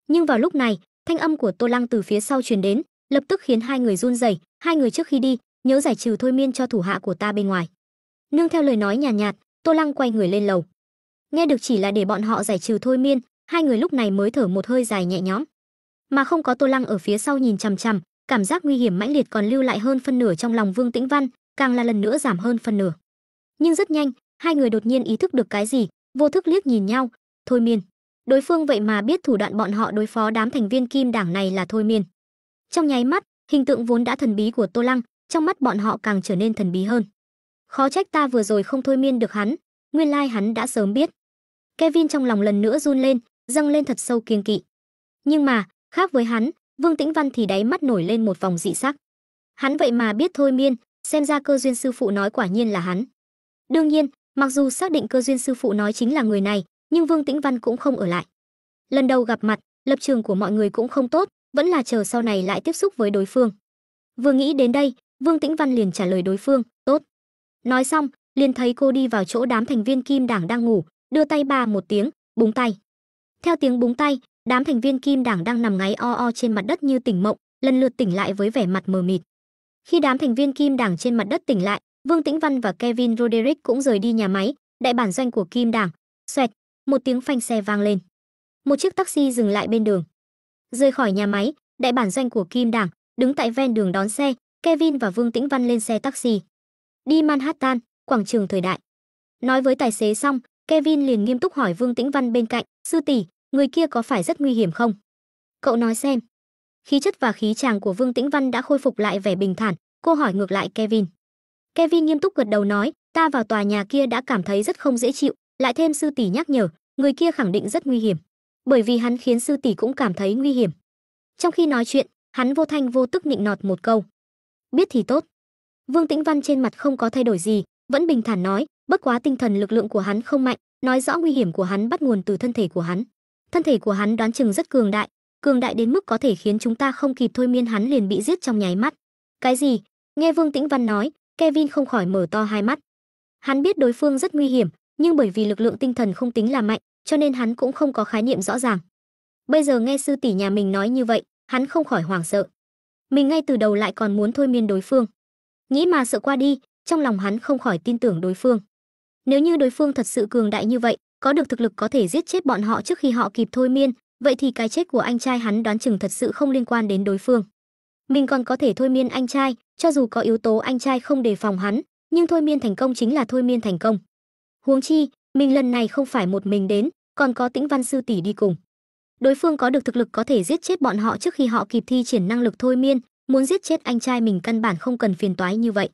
Nhưng vào lúc này, thanh âm của Tô Lăng từ phía sau truyền đến, lập tức khiến hai người run rẩy, hai người trước khi đi, nhớ giải trừ thôi miên cho thủ hạ của ta bên ngoài. Nương theo lời nói nhàn nhạt, Tô Lăng quay người lên lầu. Nghe được chỉ là để bọn họ giải trừ thôi miên, hai người lúc này mới thở một hơi dài nhẹ nhõm. Mà không có Tô Lăng ở phía sau nhìn chằm chằm, cảm giác nguy hiểm mãnh liệt còn lưu lại hơn phân nửa trong lòng Vương Tĩnh Văn, càng là lần nữa giảm hơn phân nửa. Nhưng rất nhanh, hai người đột nhiên ý thức được cái gì, vô thức liếc nhìn nhau, thôi miên. Đối phương vậy mà biết thủ đoạn bọn họ đối phó đám thành viên Kim Đảng này là thôi miên. Trong nháy mắt, hình tượng vốn đã thần bí của Tô Lăng, trong mắt bọn họ càng trở nên thần bí hơn. Khó trách ta vừa rồi không thôi miên được hắn, nguyên lai hắn đã sớm biết. Kevin trong lòng lần nữa run lên, dâng lên thật sâu kiêng kỵ. Nhưng mà, khác với hắn, Vương Tĩnh Văn thì đáy mắt nổi lên một vòng dị sắc. Hắn vậy mà biết thôi miên, xem ra cơ duyên sư phụ nói quả nhiên là hắn. Đương nhiên, mặc dù xác định cơ duyên sư phụ nói chính là người này, nhưng Vương Tĩnh Văn cũng không ở lại. Lần đầu gặp mặt, lập trường của mọi người cũng không tốt, vẫn là chờ sau này lại tiếp xúc với đối phương. Vừa nghĩ đến đây, Vương Tĩnh Văn liền trả lời đối phương, tốt. Nói xong, liền thấy cô đi vào chỗ đám thành viên Kim Đảng đang ngủ, đưa tay ba một tiếng, búng tay. Theo tiếng búng tay, đám thành viên Kim Đảng đang nằm ngáy o o trên mặt đất như tỉnh mộng, lần lượt tỉnh lại với vẻ mặt mờ mịt. Khi đám thành viên Kim Đảng trên mặt đất tỉnh lại, Vương Tĩnh Văn và Kevin Roderick cũng rời đi nhà máy, đại bản doanh của Kim Đảng. Xoẹt, một tiếng phanh xe vang lên. Một chiếc taxi dừng lại bên đường. Rời khỏi nhà máy, đại bản doanh của Kim Đảng, đứng tại ven đường đón xe, Kevin và Vương Tĩnh Văn lên xe taxi. Đi Manhattan, quảng trường thời đại. Nói với tài xế xong, Kevin liền nghiêm túc hỏi Vương Tĩnh Văn bên cạnh, sư tỷ, người kia có phải rất nguy hiểm không? Cậu nói xem. Khí chất và khí chàng của Vương Tĩnh Văn đã khôi phục lại vẻ bình thản, cô hỏi ngược lại Kevin. Kevin nghiêm túc gật đầu nói, ta vào tòa nhà kia đã cảm thấy rất không dễ chịu, lại thêm sư tỷ nhắc nhở, người kia khẳng định rất nguy hiểm, bởi vì hắn khiến sư tỷ cũng cảm thấy nguy hiểm. Trong khi nói chuyện, hắn vô thanh vô tức nịnh nọt một câu. Biết thì tốt. Vương Tĩnh Văn trên mặt không có thay đổi gì, vẫn bình thản nói, bất quá tinh thần lực lượng của hắn không mạnh, nói rõ nguy hiểm của hắn bắt nguồn từ thân thể của hắn. Thân thể của hắn đoán chừng rất cường đại đến mức có thể khiến chúng ta không kịp thôi miên hắn liền bị giết trong nháy mắt. Cái gì? Nghe Vương Tĩnh Văn nói, Kevin không khỏi mở to hai mắt. Hắn biết đối phương rất nguy hiểm, nhưng bởi vì lực lượng tinh thần không tính là mạnh, cho nên hắn cũng không có khái niệm rõ ràng. Bây giờ nghe sư tỷ nhà mình nói như vậy, hắn không khỏi hoảng sợ. Mình ngay từ đầu lại còn muốn thôi miên đối phương. Nghĩ mà sợ qua đi, trong lòng hắn không khỏi tin tưởng đối phương. Nếu như đối phương thật sự cường đại như vậy, có được thực lực có thể giết chết bọn họ trước khi họ kịp thôi miên, vậy thì cái chết của anh trai hắn đoán chừng thật sự không liên quan đến đối phương. Mình còn có thể thôi miên anh trai, cho dù có yếu tố anh trai không đề phòng hắn, nhưng thôi miên thành công chính là thôi miên thành công. Huống chi, mình lần này không phải một mình đến, còn có Tĩnh Văn sư tỷ đi cùng. Đối phương có được thực lực có thể giết chết bọn họ trước khi họ kịp thi triển năng lực thôi miên, muốn giết chết anh trai mình căn bản không cần phiền toái như vậy.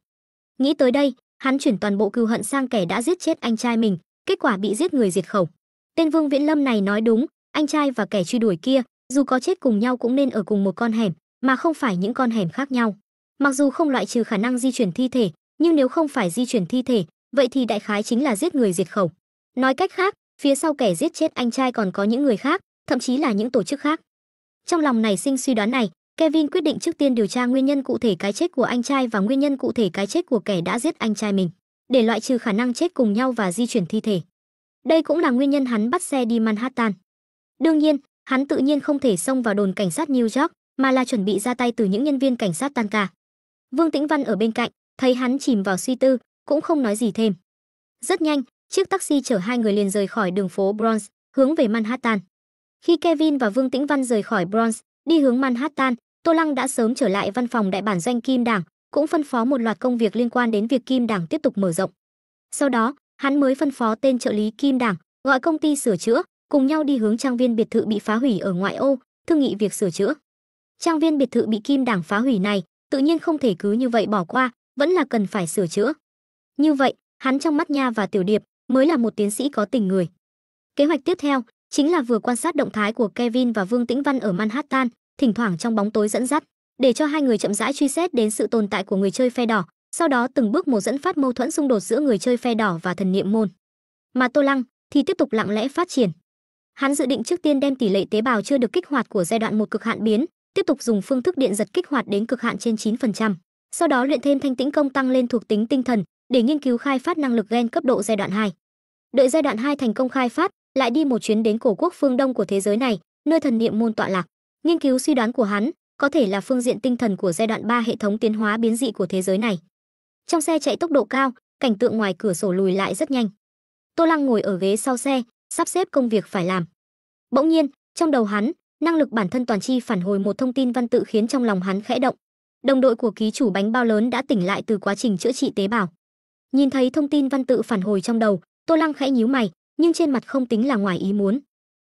Nghĩ tới đây, hắn chuyển toàn bộ cừu hận sang kẻ đã giết chết anh trai mình, kết quả bị giết người diệt khẩu. Tên Vương Viễn Lâm này nói đúng, anh trai và kẻ truy đuổi kia, dù có chết cùng nhau cũng nên ở cùng một con hẻm, mà không phải những con hẻm khác nhau. Mặc dù không loại trừ khả năng di chuyển thi thể, nhưng nếu không phải di chuyển thi thể, vậy thì đại khái chính là giết người diệt khẩu. Nói cách khác, phía sau kẻ giết chết anh trai còn có những người khác, thậm chí là những tổ chức khác. Trong lòng nảy sinh suy đoán này, Kevin quyết định trước tiên điều tra nguyên nhân cụ thể cái chết của anh trai và nguyên nhân cụ thể cái chết của kẻ đã giết anh trai mình. để loại trừ khả năng chết cùng nhau và di chuyển thi thể. Đây cũng là nguyên nhân hắn bắt xe đi Manhattan. Đương nhiên, hắn tự nhiên không thể xông vào đồn cảnh sát New York, mà là chuẩn bị ra tay từ những nhân viên cảnh sát tan ca. Vương Tĩnh Văn ở bên cạnh, thấy hắn chìm vào suy tư, cũng không nói gì thêm. Rất nhanh, chiếc taxi chở hai người liền rời khỏi đường phố Bronx, hướng về Manhattan. Khi Kevin và Vương Tĩnh Văn rời khỏi Bronx, đi hướng Manhattan, Tô Lăng đã sớm trở lại văn phòng đại bản doanh Kim Đảng, cũng phân phó một loạt công việc liên quan đến việc Kim Đảng tiếp tục mở rộng. Sau đó, hắn mới phân phó tên trợ lý Kim Đảng gọi công ty sửa chữa, cùng nhau đi hướng trang viên biệt thự bị phá hủy ở ngoại ô, thương nghị việc sửa chữa. Trang viên biệt thự bị Kim Đảng phá hủy này, tự nhiên không thể cứ như vậy bỏ qua, vẫn là cần phải sửa chữa. Như vậy, hắn trong mắt Nha và Tiểu Điệp mới là một tiến sĩ có tình người. Kế hoạch tiếp theo chính là vừa quan sát động thái của Kevin và Vương Tĩnh Văn ở Manhattan, thỉnh thoảng trong bóng tối dẫn dắt, để cho hai người chậm rãi truy xét đến sự tồn tại của người chơi phe đỏ, sau đó từng bước một dẫn phát mâu thuẫn xung đột giữa người chơi phe đỏ và thần niệm môn. Mà Tô Lăng thì tiếp tục lặng lẽ phát triển. Hắn dự định trước tiên đem tỷ lệ tế bào chưa được kích hoạt của giai đoạn 1 cực hạn biến, tiếp tục dùng phương thức điện giật kích hoạt đến cực hạn trên 9%, sau đó luyện thêm thanh tĩnh công tăng lên thuộc tính tinh thần để nghiên cứu khai phát năng lực gen cấp độ giai đoạn 2. Đợi giai đoạn 2 thành công khai phát, lại đi một chuyến đến cổ quốc phương Đông của thế giới này, nơi thần niệm môn tọa lạc. Nghiên cứu suy đoán của hắn có thể là phương diện tinh thần của giai đoạn 3 hệ thống tiến hóa biến dị của thế giới này. Trong xe chạy tốc độ cao, cảnh tượng ngoài cửa sổ lùi lại rất nhanh. Tô Lăng ngồi ở ghế sau xe, sắp xếp công việc phải làm. Bỗng nhiên, trong đầu hắn, năng lực bản thân toàn chi phản hồi một thông tin văn tự khiến trong lòng hắn khẽ động. Đồng đội của ký chủ bánh bao lớn đã tỉnh lại từ quá trình chữa trị tế bào. Nhìn thấy thông tin văn tự phản hồi trong đầu, Tô Lăng khẽ nhíu mày, nhưng trên mặt không tính là ngoài ý muốn.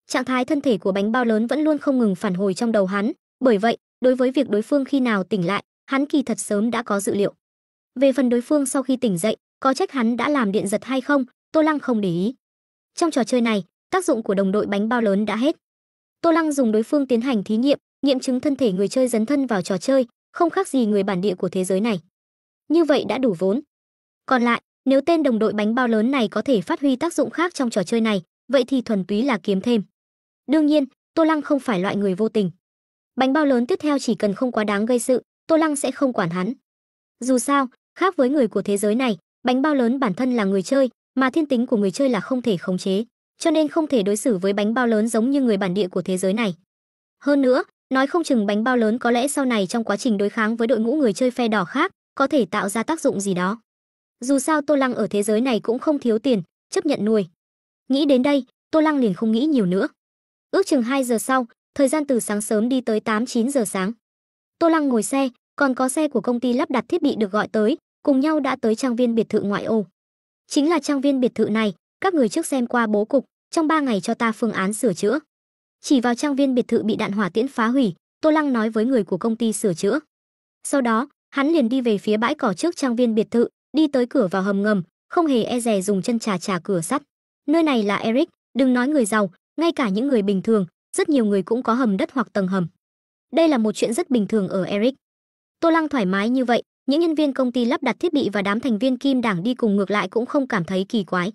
Trạng thái thân thể của bánh bao lớn vẫn luôn không ngừng phản hồi trong đầu hắn, bởi vậy, đối với việc đối phương khi nào tỉnh lại, hắn kỳ thật sớm đã có dự liệu. Về phần đối phương sau khi tỉnh dậy, có trách hắn đã làm điện giật hay không, Tô Lăng không để ý. Trong trò chơi này, tác dụng của đồng đội bánh bao lớn đã hết. Tô Lăng dùng đối phương tiến hành thí nghiệm, nghiệm chứng thân thể người chơi dấn thân vào trò chơi, không khác gì người bản địa của thế giới này. Như vậy đã đủ vốn. Còn lại, nếu tên đồng đội bánh bao lớn này có thể phát huy tác dụng khác trong trò chơi này, vậy thì thuần túy là kiếm thêm. Đương nhiên, Tô Lăng không phải loại người vô tình. Bánh bao lớn tiếp theo chỉ cần không quá đáng gây sự, Tô Lăng sẽ không quản hắn. Dù sao, khác với người của thế giới này, bánh bao lớn bản thân là người chơi, mà thiên tính của người chơi là không thể khống chế, cho nên không thể đối xử với bánh bao lớn giống như người bản địa của thế giới này. Hơn nữa, nói không chừng bánh bao lớn có lẽ sau này trong quá trình đối kháng với đội ngũ người chơi phe đỏ khác, có thể tạo ra tác dụng gì đó. Dù sao Tô Lăng ở thế giới này cũng không thiếu tiền, chấp nhận nuôi. Nghĩ đến đây, Tô Lăng liền không nghĩ nhiều nữa. Ước chừng 2 giờ sau, thời gian từ sáng sớm đi tới 8-9 giờ sáng. Tô Lăng ngồi xe, còn có xe của công ty lắp đặt thiết bị được gọi tới, cùng nhau đã tới trang viên biệt thự ngoại ô. Chính là trang viên biệt thự này, các người trước xem qua bố cục, trong 3 ngày cho ta phương án sửa chữa. Chỉ vào trang viên biệt thự bị đạn hỏa tiễn phá hủy, Tô Lăng nói với người của công ty sửa chữa. Sau đó, hắn liền đi về phía bãi cỏ trước trang viên biệt thự, đi tới cửa vào hầm ngầm, không hề e dè dùng chân chà cửa sắt. Nơi này là Eric, đừng nói người giàu, ngay cả những người bình thường, rất nhiều người cũng có hầm đất hoặc tầng hầm. Đây là một chuyện rất bình thường ở Eric. Tô Lăng thoải mái như vậy, những nhân viên công ty lắp đặt thiết bị và đám thành viên Kim Đảng đi cùng ngược lại cũng không cảm thấy kỳ quái.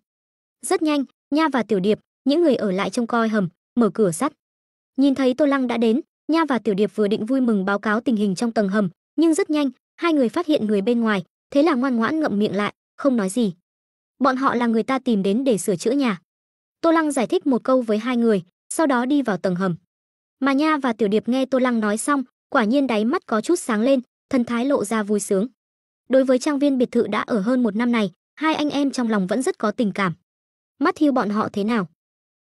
Rất nhanh, Nha và Tiểu Điệp, những người ở lại trông coi hầm, mở cửa sắt. Nhìn thấy Tô Lăng đã đến, Nha và Tiểu Điệp vừa định vui mừng báo cáo tình hình trong tầng hầm, nhưng rất nhanh, hai người phát hiện người bên ngoài, thế là ngoan ngoãn ngậm miệng lại, không nói gì. Bọn họ là người ta tìm đến để sửa chữa nhà. Tô Lăng giải thích một câu với hai người, sau đó đi vào tầng hầm. Mà Nha và Tiểu Điệp nghe Tô Lăng nói xong, quả nhiên đáy mắt có chút sáng lên, thần thái lộ ra vui sướng. Đối với trang viên biệt thự đã ở hơn 1 năm này, hai anh em trong lòng vẫn rất có tình cảm. Matthew bọn họ thế nào?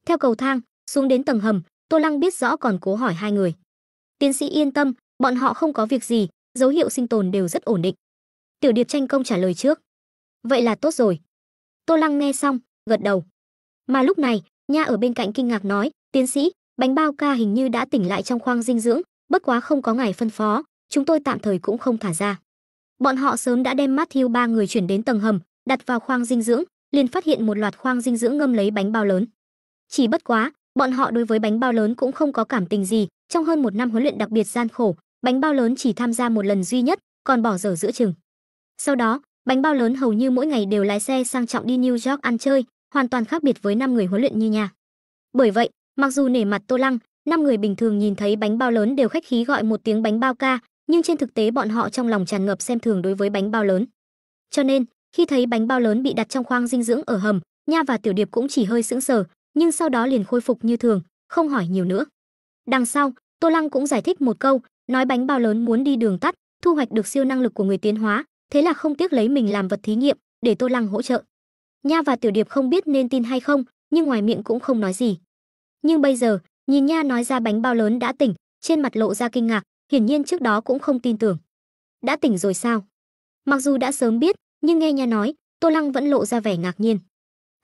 Theo cầu thang, xuống đến tầng hầm, Tô Lăng biết rõ còn cố hỏi hai người. Tiến sĩ yên tâm, bọn họ không có việc gì, dấu hiệu sinh tồn đều rất ổn định. Tiểu Điệp tranh công trả lời trước. Vậy là tốt rồi. Tô Lăng nghe xong, gật đầu. Mà lúc này, Nha ở bên cạnh kinh ngạc nói, tiến sĩ, bánh bao ca hình như đã tỉnh lại trong khoang dinh dưỡng, bất quá không có ngài phân phó, chúng tôi tạm thời cũng không thả ra. Bọn họ sớm đã đem Matthew 3 người chuyển đến tầng hầm, đặt vào khoang dinh dưỡng, liền phát hiện một loạt khoang dinh dưỡng ngâm lấy bánh bao lớn. Chỉ bất quá, bọn họ đối với bánh bao lớn cũng không có cảm tình gì, trong hơn 1 năm huấn luyện đặc biệt gian khổ, bánh bao lớn chỉ tham gia một lần duy nhất, còn bỏ dở giữa chừng. Sau đó, bánh bao lớn hầu như mỗi ngày đều lái xe sang trọng đi New York ăn chơi, hoàn toàn khác biệt với 5 người huấn luyện như Nha. Bởi vậy, mặc dù nể mặt Tô Lăng, 5 người bình thường nhìn thấy bánh bao lớn đều khách khí gọi một tiếng bánh bao ca, nhưng trên thực tế bọn họ trong lòng tràn ngập xem thường đối với bánh bao lớn. Cho nên, Khi thấy bánh bao lớn bị đặt trong khoang dinh dưỡng ở hầm, Nha và Tiểu Điệp cũng chỉ hơi sững sờ, nhưng sau đó liền khôi phục như thường, không hỏi nhiều nữa. Đằng sau, Tô Lăng cũng giải thích một câu, nói bánh bao lớn muốn đi đường tắt, thu hoạch được siêu năng lực của người tiến hóa, thế là không tiếc lấy mình làm vật thí nghiệm để Tô Lăng hỗ trợ. Nha và Tiểu Điệp không biết nên tin hay không, nhưng ngoài miệng cũng không nói gì. Nhưng bây giờ, nhìn Nha nói ra bánh bao lớn đã tỉnh, trên mặt lộ ra kinh ngạc, hiển nhiên trước đó cũng không tin tưởng. Đã tỉnh rồi sao? Mặc dù đã sớm biết, nhưng nghe Nha nói, Tô Lăng vẫn lộ ra vẻ ngạc nhiên.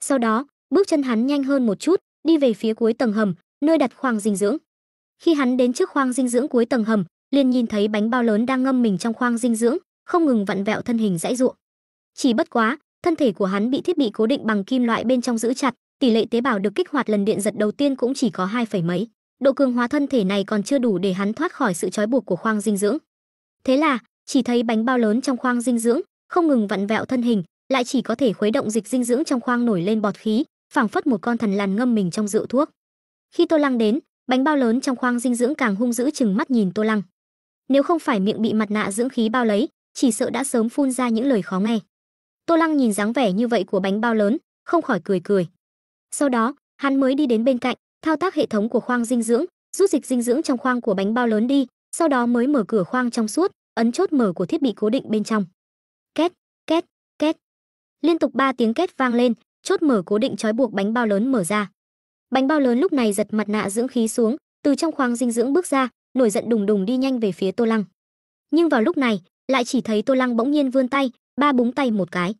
Sau đó, bước chân hắn nhanh hơn một chút, đi về phía cuối tầng hầm, nơi đặt khoang dinh dưỡng. Khi hắn đến trước khoang dinh dưỡng cuối tầng hầm, liền nhìn thấy bánh bao lớn đang ngâm mình trong khoang dinh dưỡng, không ngừng vặn vẹo thân hình giãy giụa. Chỉ bất quá, thân thể của hắn bị thiết bị cố định bằng kim loại bên trong giữ chặt, tỷ lệ tế bào được kích hoạt lần điện giật đầu tiên cũng chỉ có 2 phẩy mấy. Độ cường hóa thân thể này còn chưa đủ để hắn thoát khỏi sự trói buộc của khoang dinh dưỡng. Thế là, chỉ thấy bánh bao lớn trong khoang dinh dưỡng không ngừng vặn vẹo thân hình, lại chỉ có thể khuấy động dịch dinh dưỡng trong khoang nổi lên bọt khí, phảng phất một con thần lằn ngâm mình trong rượu thuốc. Khi Tô Lăng đến, bánh bao lớn trong khoang dinh dưỡng càng hung dữ chừng mắt nhìn Tô Lăng. Nếu không phải miệng bị mặt nạ dưỡng khí bao lấy, chỉ sợ đã sớm phun ra những lời khó nghe. Tô Lăng nhìn dáng vẻ như vậy của bánh bao lớn, không khỏi cười cười. Sau đó, hắn mới đi đến bên cạnh, thao tác hệ thống của khoang dinh dưỡng, rút dịch dinh dưỡng trong khoang của bánh bao lớn đi, sau đó mới mở cửa khoang trong suốt, ấn chốt mở của thiết bị cố định bên trong. Két, két, két. Liên tục 3 tiếng két vang lên, chốt mở cố định trói buộc bánh bao lớn mở ra. Bánh bao lớn lúc này giật mặt nạ dưỡng khí xuống, từ trong khoang dinh dưỡng bước ra, nổi giận đùng đùng đi nhanh về phía Tô Lăng. Nhưng vào lúc này, lại chỉ thấy Tô Lăng bỗng nhiên vươn tay, búng tay một cái.